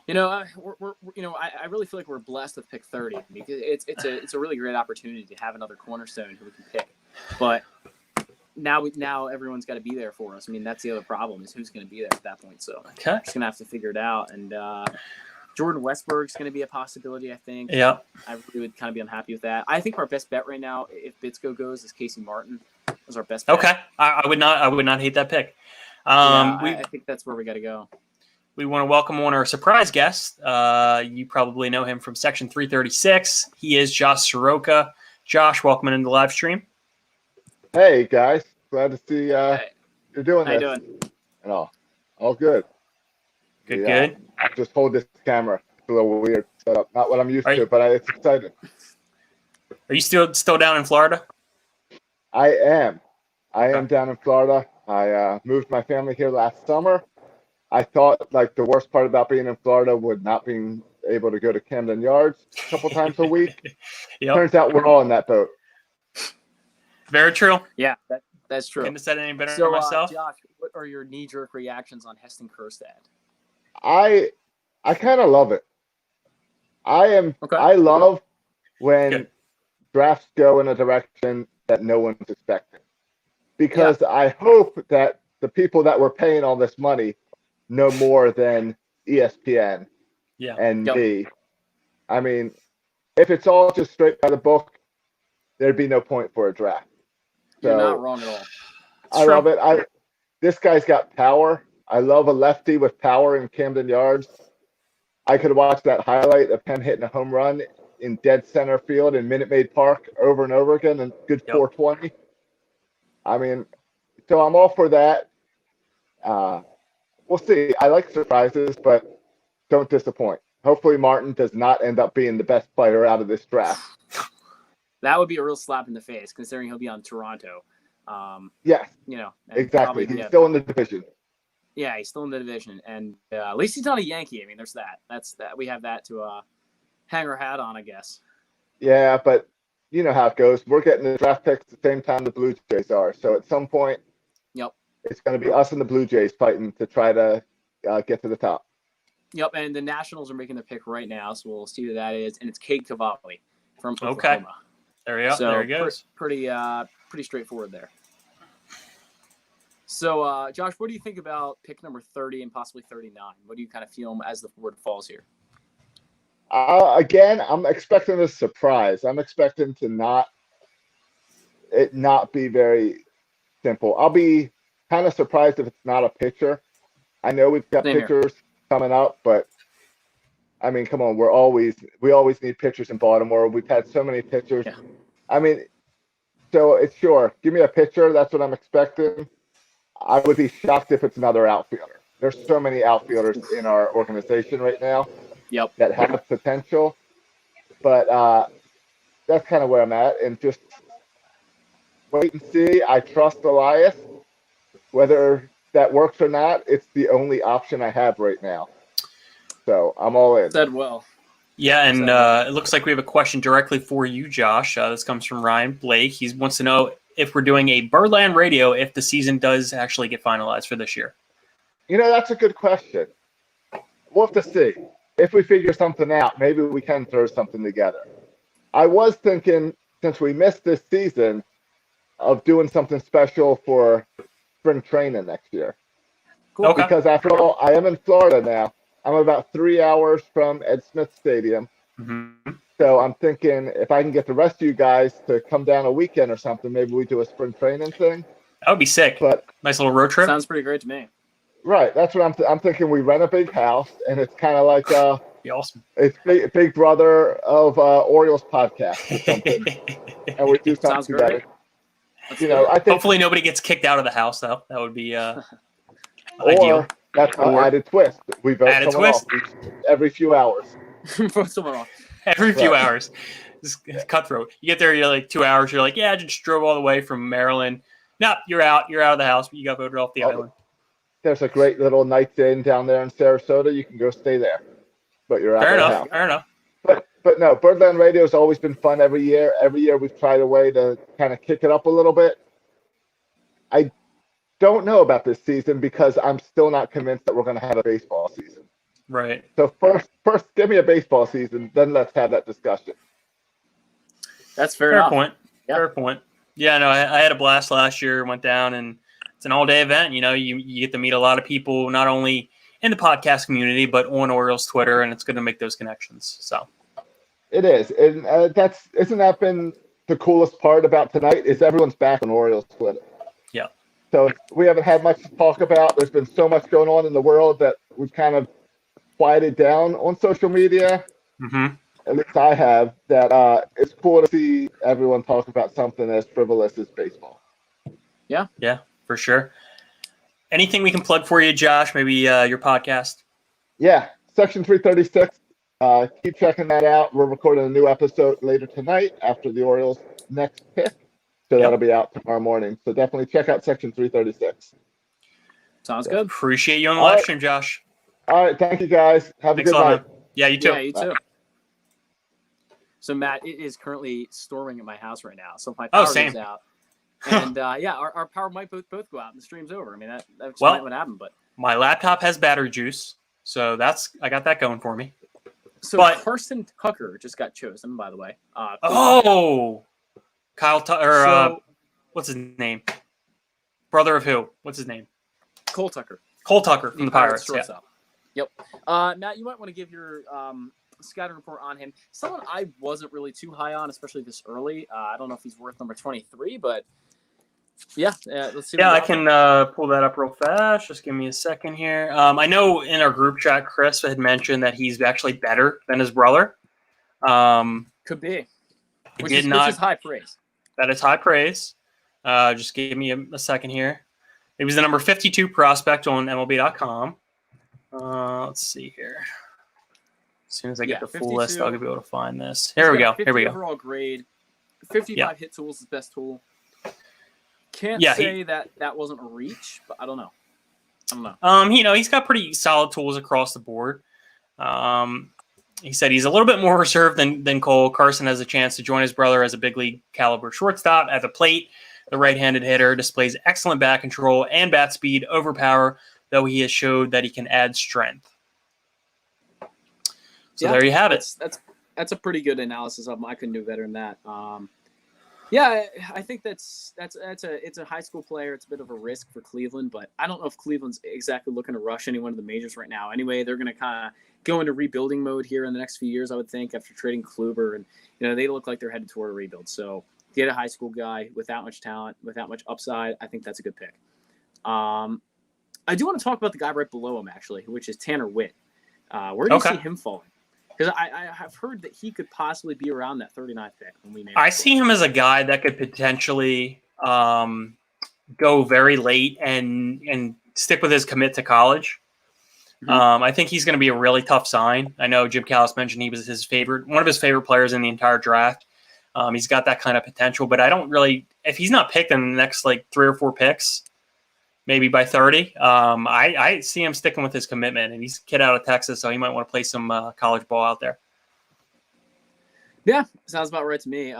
really feel like we're blessed with pick 30 because it's a really great opportunity to have another cornerstone who we can pick. But now everyone's got to be there for us. I mean, that's the other problem is who's going to be there at that point. So we're just going to have to figure it out. And Jordan Westberg's going to be a possibility, I think. Yeah. I really would kind of be unhappy with that. I think our best bet right now, if Bitsko goes, is Casey Martin. Is our best bet. Okay. I would not hate that pick. I think that's where we got to go. We want to welcome one of our surprise guests. You probably know him from Section 336. He is Josh Soroka. Josh, welcome into the live stream. Hey, guys. Glad to see you're doing How this. How you doing? All good. Good. Just hold this camera. It's a little weird setup. Not what I'm used to, but it's exciting. Are you still down in Florida? I am. I am down in Florida. I moved my family here last summer. I thought like the worst part about being in Florida would not being able to go to Camden Yards a couple times a week. Turns out we're all in that boat. Very true. Yeah, that's true. Couldn't have said it any better for myself. Josh, what are your knee-jerk reactions on HESTON KJERSTAD? I kind of love it. I love when drafts go in a direction that no one's expecting. Because I hope that the people that were paying all this money know more than ESPN and me. I mean, if it's all just straight by the book, there'd be no point for a draft. So, you're not wrong at all. I love it. This guy's got power. I love a lefty with power in Camden Yards. I could watch that highlight of him hitting a home run in dead center field in Minute Maid Park over and over again and good 420. I mean, so I'm all for that. We'll see. I like surprises, but don't disappoint. Hopefully Martin does not end up being the best player out of this draft. That would be a real slap in the face, considering he'll be on Toronto. Yes. Exactly. He's still in the division. Yeah, he's still in the division, and at least he's not a Yankee. I mean, there's that. That's that. We have that to hang our hat on, I guess. Yeah, but you know how it goes. We're getting the draft picks at the same time the Blue Jays are. So at some point, it's going to be us and the Blue Jays fighting to try to get to the top. Yep, and the Nationals are making their pick right now, so we'll see who that is. And it's Cade Cavalli from Oklahoma. There we go. So there he goes. Pretty straightforward there. So, Josh, what do you think about pick number 30 and possibly 39? What do you kind of feel as the board falls here? Again, I'm expecting a surprise. I'm expecting to not be very simple. I'll be kind of surprised if it's not a pitcher. I know we've got pitchers coming up, but I mean, come on, we always need pitchers in Baltimore. We've had so many pitchers. Yeah. I mean, so it's sure. Give me a pitcher. That's what I'm expecting. I would be shocked if it's another outfielder. There's so many outfielders in our organization right now that have potential. But that's kind of where I'm at. And just wait and see. I trust Elias. Whether that works or not, it's the only option I have right now. So I'm all in. Said well. Yeah, and it looks like we have a question directly for you, Josh. This comes from Ryan Blake. He wants to know if we're doing a Birdland radio if the season does actually get finalized for this year. You know, that's a good question. We'll have to see. if we figure something out, maybe we can throw something together. I was thinking, since we missed this season, of doing something special for spring training next year. Cool. Okay. Because after all, I am in Florida now. I'm about 3 hours from Ed Smith Stadium. Mm-hmm. So I'm thinking if I can get the rest of you guys to come down a weekend or something, maybe we do a spring training thing. That would be sick. But Nice little road trip. Sounds pretty great to me. right, that's what I'm thinking. We rent a big house, and it's kind of like Be awesome. it's big brother of Orioles podcast or something, and we do Sounds something great. together. I think Hopefully nobody gets kicked out of the house, though. That would be or ideal. that's an added twist. We vote Added someone twist. off every few hours. Vote someone off. Every few Right. hours. Just cutthroat. You get there, you're like 2 hours. You're like, yeah, I just drove all the way from Maryland. No, you're out. You're out of the house. You got voted off the island. There's a great little Nights Inn down there in Sarasota. You can go stay there, but you're out Fair of the enough. house. Fair enough. But no, Birdland Radio has always been fun every year. Every year we've tried a way to kind of kick it up a little bit. I don't know about this season because I'm still not convinced that we're going to have a baseball season. Right. So first, give me a baseball season, then let's have that discussion. That's fair Fair enough. point. Yeah. Fair point. Yeah, no, I had a blast last year. Went down, and it's an all-day event. You know, you get to meet a lot of people, not only in the podcast community, but on Orioles Twitter, and it's going to make those connections. So It is, and isn't that been the coolest part about tonight? Is everyone's back on Orioles Twitter. Yeah. So we haven't had much to talk about. There's been so much going on in the world that we've kind of quieted down on social media. Mm-hmm. At least I have. That it's cool to see everyone talk about something as frivolous as baseball. Yeah, for sure. Anything we can plug for you, Josh? Maybe your podcast? Yeah, Section 336. Keep checking that out. We're recording a new episode later tonight after the Orioles' next pick. So Yep. that'll be out tomorrow morning. So definitely check out Section 336. Sounds good. Appreciate you on the All live right. stream, Josh. All right, thank you guys. Have Thanks a good a lot, night. man. Yeah, you too. Yeah, you too. So Matt, it is currently storming at my house right now. So if my power same. goes out, and our power might both go out and the stream's over. I mean that just Well- might what happened. But My laptop has battery juice, so I got that going for me. so But- Carson Tucker just got chosen, by the way. Oh, Kyle Tucker. So- What's his name? Brother of who? What's his name? Cole Tucker. Cole Tucker from the Pirates. Yeah. shortstop. Yep. Matt, you might want to give your scouting report on him. Someone I wasn't really too high on, especially this early. I don't know if he's worth number 23, but yeah, let's see. Yeah, what I we can pull that up real fast. Just give me a second here. I know in our group chat, Chris had mentioned that he's actually better than his brother. could be. He Which did is not. high praise. That is high praise. Just give me a second here. He was the number 52 prospect on MLB.com. Let's see here. As soon as I get the full list, 52. I'll be able to find this. Here we go. 50 Here we go. Overall grade. 55 hit tools is best tool. Can't Yeah, say that wasn't a reach, but I don't know. He's got pretty solid tools across the board. He said he's a little bit more reserved than Cole. Carson has a chance to join his brother as a big league caliber shortstop at the plate. The right-handed hitter displays excellent bat control and bat speed over power, though he has showed that he can add strength. So there you have it. That's a pretty good analysis of him. I couldn't do better than that. Yeah, I think it's a high school player. It's a bit of a risk for Cleveland, but I don't know if Cleveland's exactly looking to rush anyone to the majors right now. Anyway, they're going to kind of go into rebuilding mode here in the next few years, I would think, after trading Kluber, and they look like they're headed toward a rebuild. So get a high school guy without much talent, without much upside. I think that's a good pick. I do want to talk about the guy right below him, actually, which is Tanner Witt. Where do you see him falling? Because I have heard that he could possibly be around that 39th pick when we made. I see him as a guy that could potentially go very late and stick with his commit to college. Mm-hmm. I think he's going to be a really tough sign. I know Jim Callis mentioned he was one of his favorite players in the entire draft. He's got that kind of potential, but I don't really. If he's not picked in the next 3 or 4 picks, maybe by 30, I see him sticking with his commitment. And he's a kid out of Texas, so he might want to play some college ball out there. Yeah, sounds about right to me.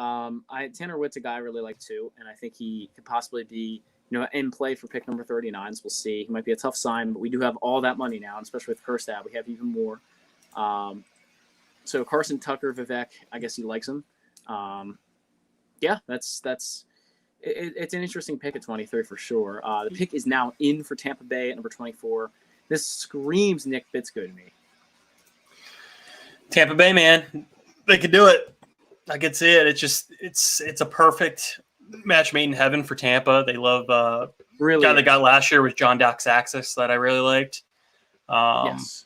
Tanner Witt's a guy I really like too, and I think he could possibly be in play for pick number 39. So we'll see. He might be a tough sign, but we do have all that money now, and especially with KJERSTAD, we have even more. So Carson Tucker, Vivek, I guess he likes him. Yeah, it's an interesting pick at 23 for sure. The pick is now in for Tampa Bay at number 24. This screams Nick Bitsko to me. Tampa Bay, man, they could do it. I could see it. It's a perfect match made in heaven for Tampa. They love Really, guy they got last year was John Doxaxis that I really liked. yes.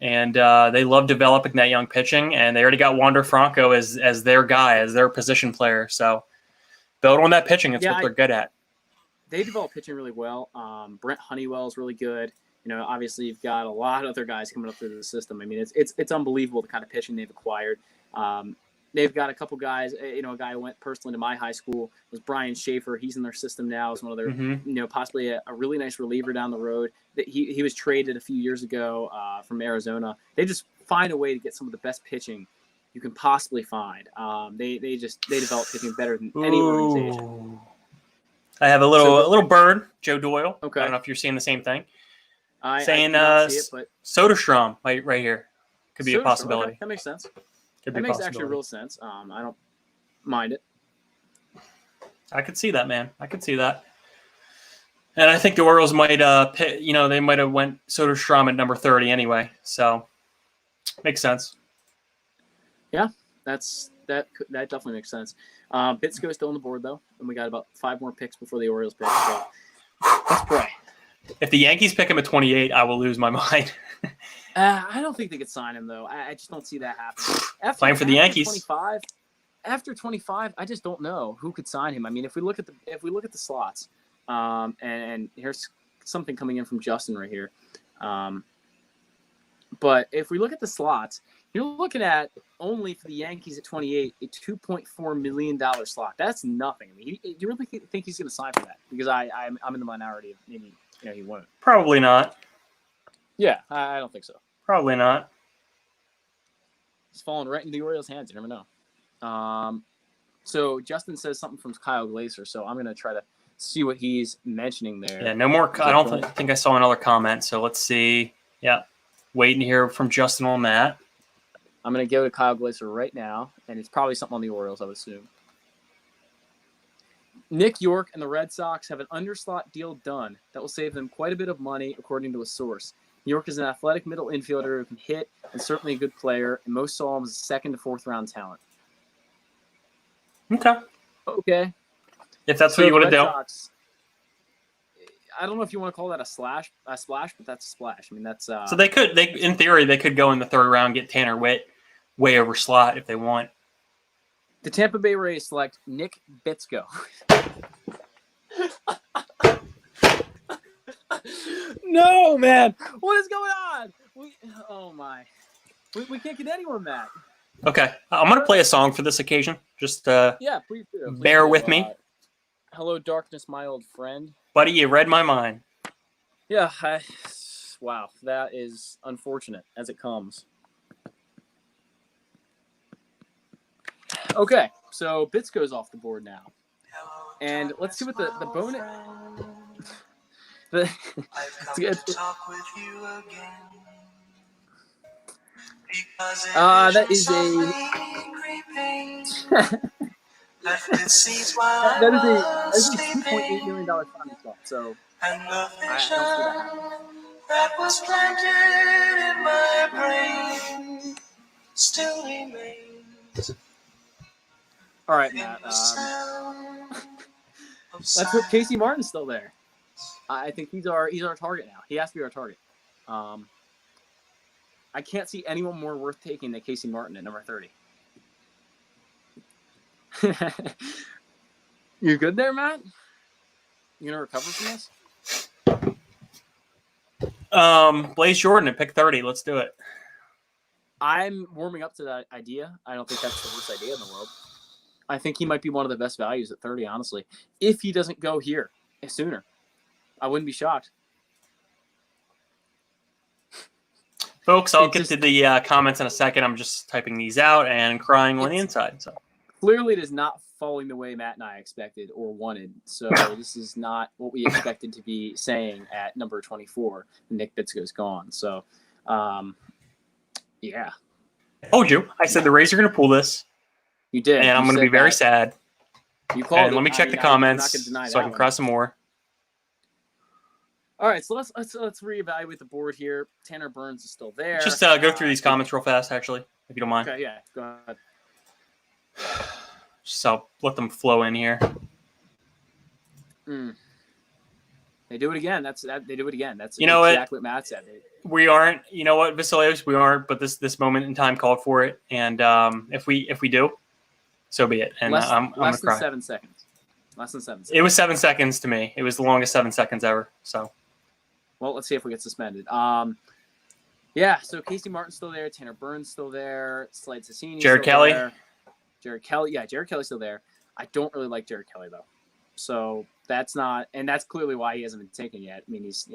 And they love developing that young pitching, and they already got Wander Franco as their guy, as their position player. So build on that pitching. That's what they're good at. They develop pitching really well. Brent Honeywell is really good. You know, obviously you've got a lot of other guys coming up through the system. I mean, it's unbelievable the kind of pitching they've acquired. They've got a couple guys. You know, a guy who went personally to my high school was Brian Schaefer. He's in their system now as one of their, you know, possibly a really nice reliever down the road. That he was traded a few years ago from Arizona. They just find a way to get some of the best pitching you can possibly find. They develop pitching better than any organization. I have a little bird, Joe Doyle. Okay. I don't know if you're seeing the same thing. Saying Soderstrom right here could be a possibility. Okay. That makes sense. That makes actually real sense. I don't mind it. I could see that, man. I could see that. And I think the Orioles might, they might have went Soderstrom at number 30 anyway. So makes sense. Yeah, that definitely makes sense. Bitsko still on the board though, and we got about 5 more picks before the Orioles pick. So let's pray. If the Yankees pick him at 28, I will lose my mind. I don't think they could sign him though. I just don't see that happening. Playing for the Yankees. After 25, I just don't know who could sign him. I mean, if we look at the slots, and here's something coming in from Justin right here. But if we look at the slots, you're looking at only for the Yankees at 28 a $2.4 million slot. That's nothing. I mean, do you really think he's going to sign for that? Because I'm in the minority of maybe he won't. Probably not. Yeah, I don't think so. Probably not. He's falling right into the Orioles' hands. You never know. So Justin says something from Kyle Glaser, so I'm going to try to see what he's mentioning there. Yeah, no more. I don't think I saw another comment, so let's see. Yeah, waiting to hear from Justin on that. I'm going to go to Kyle Glaser right now, and it's probably something on the Orioles, I would assume. Nick York and the Red Sox have an underslot deal done that will save them quite a bit of money, according to a source. York is an athletic middle infielder who can hit and certainly a good player, and most saw him as a 2nd to 4th round talent. Okay. If that's what you want to do. Sox, I don't know if you want to call that a splash, but that's a splash. I mean, that's so they in theory they could go in the 3rd round, get Tanner Witt way over slot if they want. The Tampa Bay Rays select Nick Bitsko. No, man. What is going on? We can't get anyone that. Okay. I'm going to play a song for this occasion. Just yeah, please do. Bear with me. Hello, darkness, my old friend. Buddy, you read my mind. Yeah. Wow. That is unfortunate as it comes. Okay. So Bitsko's off the board now. And let's see what the bonus... that is a $2.8 million signing slot. So I don't see that. That was planted in my brain still remains. All right, Matt. Let's put Casey Martin's still there. I think he's our target now. He has to be our target. I can't see anyone more worth taking than Casey Martin at number 30. You good there, Matt? You gonna recover from this? Blaze Jordan at pick 30. Let's do it. I'm warming up to that idea. I don't think that's the worst idea in the world. I think he might be one of the best values at 30, honestly. If he doesn't go here sooner, I wouldn't be shocked. Folks, I'll get to the comments in a second. I'm just typing these out and crying on the inside. So clearly it is not falling the way Matt and I expected or wanted. So this is not what we expected to be saying at number 24. Nick Bitsko's gone. So, Yeah, Told you. I said the Rays are going to pull this, you did. and I'm You going to be said very that. sad. You called And it. let me I check mean, the I'm not comments gonna deny so I that can one. cross some more. All right, so let's reevaluate the board here. Tanner Burns is still there. Just go through these comments real fast, actually, if you don't mind. Okay, yeah, go ahead. Just I'll let them flow in here. They do it again. They do it again. That's You know exactly what Matt said. We aren't. You know what, Vasileios, we aren't. But this moment in time called for it, and if we do, so be it. And I'm gonna less than cry. 7 seconds. Less than 7 seconds. It was 7 seconds to me. It was the longest 7 seconds ever. So. Well, let's see if we get suspended. Yeah. So Casey Martin's still there. Tanner Burns still there. Slade Cecchini. Jared Kelly. There. Jared Kelly. Yeah, Jared Kelly's still there. I don't really like Jared Kelly though. So that's clearly why he hasn't been taken yet. I mean, he's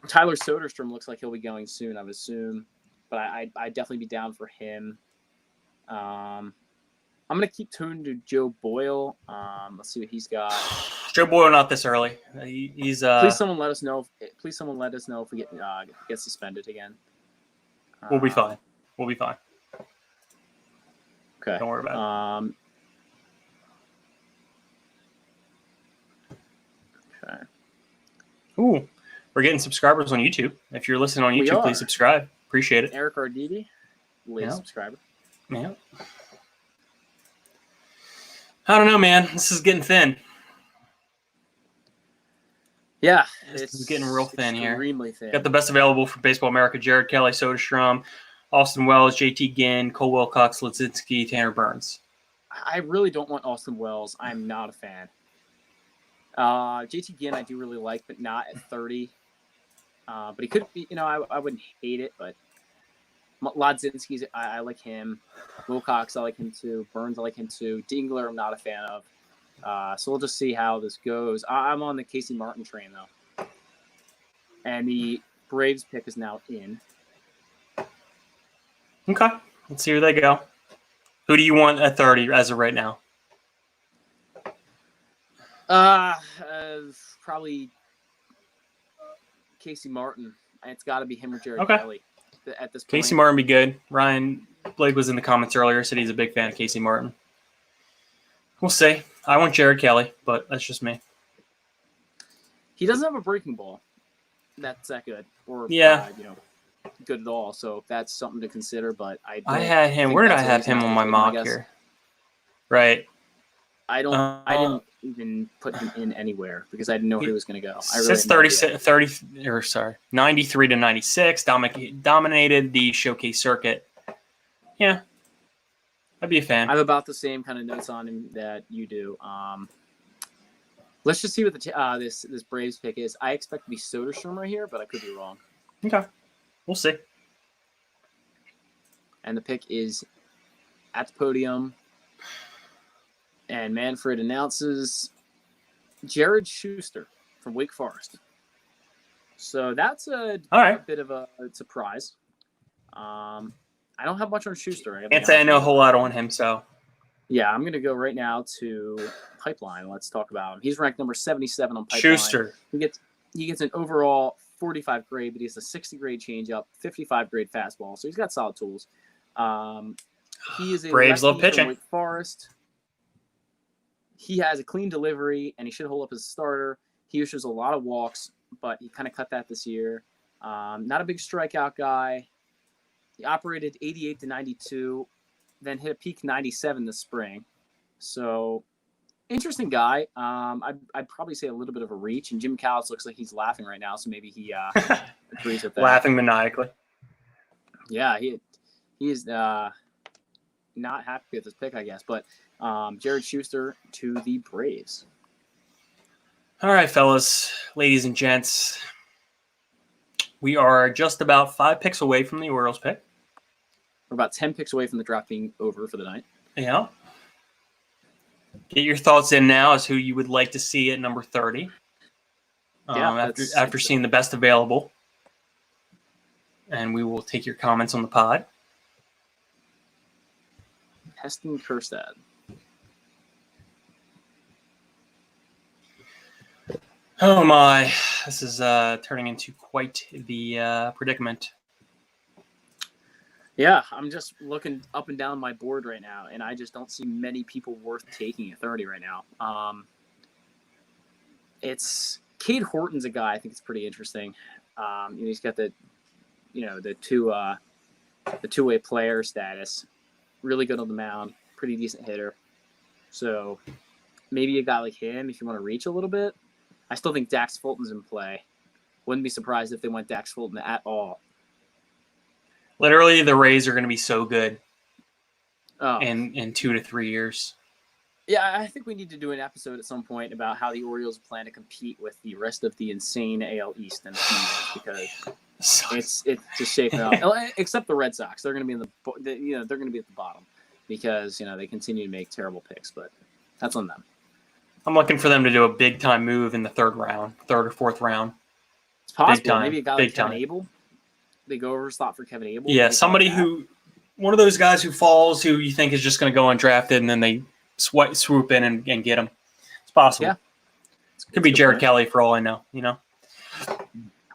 Tyler Soderstrom looks like he'll be going soon, I would assume, but I'd definitely be down for him. I'm gonna keep tuning to Joe Boyle. Let's see what he's got. Joe Boyle not this early. He's Please, someone let us know. Please, someone let us know if we get suspended again. We'll be fine. We'll be fine. Okay. Don't worry about it. Okay. Ooh, we're getting subscribers on YouTube. If you're listening on We YouTube, are. please subscribe. Appreciate it. Eric Arditi, latest Yeah. subscriber. Yeah. I don't know, man. This is getting thin. Yeah, It's getting real thin here. Extremely thin. Got the best available for Baseball America: Jared Kelly, Soderstrom, Austin Wells, JT Ginn, Cole Wilcox, Lizinski, Tanner Burns. I really don't want Austin Wells. I'm not a fan. JT Ginn I do really like, but not at 30. But he could be, I wouldn't hate it, but Lizinski's, I like him. Wilcox, I like him too. Burns, I like him too. Dingler, I'm not a fan of. So we'll just see how this goes. I'm on the Casey Martin train, though. And the Braves pick is now in. Okay. Let's see where they go. Who do you want at 30 as of right now? Probably Casey Martin. It's got to be him or Jared Okay. Kelly at this point. Casey Martin be good. Ryan Blake was in the comments earlier, said he's a big fan of Casey Martin. We'll see. I want Jared Kelly, but that's just me. He doesn't have a breaking ball that's that good, or Yeah. good at all. So that's something to consider. But I had him. Where did I have him on my mock here? Right. I didn't even put him in anywhere because I didn't know where he was going to go. I really It's 93 to 96. Dominated the showcase circuit. Yeah. I'd be a fan. I have about the same kind of notes on him that you do. Let's just see what this Braves pick is. I expect to be Soderstrom right here, but I could be wrong. Okay. We'll see. And the pick is at the podium. And Manfred announces Jared Schuster from Wake Forest. So that's a bit of a surprise. I don't have much on Schuster. Can't say I know a whole lot on him, so. Yeah, I'm going to go right now to Pipeline. Let's talk about him. He's ranked number 77 on Pipeline. Schuster. He gets an overall 45 grade, but he has a 60 grade changeup, 55 grade fastball. So he's got solid tools. He is a Braves love lefty pitching. from Wake Forest. He has a clean delivery, and he should hold up as a starter. He issues a lot of walks, but he kind of cut that this year. Not a big strikeout guy. He operated 88 to 92, then hit a peak 97 this spring. So, interesting guy. I'd probably say a little bit of a reach, and Jim Callis looks like he's laughing right now, so maybe he agrees with that. Laughing maniacally. Yeah, he is not happy with this pick, I guess. But Jared Schuster to the Braves. All right, fellas, ladies and gents. We are just about 5 picks away from the Orioles pick. We're about 10 picks away from the draft being over for the night. Yeah. Get your thoughts in now as who you would like to see at number 30. After seeing the best available. And we will take your comments on the pod. Heston Kjerstad. Oh my, this is turning into quite the predicament. Yeah, I'm just looking up and down my board right now, and I just don't see many people worth taking at 30 right now. It's Cade Horton's a guy I think it's pretty interesting. He's got the two-way player status, really good on the mound, pretty decent hitter. So maybe a guy like him if you want to reach a little bit. I still think Dax Fulton's in play. Wouldn't be surprised if they went Dax Fulton at all. Literally, the Rays are going to be so good Oh. in 2 to 3 years. Yeah, I think we need to do an episode at some point about how the Orioles plan to compete with the rest of the insane AL East in a few years, because it's just shaping up. Except the Red Sox, they're going to be they're going to be at the bottom because they continue to make terrible picks, but that's on them. I'm looking for them to do a big time move in the third or fourth round. It's possible. Big time. Maybe a guy Big like Kevin time. Abel. They go over slot for Kevin Abel. Yeah, somebody one of those guys who falls, who you think is just going to go undrafted, and then they swoop in and get him. It's possible. Yeah. Could be Jared Kelly for all I know.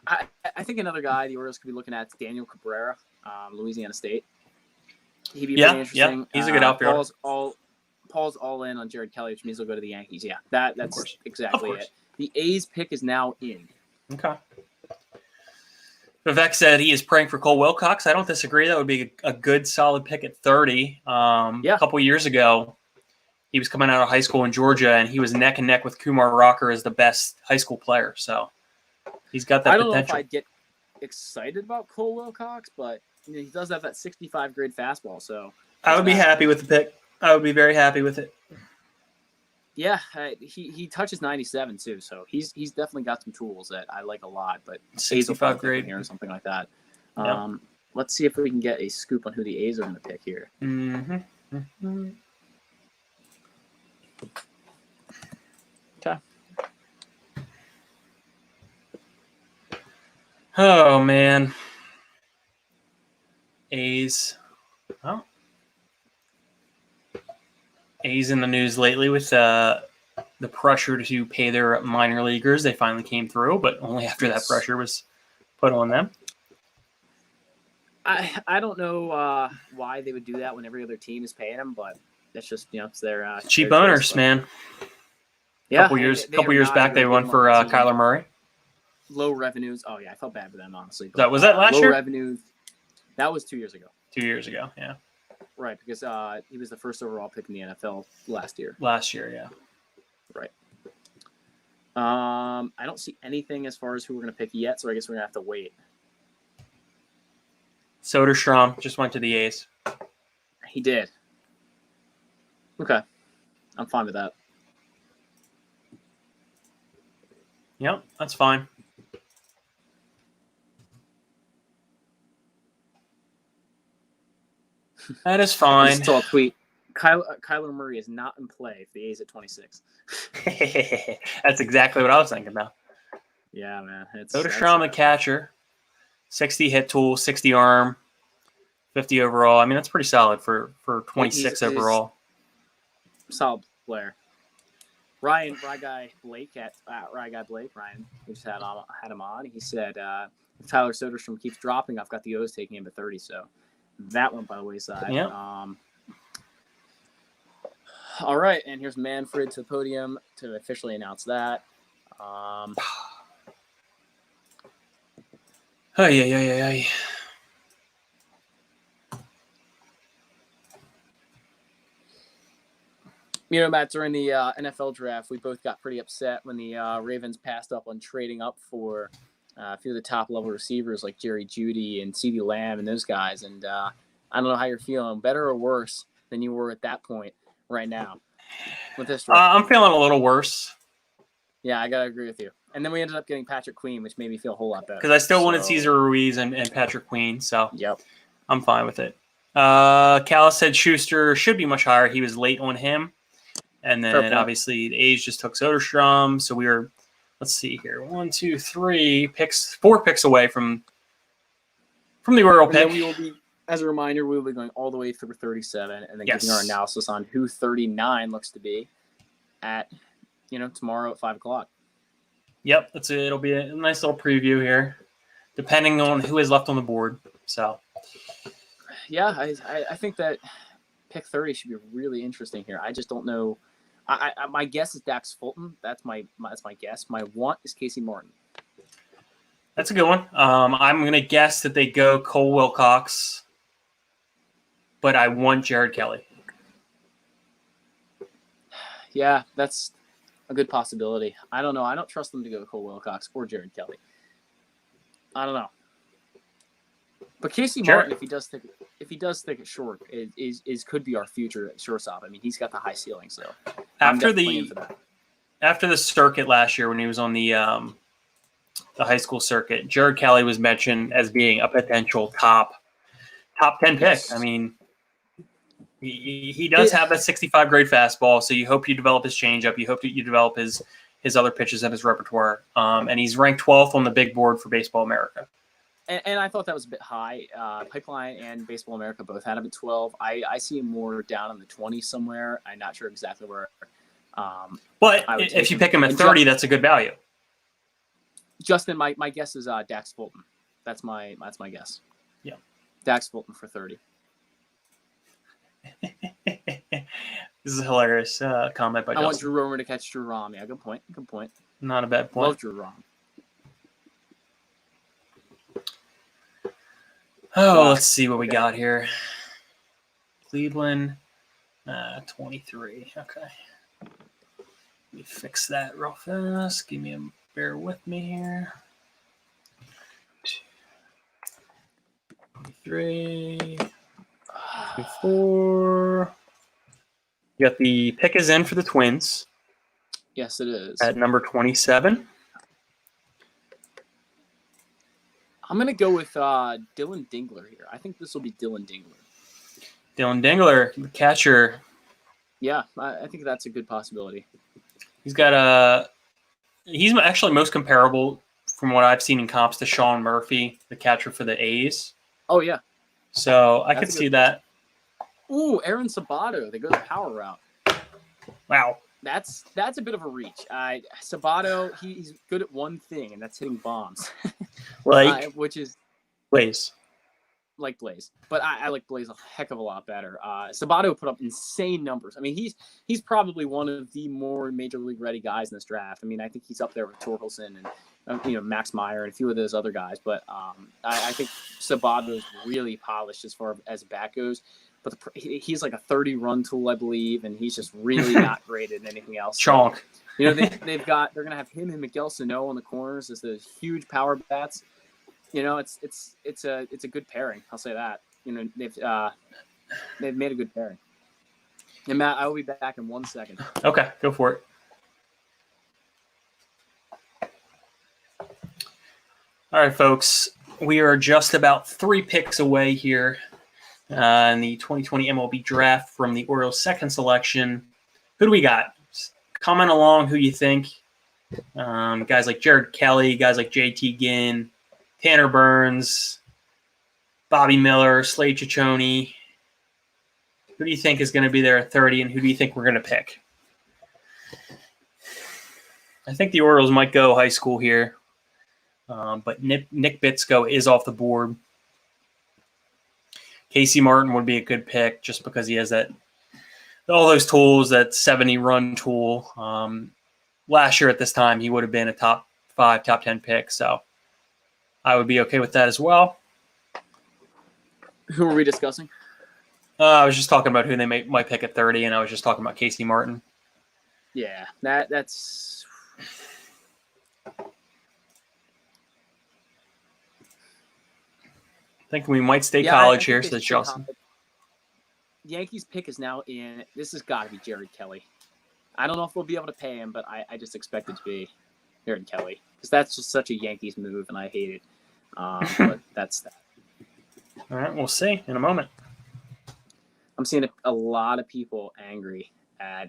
I think another guy the Orioles could be looking at is Daniel Cabrera, Louisiana State. He'd be pretty interesting. Yeah, he's a good outfielder. Paul's all in on Jared Kelly, which means he'll go to the Yankees. Yeah, that's exactly it. The A's pick is now in. Okay. Vivek said he is praying for Cole Wilcox. I don't disagree. That would be a good, solid pick at 30. A couple years ago, he was coming out of high school in Georgia, and he was neck and neck with Kumar Rocker as the best high school player. So he's got that potential. I don't know if I'd get excited about Cole Wilcox, but he does have that 65 grade fastball. So I would be happy with the pick. I would be very happy with it. Yeah, he touches 97 too, so he's definitely got some tools that I like a lot. But 65 grade here or something like that. Yep. Let's see if we can get a scoop on who the A's are going to pick here. Mm-hmm. Okay. Oh man, A's. Oh. A's in the news lately with the pressure to pay their minor leaguers. They finally came through, but only after that pressure was put on them. I don't know why they would do that when every other team is paying them, but that's just it's their cheap their owners, choice, man. Yeah, couple years back, they went for Kyler Murray. Low revenues. Oh yeah, I felt bad for them honestly. Was that last year? Low revenues. That was 2 years ago. 2 years ago, yeah. Right, because he was the first overall pick in the NFL last year. Yeah. Right. I don't see anything as far as who we're going to pick yet, so I guess we're going to have to wait. Soderstrom just went to the A's. He did. Okay. I'm fine with that. Yep, that's fine. That is fine. Just saw a tweet. Kyler Murray is not in play for the A's at 26. That's exactly what I was thinking about. Yeah, man. Soderstrom, the catcher, 60 hit tool, 60 arm, 50 overall. I mean, that's pretty solid for 26 overall. Solid player. Ryan Blake, we just had him on. He said, if Tyler Soderstrom keeps dropping, I've got the O's taking him at 30. So that went by the wayside. Yeah. All right, and here's Manfred to the podium to officially announce that. Hey. Matt, during the NFL draft, we both got pretty upset when the Ravens passed up on trading up for a few of the top-level receivers like Jerry Jeudy and CeeDee Lamb and those guys. And I don't know how you're feeling, better or worse than you were at that point right now with this draft. I'm feeling a little worse. Yeah, I got to agree with you. And then we ended up getting Patrick Queen, which made me feel a whole lot better. Because I still wanted Cesar Ruiz and Patrick Queen, so yep. I'm fine with it. Callis said Schuster should be much higher. He was late on him. And then obviously the A's just took Soderstrom. So we were, let's see here, 4 picks away from the Oriole pick. We will be, as a reminder, we will be going all the way through 37 and then giving our analysis on who 39 looks to be at, tomorrow at 5:00. Yep, it'll be a nice little preview here, depending on who is left on the board. So Yeah, I think that pick 30 should be really interesting here. I just don't know. My guess is Dax Fulton. That's my guess. My want is Casey Martin. That's a good one. I'm going to guess that they go Cole Wilcox, but I want Jared Kelly. Yeah, that's a good possibility. I don't know. I don't trust them to go Cole Wilcox or Jared Kelly. I don't know. But Casey Martin, if he does take it short, is could be our future shortstop. I mean, he's got the high ceiling. So after the circuit last year when he was on the high school circuit, Jared Kelly was mentioned as being a potential top 10 pick. I mean, he does have that 65 grade fastball, so you hope you develop his changeup. You hope that you develop his other pitches in his repertoire. And he's ranked 12th on the big board for Baseball America. And I thought that was a bit high. Pipeline and Baseball America both had him at 12. I see him more down in the 20s somewhere. I'm not sure exactly where. But if you pick him at 30, that's a good value. Justin, my guess is Dax Fulton. That's my guess. Yeah, Dax Fulton for 30. This is a hilarious comment by Justin. I want Drew Romer to catch Drew Rom. Yeah, good point. Good point. Not a bad point. Love Drew Rom. Oh, let's see what we got here. Cleveland, 23. Okay. Let me fix that real fast. Bear with me here. 23. 24. You got the pick is in for the Twins. Yes, it is. At number 27. I'm going to go with Dylan Dingler here. I think this will be Dylan Dingler. Dylan Dingler, the catcher. Yeah, I think that's a good possibility. He's actually most comparable from what I've seen in comps to Sean Murphy, the catcher for the A's. Oh, yeah. So I could see that. Ooh, Aaron Sabato. They go the power route. Wow. That's a bit of a reach. Sabato, he's good at one thing, and that's hitting bombs. Which is Blaze. Like Blaze. But I like Blaze a heck of a lot better. Sabato put up insane numbers. I mean, he's probably one of the more major league ready guys in this draft. I mean, I think he's up there with Torkelson and Max Meyer and a few of those other guys. But I think Sabato is really polished as far as bat goes. But he's like a 30-run tool, I believe, and he's just really not great at anything else. Chonk. So, they're gonna have him and Miguel Sano on the corners as those huge power bats. It's a good pairing. I'll say that. They've made a good pairing. And Matt, I will be back in 1 second. Okay, go for it. All right, folks. We are just about 3 picks away here in the 2020 MLB draft from the Orioles' second selection. Who do we got? Comment along who you think. Guys like Jared Kelly, guys like JT Ginn, Tanner Burns, Bobby Miller, Slade Ciccone. Who do you think is going to be there at 30, and who do you think we're going to pick? I think the Orioles might go high school here, but Nick Bitsko is off the board. Casey Martin would be a good pick just because he has all those tools, that 70-run tool. Last year at this time, he would have been a top 5, top 10 pick, so I would be okay with that as well. Who are we discussing? I was just talking about who they might pick at 30, and I was just talking about Casey Martin. Yeah, that's. I think we might stay college here, says Justin. Yankees pick is now in. This has got to be Jared Kelly. I don't know if we'll be able to pay him, but I just expect it to be Jared Kelly because that's just such a Yankees move, and I hate it. But that's that. All right, we'll see in a moment. I'm seeing a lot of people angry at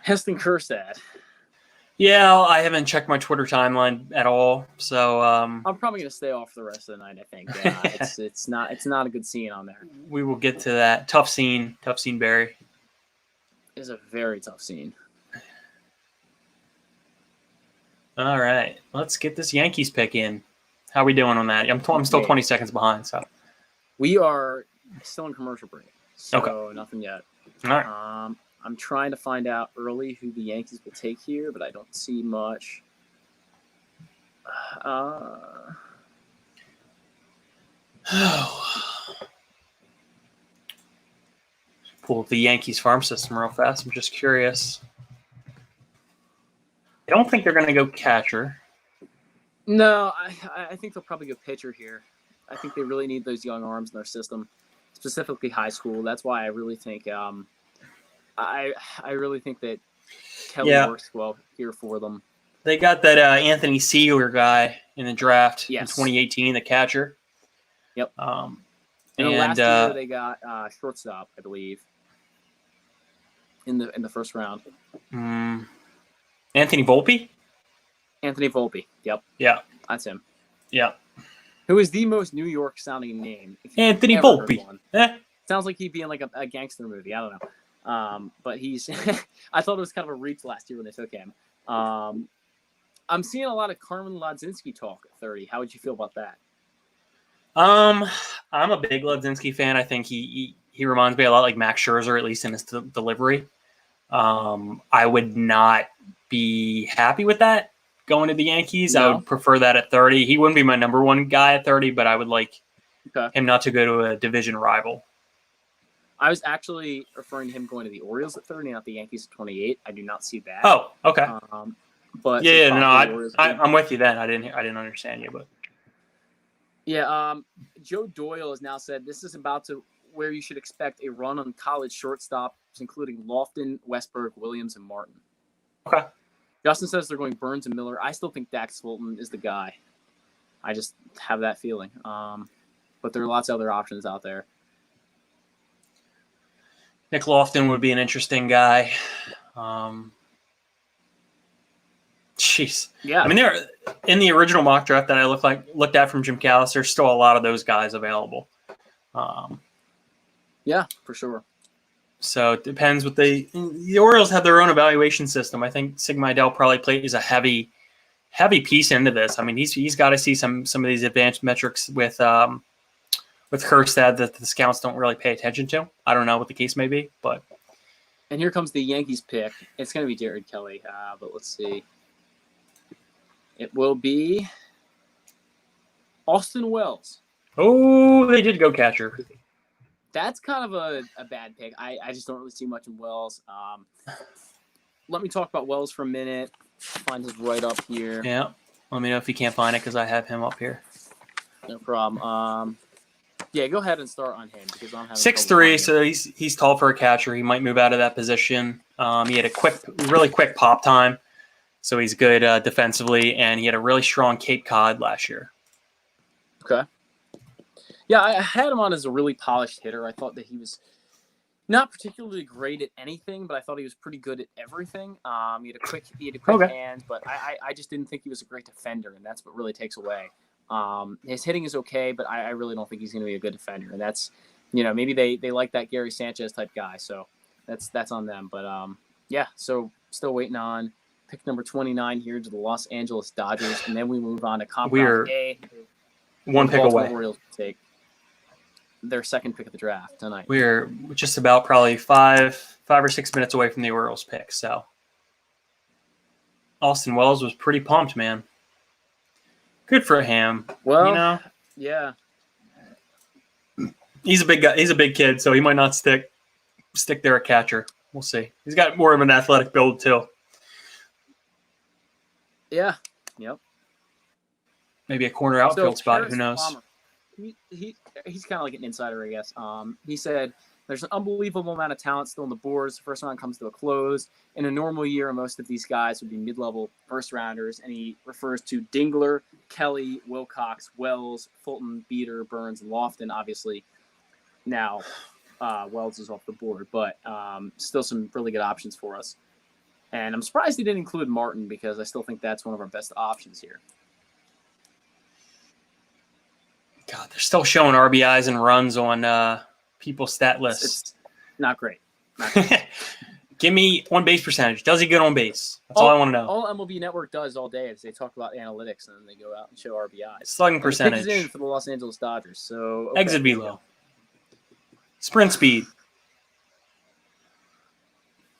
Heston Kjerstad. Yeah, I haven't checked my Twitter timeline at all, so I'm probably gonna stay off for the rest of the night. I think it's not a good scene on there. We will get to that. Tough scene, Barry. It's a very tough scene. All right, let's get this Yankees pick in. How are we doing on that? I'm still 20 seconds behind. So We are still in commercial break, so Okay. nothing yet. All right. I'm trying to find out early who the Yankees will take here, but I don't see much. Pull up the Yankees farm system real fast. I'm just curious. I don't think they're going to go catcher. No, I think they'll probably go pitcher here. I think they really need those young arms in their system, specifically high school. That's why I really think I really think that Kelly works well here for them. They got that Anthony Sealer guy in the draft in Yes. 2018, the catcher. Yep. And last year they got shortstop, I believe, in the first round. Anthony Volpe? Anthony Volpe. Yep. Yeah. That's him. Yeah. Who is the most New York sounding name? Anthony Volpe. Sounds like he'd be in like a gangster movie. I don't know. But he's I thought it was kind of a reach last year when they took him. I'm seeing a lot of Carmen Lodzinski talk at 30. How would you feel about that? I'm a big Lodzinski fan. I think he reminds me a lot like Max Scherzer, at least in his delivery. I would not be happy with that going to the Yankees. No. I would prefer that at 30. He wouldn't be my number one guy at 30, but I would like him not to go to a division rival. I was actually referring to him going to the Orioles at 30, not the Yankees at 28. I do not see that. Oh, okay. But yeah, no, I'm with you then. I didn't understand you, but yeah. Joe Doyle has now said this is about to where you should expect a run on college shortstops, including Lofton, Westberg, Williams, and Martin. Okay. Justin says they're going Burns and Miller. I still think Dax Fulton is the guy. I just have that feeling. But there are lots of other options out there. Nick Lofton would be an interesting guy. Jeez. Yeah. I mean, there in the original mock draft that I looked at from Jim Callis, there's still a lot of those guys available. Yeah, for sure. So it depends what the Orioles have their own evaluation system. I think Sigma Idell probably plays a heavy piece into this. I mean, he's got to see some of these advanced metrics with Kjerstad that the scouts don't really pay attention to. I don't know what the case may be, but. And here comes the Yankees pick. It's going to be Jared Kelly, but let's see. It will be Austin Wells. Oh, they did go catcher. That's kind of a bad pick. I just don't really see much in Wells. Let me talk about Wells for a minute. Find his write-up here. Yeah. Let me know if you can't find it because I have him up here. No problem. Yeah, go ahead and start on him because I'm having 6'3", so he's tall for a catcher. He might move out of that position. He had a really quick pop time, so he's good defensively, and he had a really strong Cape Cod last year. Okay. Yeah, I had him on as a really polished hitter. I thought that he was not particularly great at anything, but I thought he was pretty good at everything. He had a quick hand, but I just didn't think he was a great defender, and that's what really takes away. His hitting is okay, but I really don't think he's going to be a good defender, and that's, maybe they like that Gary Sanchez type guy, so that's on them. But yeah, so still waiting on pick number 29 here to the Los Angeles Dodgers, and then we move on to Conference A. One pick away. Orioles take their second pick of the draft tonight. We're just about probably five or 6 minutes away from the Orioles pick. So Austin Wells was pretty pumped, man. Good for him. Well, yeah. He's a big guy. He's a big kid, so he might not stick there at catcher. We'll see. He's got more of an athletic build too. Yeah. Yep. Maybe a corner outfield spot. Who knows? Palmer, he's kind of like an insider, I guess. He said there's an unbelievable amount of talent still on the boards. The first round comes to a close. In a normal year, most of these guys would be mid-level first rounders, and he refers to Dingler, Kelly, Wilcox, Wells, Fulton, Beater, Burns, and Lofton. Obviously, now Wells is off the board, but still some really good options for us. And I'm surprised he didn't include Martin because I still think that's one of our best options here. God, they're still showing RBIs and runs on people's stat lists. It's not great. Give me on base percentage. Does he get on base? That's all I want to know. All MLB Network does all day is they talk about analytics and then they go out and show RBIs. Slugging And the pick is percentage. in for the Los Angeles Dodgers. So okay, Exit here we velo. go. Sprint speed.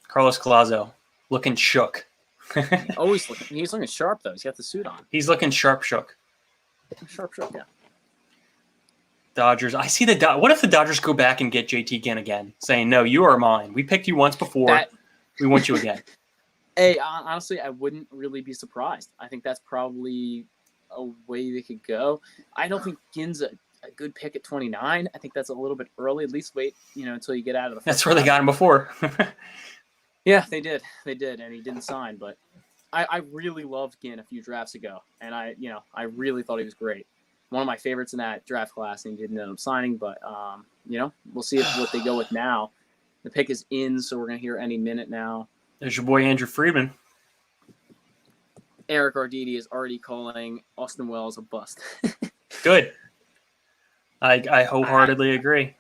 Carlos Collazo looking shook. Always looking. He's looking sharp though. He's got the suit on. He's looking sharp shook. Sharp, yeah. Dodgers. I see the what if the Dodgers go back and get JT Ginn again, saying, "No, you are mine. We picked you once before. We want you again." Hey, honestly, I wouldn't really be surprised. I think that's probably a way they could go. I don't think Ginn's a good pick at 29. I think that's a little bit early. At least wait, until you get out of the. That's where they got him before. Yeah, they did, and he didn't sign. But I really loved Ginn a few drafts ago, and I really thought he was great. One of my favorites in that draft class, and he didn't end up signing. But we'll see what they go with now. The pick is in, so we're gonna hear any minute now. There's your boy Andrew Friedman. Eric Arditi is already calling Austin Wells a bust. Good. I wholeheartedly agree.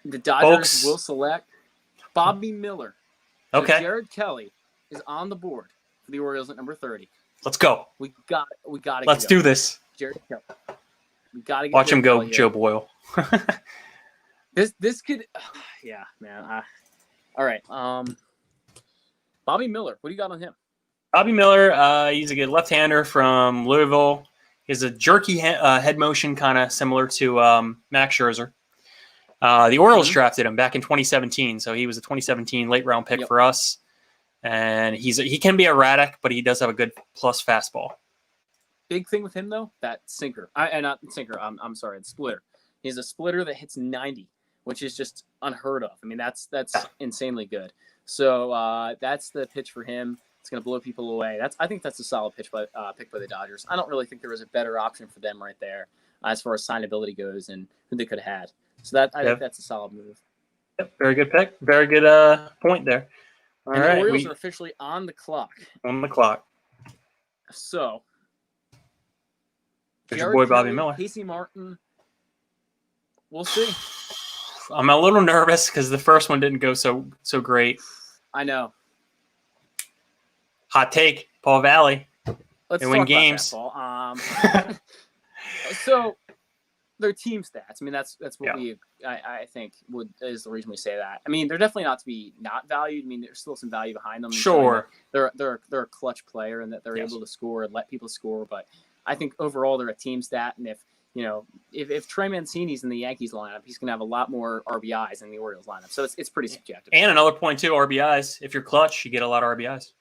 The Dodgers Folks. will select Bobby Miller. So Okay. Jared Kelly is on the board for the Orioles at number 30. Let's go. We got to Let's do this. Jared Kelly. We got to get Watch him Jared go, Kelly here. Joe Boyle. This could yeah, man. All right. Bobby Miller, what do you got on him? Bobby Miller, he's a good left-hander from Louisville. He has a jerky head motion, kind of similar to Max Scherzer. The Orioles drafted him back in 2017, so he was a 2017 late-round pick for us. And he can be erratic, but he does have a good plus fastball. Big thing with him though, that sinker. Not sinker. I'm sorry, it's splitter. He's a splitter that hits 90, which is just unheard of. I mean, that's insanely good. So that's the pitch for him. It's going to blow people away. I think that's a solid pick by the Dodgers. I don't really think there was a better option for them right there as far as signability goes and who they could have had. So I think that's a solid move. Yep, very good pick. Very good point there. All and right, the Orioles are officially on the clock. On the clock. So There's your boy Bobby Kelly, Miller. Casey Martin. We'll see. I'm a little nervous because the first one didn't go so great. I know. Hot take, Paul Valley. Let's they win talk games. about that, Paul. So their team stats. I mean, that's what I think is the reason we say that. I mean, they're definitely not to be not valued. I mean, there's still some value behind them. Sure. They're a clutch player and that they're able to score and let people score. But I think overall they're a team stat. And if Trey Mancini's in the Yankees lineup, he's going to have a lot more RBIs in the Orioles lineup. So it's pretty subjective. And another point too, RBIs. If you're clutch, you get a lot of RBIs.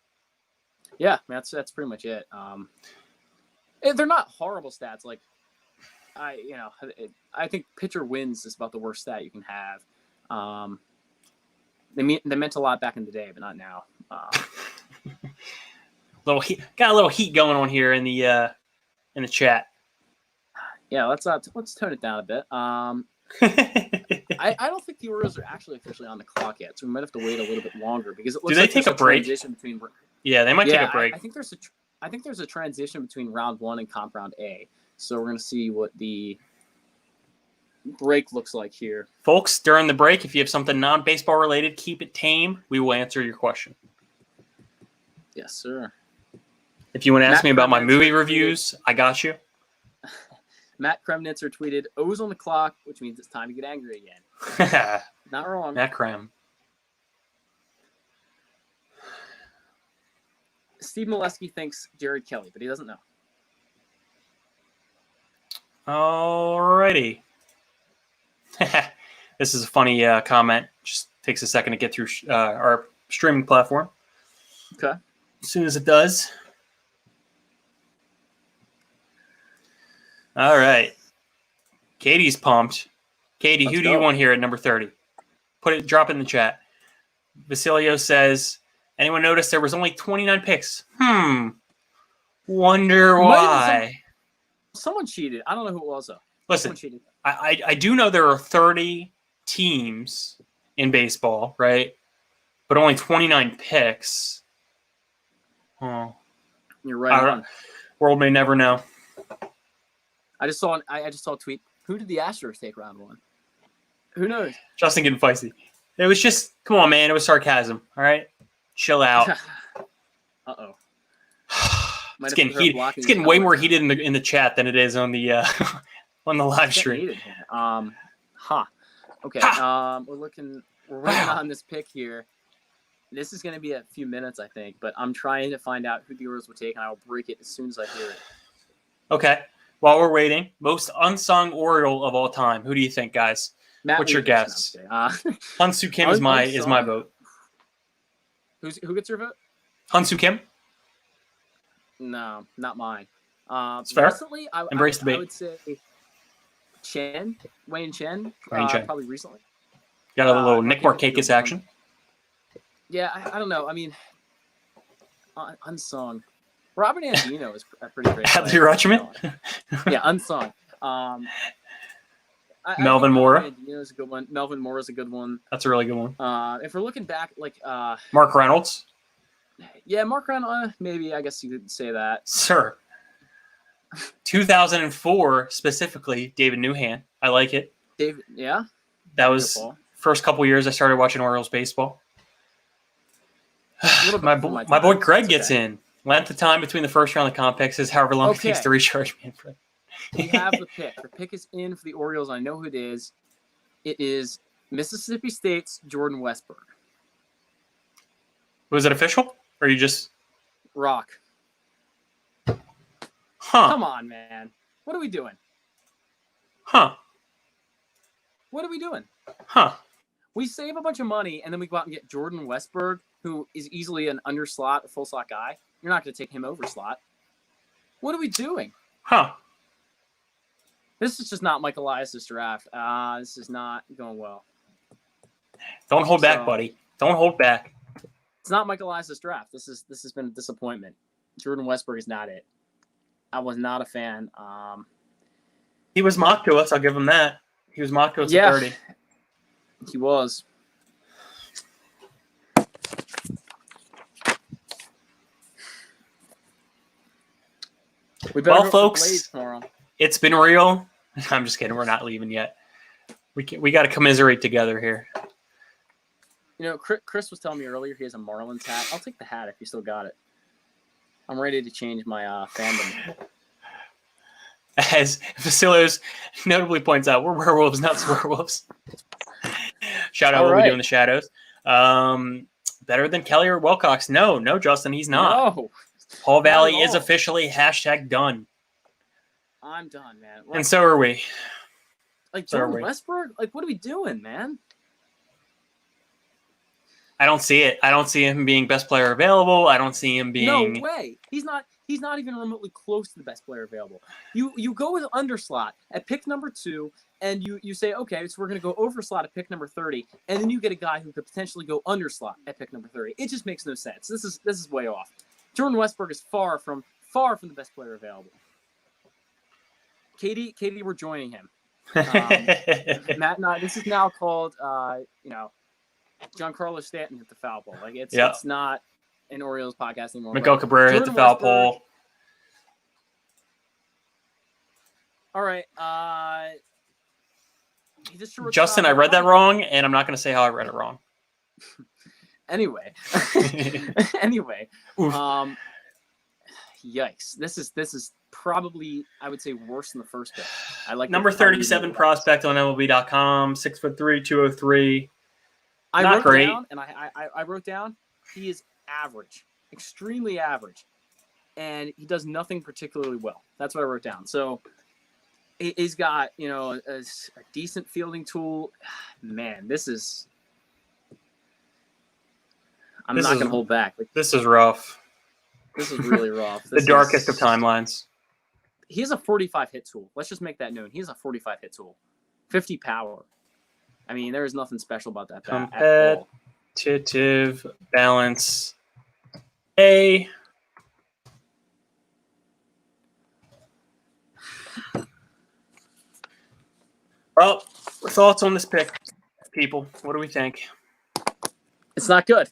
Yeah, that's pretty much it. They're not horrible stats. Like I think pitcher wins is about the worst stat you can have. They meant a lot back in the day, but not now. Got a little heat going on here in the chat. Yeah, let's tone it down a bit. I don't think the Orioles are actually officially on the clock yet, so we might have to wait a little bit longer because it looks Do they like take a break? Between, Yeah, they might take a break. I think there's a transition between round 1 and comp round A. So we're gonna see what the break looks like here. Folks, during the break, if you have something non-baseball related, keep it tame. We will answer your question. Yes, sir. If you want to ask me about my movie reviews, I got you. Matt Kremnitzer tweeted, O's on the clock, which means it's time to get angry again. Not wrong. Matt Krem. Steve Molesky thinks Jared Kelly, but he doesn't know. Alrighty. This is a funny comment. Just takes a second to get through our streaming platform. Okay. As soon as it does. All right. Katie's pumped. Katie, who do you want here at number 30? Drop it in the chat. Basilio says, anyone notice there was only 29 picks? Wonder why. Someone cheated. I don't know who it was, though. Listen, I do know there are 30 teams in baseball, right? But only 29 picks. Oh. You're right on. World may never know. I just saw a tweet. Who did the Astros take round 1? Who knows? Justin getting feisty. It was just, come on, man. It was sarcasm. All right, chill out. Uh-oh. It's getting heated. It's getting way more heated in the chat than it is on the on the live stream. Okay. We're waiting on this pick here. This is going to be a few minutes, I think, but I'm trying to find out who the Orioles will take, and I will break it as soon as I hear it. Okay. While we're waiting, most unsung Oriole of all time. Who do you think, guys? What's your guess? Hyun-Soo Kim is my vote. Who gets your vote? Hyun-Soo Kim. No, not mine. It's fair. Recently, Embrace debate. I would say Wayne Chen. Probably recently. Got a little Nick Markakis action. Yeah, I don't know. I mean, unsung. Robert Andino is a pretty great player. Adley Rutschman? Yeah, unsung. Melvin Mora. Andino is a good one. Melvin Mora is a good one. That's a really good one. If we're looking back, like Mark Reynolds. Yeah, Mark Reynolds. Maybe I guess you could say that. Sir. 2004 specifically, David Newhan. I like it. David, yeah. That was first couple years I started watching Orioles baseball. my boy Greg gets in. Length of time between the first round of comp picks is however long it takes to recharge me. We have the pick. The pick is in for the Orioles. I know who it is. It is Mississippi State's Jordan Westburg. Was it official? Or you just rock? Huh. Come on, man. What are we doing? Huh. What are we doing? Huh. We save a bunch of money and then we go out and get Jordan Westburg, who is easily an under slot, a full slot guy. You're not going to take him over slot. What are we doing? Huh. This is just not Mike Elias' draft. This is not going well. Don't hold back, buddy. Don't hold back. It's not Mike Elias' draft. This has been a disappointment. Jordan Westburg is not it. I was not a fan. He was mocked to us. I'll give him that. He was mocked to us at 30. He was. Well, folks, it's been real. I'm just kidding. We're not leaving yet. We got to commiserate together here. You know, Chris was telling me earlier he has a Marlins hat. I'll take the hat if you still got it. I'm ready to change my fandom. As Vasilos notably points out, we're werewolves, not swearwolves. Shout out what we do in the shadows. Better than Kelly or Wilcox? No, Justin, he's not. No. Paul Valley is officially #done. I'm done, man. And so are we. Like Jordan Westburg? Like, what are we doing, man? I don't see it. I don't see him being best player available. I don't see him being. No way. He's not even remotely close to the best player available. You go with underslot at pick number 2, and you say, okay, so we're going to go overslot at pick number 30, and then you get a guy who could potentially go underslot at pick number 30. It just makes no sense. This is way off. Jordan Westburg is far from the best player available. Katie, we're joining him. Matt and I. This is now called, Giancarlo Stanton hit the foul pole. Like it's not an Orioles podcast anymore. Miguel Cabrera hit the foul pole. All right. Justin, I read that wrong, and I'm not going to say how I read it wrong. Anyway. Yikes. This is probably, I would say, worse than the first pick. I like number 37 prospect on MLB.com, 6'3", 203. I wrote down he is average, extremely average, and he does nothing particularly well. That's what I wrote down. So he's got a decent fielding tool. Man, I'm not going to hold back. This is rough. This is really rough. The darkest of timelines. He has a 45 hit tool. Let's just make that known. He has a 45 hit tool, 50 power. I mean, there is nothing special about that bat at all. Competitive balance A. Well, thoughts on this pick, people? What do we think? It's not good.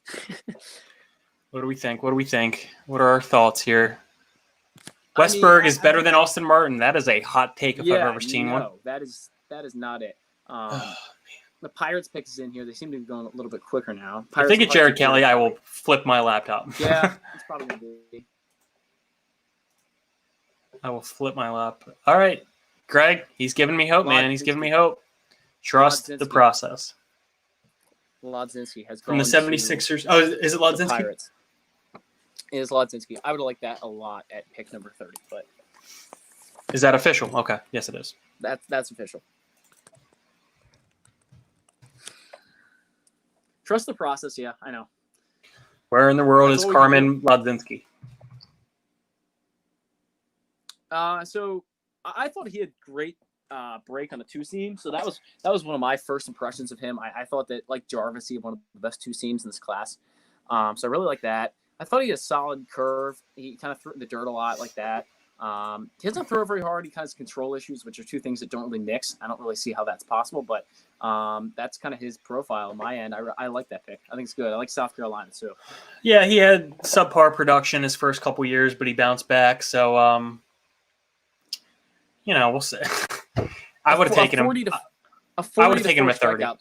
What do we think? What are our thoughts here? Westburg is better than Austin Martin. That is a hot take if I've ever seen one. That is not it. the Pirates pick is in here. They seem to be going a little bit quicker now. If they get Jared Kelly, I will flip my laptop. Yeah, it's probably going to be. I will flip my laptop. All right, Greg, he's giving me hope, man. He's giving me hope. Trust the process. Lodzinski has from the 76ers. Oh, is it Lodzinski? Pirates. It is Lodzinski. I would have liked that a lot at pick number 30, but is that official? Okay, yes, it is. That's official. Trust the process. Yeah, I know. Where in the world is Carmen Lodzinski? So I thought he had great break on the 2-seam. So that was one of my first impressions of him. I thought that, like Jarvis, he had one of the best 2-seams in this class. So I really like that. I thought he had a solid curve. He kind of threw it in the dirt a lot like that. He doesn't throw very hard. He kind of has control issues, which are two things that don't really mix. I don't really see how that's possible, but that's kind of his profile on my end. I like that pick. I think it's good. I like South Carolina too. Yeah, he had subpar production his first couple years, but he bounced back. So, we'll see. I would have taken him. I would have taken him at 30. I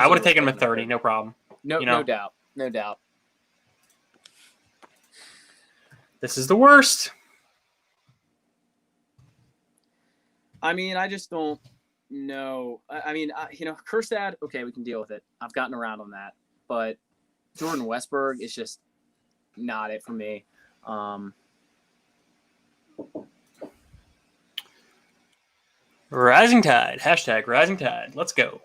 would have taken him at 30. No problem. No doubt. No doubt. This is the worst. I mean, I just don't know. I mean, Kjerstad, okay, we can deal with it. I've gotten around on that. But Jordan Westberg is just not it for me. Rising Tide. Hashtag Rising Tide. Let's go.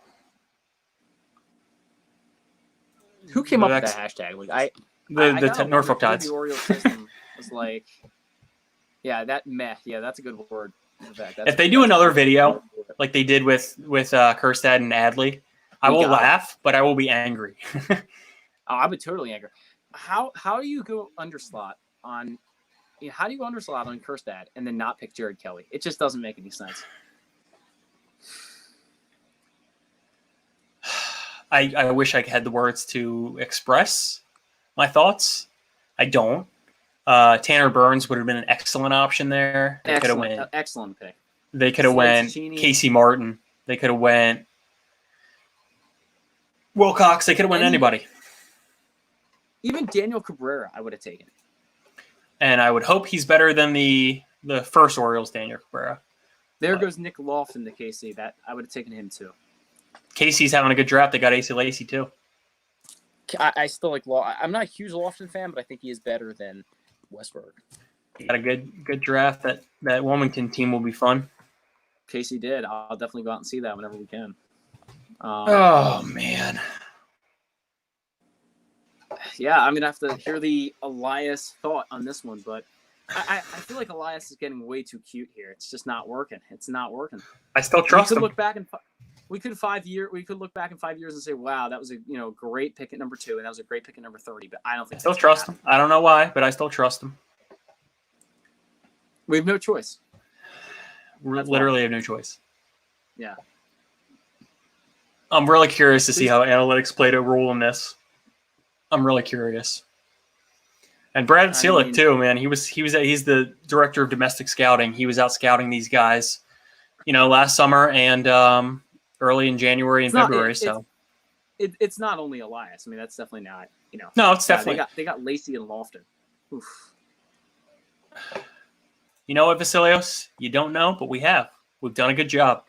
Who came up with that hashtag? Like, the Norfolk Tides. The Orioles system was like, yeah, yeah, that's a good word. If they do another video like they did with Kjerstad and Adley, I will laugh, but I will be angry. I would totally angry. How do you go underslot on? How do you go underslot on Kjerstad and then not pick Jared Kelly? It just doesn't make any sense. I wish I had the words to express my thoughts. I don't. Tanner Burns would have been an excellent option there. They could have went. Excellent pick. They could have went Casey Martin. They could have went Wilcox. They could have went anybody. Even Daniel Cabrera, I would have taken. And I would hope he's better than the first Orioles Daniel Cabrera. There goes Nick Lofton to KC. That I would have taken him too. Casey's having a good draft. They got AC Lacy too. I still like Lofton. I'm not a huge Lofton fan, but I think he is better than Westberg. Got a good draft. That Wilmington team will be fun. Casey did. I'll definitely go out and see that whenever we can. Oh man. Yeah, I'm gonna have to hear the Elias thought on this one, but I feel like Elias is getting way too cute here. It's just not working. It's not working. I still trust him. We could look back in 5 years and say, wow, that was a great pick at number 2, and that was a great pick at number 30. But I don't think I still trust him. I don't know why, but I still trust him. We have no choice. We literally have no choice. Yeah. I'm really curious to see how analytics played a role in this. I'm really curious. And Brad Seelick too, man. He's the director of domestic scouting. He was out scouting these guys, last summer and early in January and February. It's not only Elias. I mean, that's definitely not. No, it's definitely they got Lacy and Lofton. Oof. You know what, Vasilios? You don't know, but we've done a good job.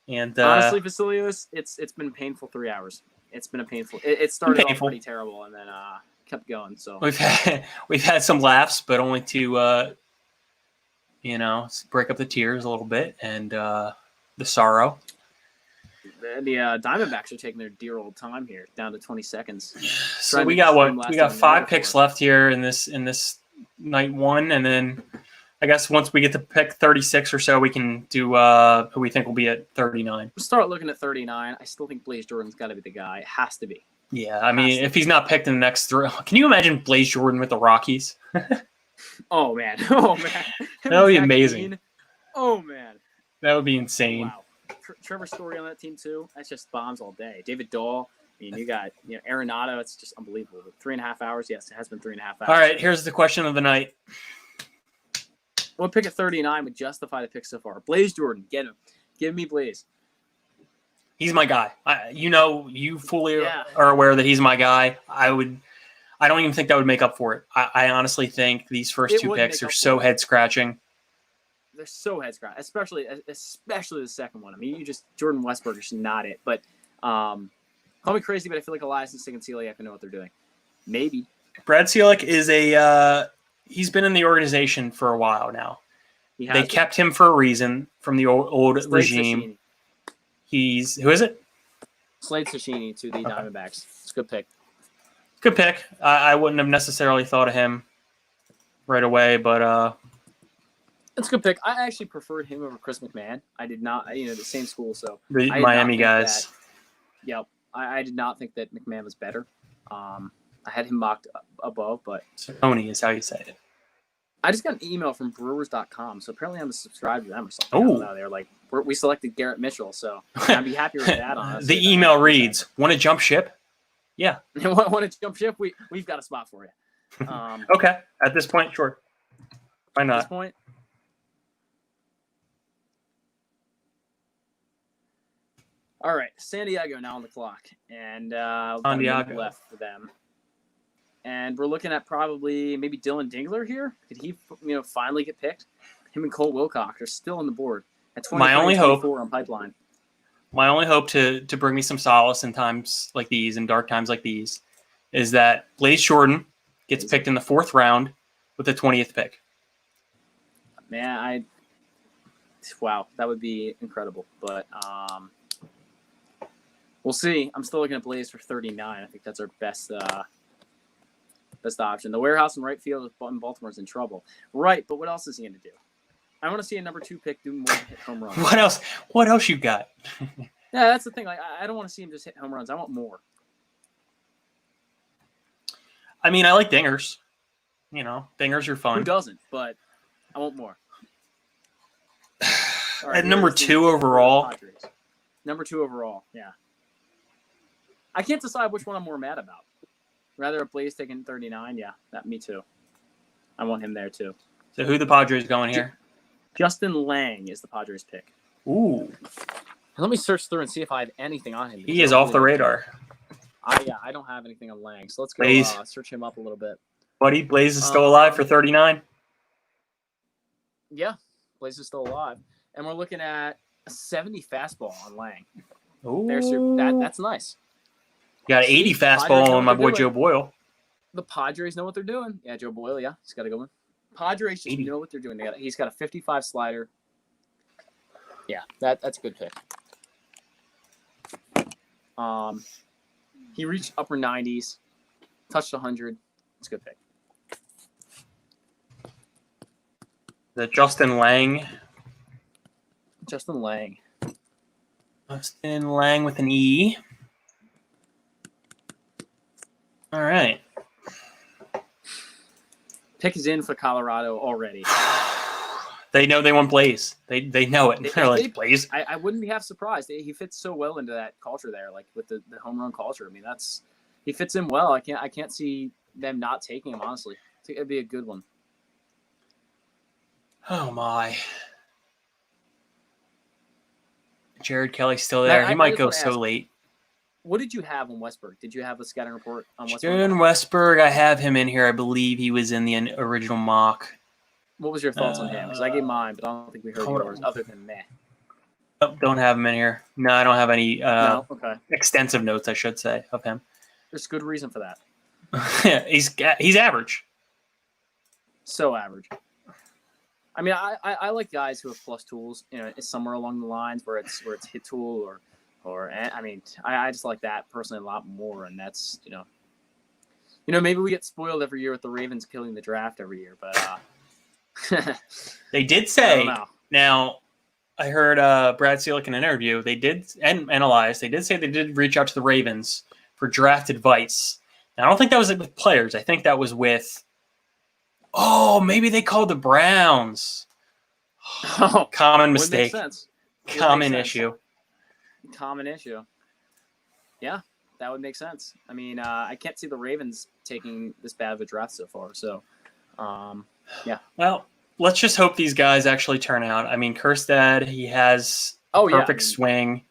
And honestly, Vasilios, it's been a painful 3 hours. It's been a painful. It started off pretty terrible and then kept going. So we've had some laughs, but only to break up the tears a little bit and the sorrow. The Diamondbacks are taking their dear old time here, down to 20 seconds. So we got 5 picks left here in this night 1, and then I guess once we get to pick 36 or so, we can do who we think will be at 39. We'll start looking at 39. I still think Blaze Jordan's got to be the guy. It has to be. Yeah, I mean, if he's not picked in the next 3, can you imagine Blaze Jordan with the Rockies? Oh man, that would be amazing. Oh man, that would be insane. Wow. Trevor Story on that team too. That's just bombs all day. David Dahl. I mean, you got Arenado. It's just unbelievable. 3.5 hours. Yes, it has been 3.5 hours. All right, here's the question of the night. What pick at 39 would justify the pick so far? Blaze Jordan, get him. Give me Blaze. He's my guy. You fully Yeah. are aware that he's my guy. I don't even think that would make up for it. I honestly think these first It two wouldn't picks make are up so for it. head scratching. They're so head scratching, especially the second one. I mean, Jordan Westberg is not it. But call me crazy, but I feel like Elias and Celiak know what they're doing. Maybe. Brad Celiak is he's been in the organization for a while now. They kept him for a reason from the old regime. Sashini. Who is it? Slade Sashini to the Diamondbacks. It's a good pick. Good pick. I wouldn't have necessarily thought of him right away, but it's a good pick. I actually preferred him over Chris McMahon. I did not, the same school, so the Miami guys. Yep. I did not think that McMahon was better. I had him mocked above, but Tony is how you say it. I just got an email from Brewers.com, so apparently I'm subscribed to them or something. Oh, they're like, we selected Garrett Mitchell, so I'd be happier with that. Honestly, the email reads, "Want to jump ship?" Yeah. Want to jump ship? We've got a spot for you. Okay. At this point, sure. Why not? At this point. All right, San Diego now on the clock, and San Diego left for them. And we're looking at probably maybe Dylan Dingler here. Could he, finally get picked? Him and Cole Wilcox are still on the board at 24 on Pipeline. My only hope to bring me some solace in times like these, in dark times like these, is that Blaze Jordan gets picked in the 4th round with the 20th pick. Man, wow, that would be incredible. But we'll see. I'm still looking at Blaze for 39. I think that's our best option. The warehouse in right field in Baltimore's in trouble. Right, but what else is he going to do? I want to see a number 2 pick do more than hit home runs. What else you got? Yeah, that's the thing. Like, I don't want to see him just hit home runs. I want more. I mean, I like dingers. Dingers are fun. Who doesn't? But I want more. Right, at number 2 overall. Number 2 overall, yeah. I can't decide which one I'm more mad about. Rather a Blaze taking 39, yeah, me too. I want him there too. So who the Padres going here? Justin Lang is the Padres pick. Ooh. Let me search through and see if I have anything on him. He is off the radar. I don't have anything on Lang. So let's go search him up a little bit. Buddy, Blaze is still alive for 39? Yeah, Blaze is still alive. And we're looking at a 70 fastball on Lang. Ooh. That's nice. You got an 80 fastball on my boy Joe Boyle. The Padres know what they're doing. Yeah, Joe Boyle, yeah. He's got a good one. Padres just know what they're doing. He's got a 55 slider. Yeah, that's a good pick. He reached upper 90s, touched 100. It's a good pick. The Justin Lang. Justin Lang with an E. All right. Pick is in for Colorado already. They know they want Blaze. They know it. They're like, Blaze. I wouldn't be half surprised. He fits so well into that culture there, like with the home run culture. I mean, he fits in well. I can't see them not taking him, honestly. I think it'd be a good one. Oh my. Jared Kelly's still there. He might go so late. What did you have on Westberg? Did you have a scouting report on Westberg? Jared Westberg, I have him in here. I believe he was in the original mock. What was your thoughts on him? Because I gave mine, but I don't think we heard yours other than meh. Oh, don't have him in here. No, I don't have any okay. extensive notes, I should say, of him. There's good reason for that. Yeah, he's average. So average. I mean, I like guys who have plus tools. It's somewhere along the lines where it's hit tool or I mean, I just like that personally a lot more, and that's maybe we get spoiled every year with the Ravens killing the draft every year, but they did say now. I heard Brad Celiak in an interview. They did and Elias. They did say they did reach out to the Ravens for draft advice. Now, I don't think that was with players. I think that was with. Oh, maybe they called the Browns. Common mistake. Common issue. Common issue. Yeah, that would make sense. I mean, I can't see the Ravens taking this bad of a draft so far. So, yeah. Well, let's just hope these guys actually turn out. I mean, KJERSTAD, he has a perfect swing.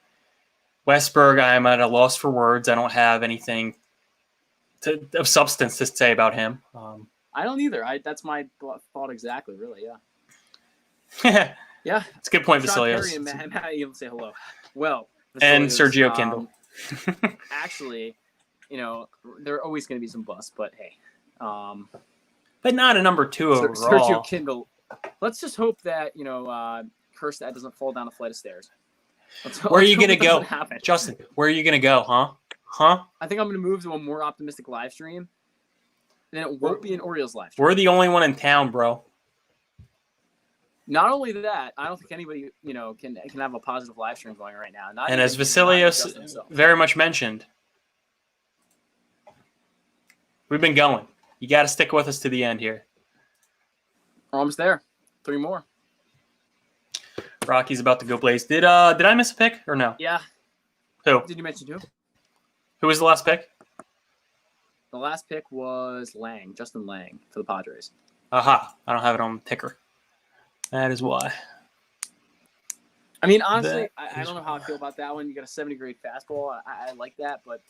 Westberg, I'm at a loss for words. I don't have anything of substance to say about him. I don't either. That's my thought exactly, really, yeah. Yeah. It's a good point, Sean Perry Vasilios. and Matt even say hello. Well, And Vasilios, Sergio Kindle. Actually, there are always going to be some busts, but hey. But not a number 2 overall. Sergio Kindle. Let's just hope that, Kjerstad doesn't fall down a flight of stairs. Where are you going to go? Justin, where are you going to go, huh? I think I'm going to move to a more optimistic live stream. Then it won't be an Orioles live stream. We're the only one in town, bro. Not only that, I don't think anybody, can have a positive live stream going right now. And as Vasilios very much mentioned, we've been going. You got to stick with us to the end here. We're almost there. 3 more. Rocky's about to go blaze. Did I miss a pick or no? Yeah. Who? Did you mention who? Who was the last pick? The last pick was Justin Lang for the Padres. Aha. I don't have it on the ticker. That is why. I mean, honestly, I don't know how I feel about that one. You got a 70-grade fastball. I like that, but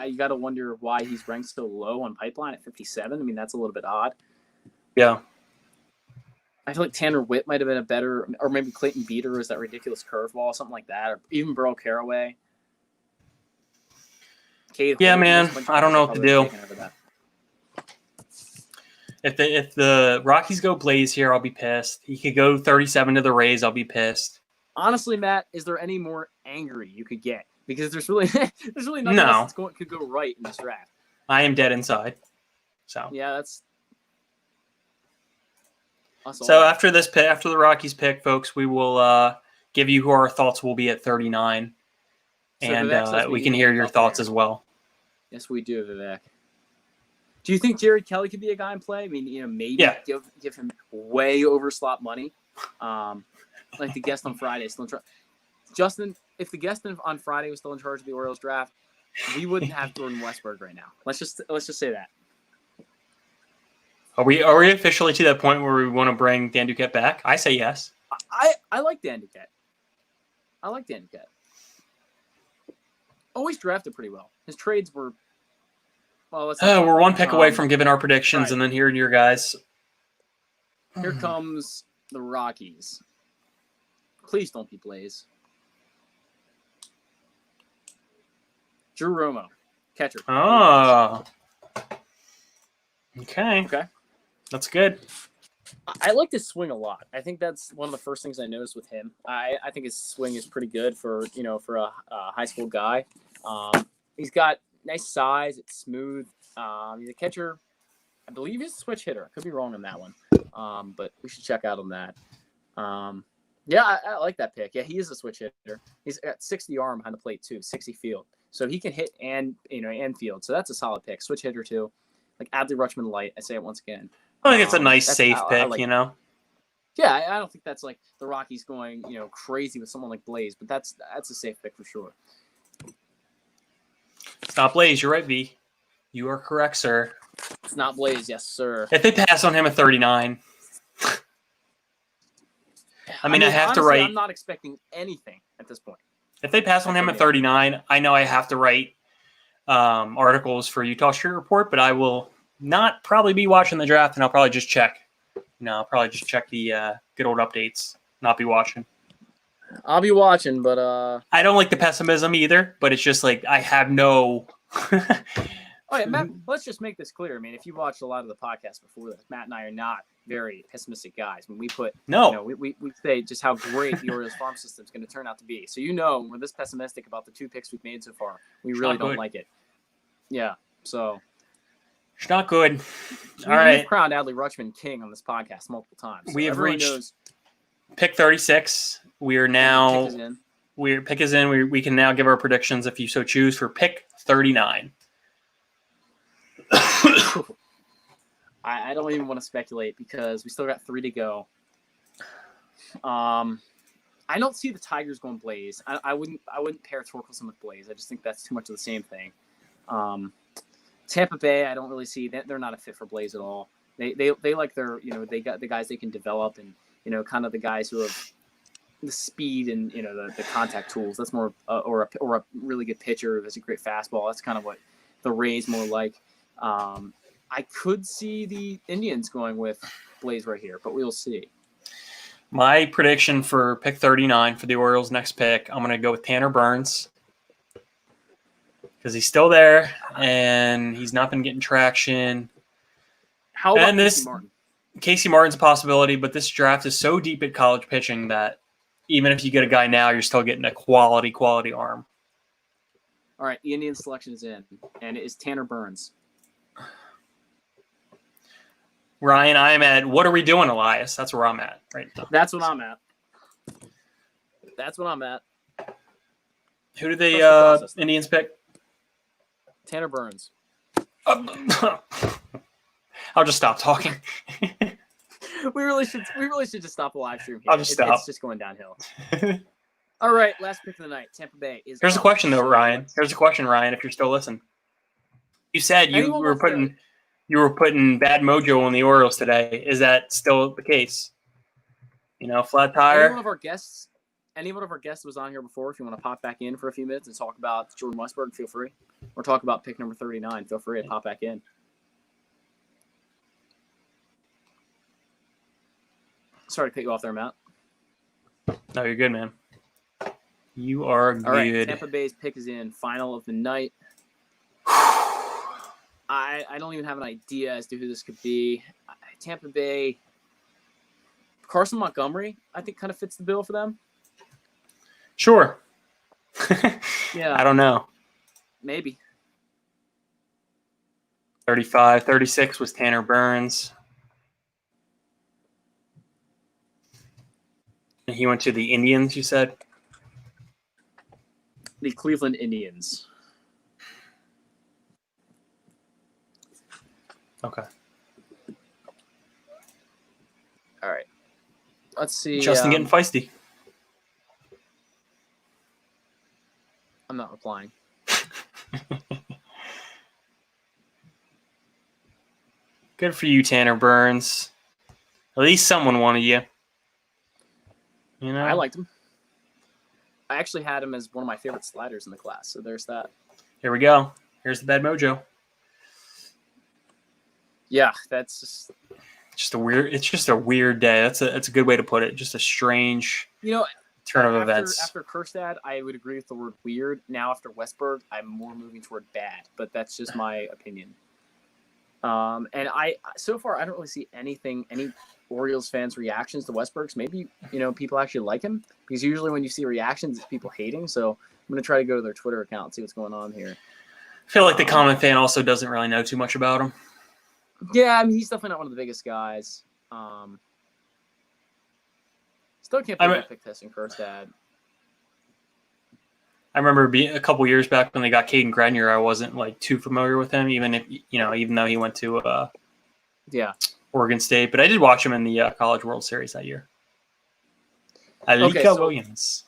you got to wonder why he's ranked so low on Pipeline at 57. I mean, that's a little bit odd. Yeah. I feel like Tanner Witt might have been a better, or maybe Clayton Beater is that ridiculous curveball, something like that, or even Burl Carraway. Yeah, man, I don't know what to do. If the Rockies go blaze here, I'll be pissed. He could go 37 to the Rays, I'll be pissed. Honestly, Matt, is there any more angry you could get? Because there's really nothing else that could go right in this draft. I am dead inside. So yeah, that's. So after this pick, after the Rockies pick, folks, we will give you who our thoughts will be at 39, so and we can hear your thoughts as well. Yes, we do, Vivek. Do you think Jared Kelly could be a guy in play? I mean, maybe give him way over slot money, like the guest on Friday. Justin, if the guest on Friday was still in charge of the Orioles draft, we wouldn't have Jordan Westberg right now. Let's just say that. Are we officially to that point where we want to bring Dan Duquette back? I say yes. I like Dan Duquette. Always drafted pretty well. His trades were. Well, we're one pick away from giving our predictions and then hearing your guys. Here comes the Rockies. Please don't be Blaze. Drew Romo, catcher. Oh. Okay. That's good. I like his swing a lot. I think that's one of the first things I noticed with him. I think his swing is pretty good for a high school guy. He's got nice size. It's smooth. He's a catcher. I believe he's a switch hitter. I could be wrong on that one. But we should check out on that. I like that pick. Yeah, he is a switch hitter. He's got 60 arm behind the plate too, 60 field. So he can hit and field. So that's a solid pick. Switch hitter too. Like Adley Rutschman light. I say it once again. I think it's a nice safe pick, Yeah, I don't think that's like the Rockies going, crazy with someone like Blaze, but that's a safe pick for sure. It's not Blaze. You're right, V. You are correct, sir. It's not Blaze, yes, sir. If they pass on him at 39, I mean, I have honestly, to write. I'm not expecting anything at this point. If they pass on him at 39, I know I have to write articles for Utah Street Report, but I will not probably be watching the draft, and I'll probably just check. I'll probably just check the good old updates. Not be watching. I'll be watching, but I don't like the pessimism either. But it's just like I have no. Oh yeah, Matt. Let's just make this clear. I mean, if you watched a lot of the podcasts before this, Matt and I are not very pessimistic guys. When we put we say just how great the Orioles farm system is going to turn out to be. So we're this pessimistic about the 2 picks we've made so far. We really don't like it. Yeah. So. It's not good. All right. We've crowned Adley Rutschman king on this podcast multiple times. So we have reached pick 36. We are now. Pick is in. We can now give our predictions if you so choose for pick 39. I don't even want to speculate because we still got 3 to go. I don't see the Tigers going Blaze. I wouldn't pair Torkelson with Blaze. I just think that's too much of the same thing. Tampa Bay, I don't really see that. They're not a fit for Blaze at all. They like their, they got the guys they can develop and, kind of the guys who have the speed and the contact tools. That's more or a really good pitcher. That's a great fastball. That's kind of what the Rays more like. I could see the Indians going with Blaze right here, but we'll see. My prediction for pick 39 for the Orioles' next pick, I'm going to go with Tanner Burns because he's still there and he's not been getting traction. How about Casey Martin? Casey Martin's a possibility, but this draft is so deep at college pitching that even if you get a guy now, you're still getting a quality arm. All right, the Indian selection is in, and it is Tanner Burns. Ryan, I'm at what are we doing, Elias? That's where I'm at right now. That's what I'm at. Who did the Indians pick? Tanner Burns. I'll just stop talking. we really should just stop the live stream here. I'll just stop. It's just going downhill. All right, last pick of the night. Tampa Bay is. Here's a question though, Ryan. Here's a question, Ryan. If you're still listening, you said you were putting bad mojo on the Orioles today. Is that still the case? Flat tire. Any one of our guests was on here before. If you want to pop back in for a few minutes and talk about Jordan Westburg, feel free. Or talk about pick number 39. Feel free to pop back in. Sorry to cut you off there, Matt. No, you're good, man. You are good. All right, Tampa Bay's pick is in. Final of the night. I don't even have an idea as to who this could be. Tampa Bay. Carson Montgomery, I think, kind of fits the bill for them. Sure. Yeah. I don't know. Maybe. 35, 36 was Tanner Burns. And he went to the Indians, you said? The Cleveland Indians. Okay. All right. Let's see. Justin getting feisty. I'm not replying. Good for you, Tanner Burns. At least someone wanted you. I liked him. I actually had him as one of my favorite sliders in the class, so there's that. Here we go. Here's the bad mojo. Yeah, that's just a weird. It's just a weird day. That's a good way to put it. Just a strange turn of events. After KJERSTAD, I would agree with the word weird. Now after Westberg, I'm more moving toward bad, but that's just my opinion. And so far I don't really see any Orioles fans' reactions to Westberg's. Maybe people actually like him, because usually when you see reactions, it's people hating. So I'm gonna try to go to their Twitter account and see what's going on here. I feel like the common fan also doesn't really know too much about him. Yeah, I mean, he's definitely not one of the biggest guys. Still can't believe I picked this in KJERSTAD. I remember a couple years back when they got Caden Grenier, I wasn't too familiar with him, even though he went to Oregon State. But I did watch him in the College World Series that year. Alika Williams.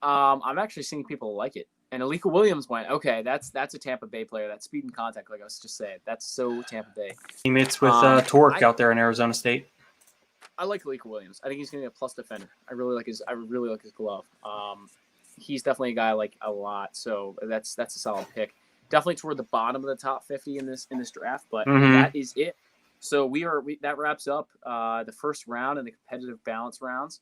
I'm actually seeing people like it. And Alika Williams went, okay, that's a Tampa Bay player. That's speed and contact, like I was just saying. That's so Tampa Bay. Teammates with Torque out there in Arizona State. I like Alika Williams. I think he's going to be a plus defender. I really like his glove. He's definitely a guy I like a lot. So that's a solid pick. Definitely toward the bottom of the top 50 in this draft, but that is it. So that wraps up the first round and the competitive balance rounds.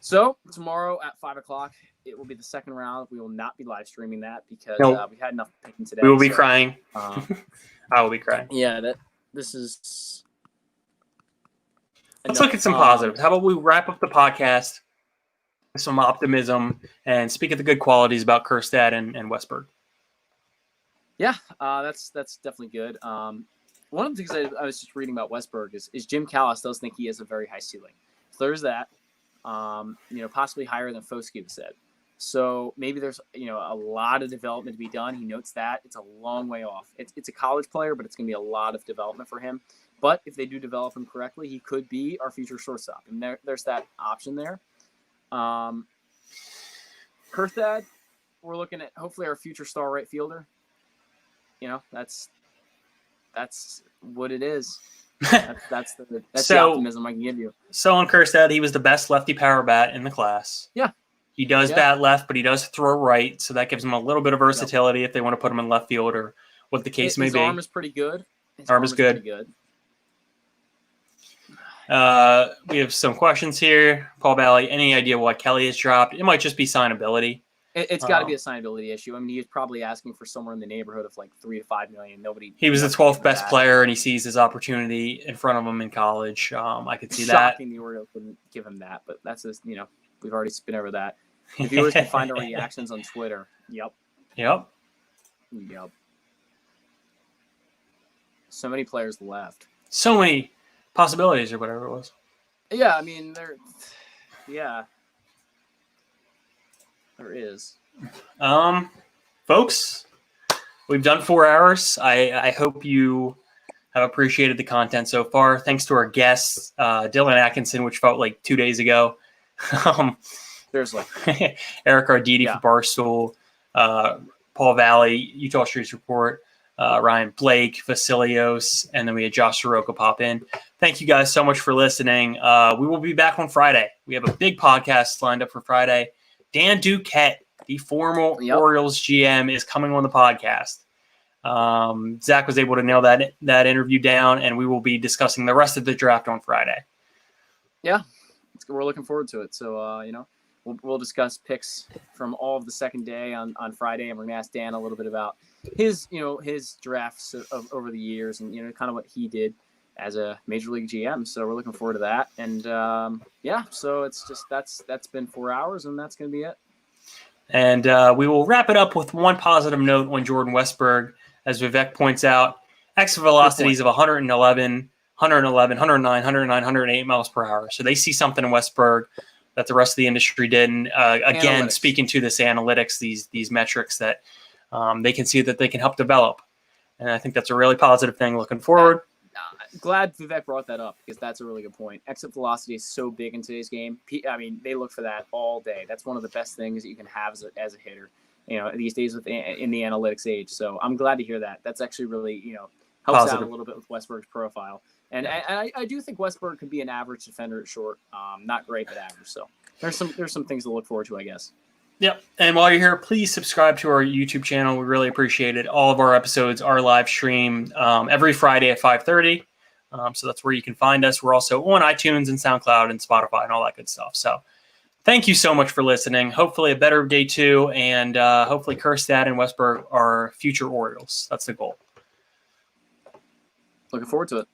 So tomorrow at 5:00, it will be the second round. We will not be live streaming that because we had enough picking today. We will be crying. I will be crying. Yeah, this is. Let's look at some positives. How about we wrap up the podcast with some optimism and speak of the good qualities about KJERSTAD and Westberg? Yeah, that's definitely good. One of the things I was just reading about Westberg is Jim Callis does think he has a very high ceiling. So there's that. Possibly higher than Foscue said. So maybe there's, a lot of development to be done. He notes that it's a long way off. It's a college player, but it's going to be a lot of development for him. But if they do develop him correctly, he could be our future shortstop. And there's that option there. KJERSTAD, we're looking at hopefully our future star right fielder. That's what it is. That's the optimism I can give you. So on KJERSTAD, he was the best lefty power bat in the class. Yeah. He does bat left, but he does throw right, so that gives him a little bit of versatility if they want to put him in left field or what the case may be. His arm is pretty good. Arm is good. Pretty good. We have some questions here. Paul Valley, any idea why Kelly has dropped? It might just be signability. It's got to be a signability issue. I mean, he's probably asking for somewhere in the neighborhood of like $3 to $5 million. He was the 12th best player, and he sees his opportunity in front of him in college. I could see that. Shocking the Orioles wouldn't give him that, but that's just, we've already been over that. The viewers can find our reactions on Twitter. Yep. So many players left. So many possibilities, or whatever it was. Yeah, I mean, there is. Folks, we've done 4 hours. I hope you have appreciated the content so far. Thanks to our guests, Dylan Atkinson, which felt like 2 days ago. Seriously. Eric Arditi for Barstool, Paul Valley, Utah Streets Report, Ryan Blake, Vasilios, and then we had Josh Soroka pop in. Thank you guys so much for listening. We will be back on Friday. We have a big podcast lined up for Friday. Dan Duquette, the former Orioles GM, is coming on the podcast. Zach was able to nail that interview down, and we will be discussing the rest of the draft on Friday. Yeah, we're looking forward to it. So, we'll discuss picks from all of the second day on Friday, and we're going to ask Dan a little bit about his drafts over the years and, kind of what he did as a major league GM. So we're looking forward to that. And so it's just, that's been 4 hours, and that's going to be it. And we will wrap it up with one positive note on Jordan Westberg. As Vivek points out, exit velocities of 109, 108 miles per hour. So they see something in Westberg that the rest of the industry didn't. Again, speaking to this analytics, these metrics that they can see that they can help develop. And I think that's a really positive thing looking forward. Glad Vivek brought that up, because that's a really good point. Exit velocity is so big in today's game. I mean, they look for that all day. That's one of the best things that you can have as a hitter, these days in the analytics age. So I'm glad to hear that. That's actually really, helps positive. Out a little bit with Westberg's profile. And I do think Westberg could be an average defender at short. Not great, but average. So there's some things to look forward to, I guess. Yep. And while you're here, please subscribe to our YouTube channel. We really appreciate it. All of our episodes are live streamed every Friday at 5:30. So that's where you can find us. We're also on iTunes and SoundCloud and Spotify and all that good stuff. So thank you so much for listening. Hopefully a better day 2, and hopefully KJERSTAD and Westberg are future Orioles. That's the goal. Looking forward to it.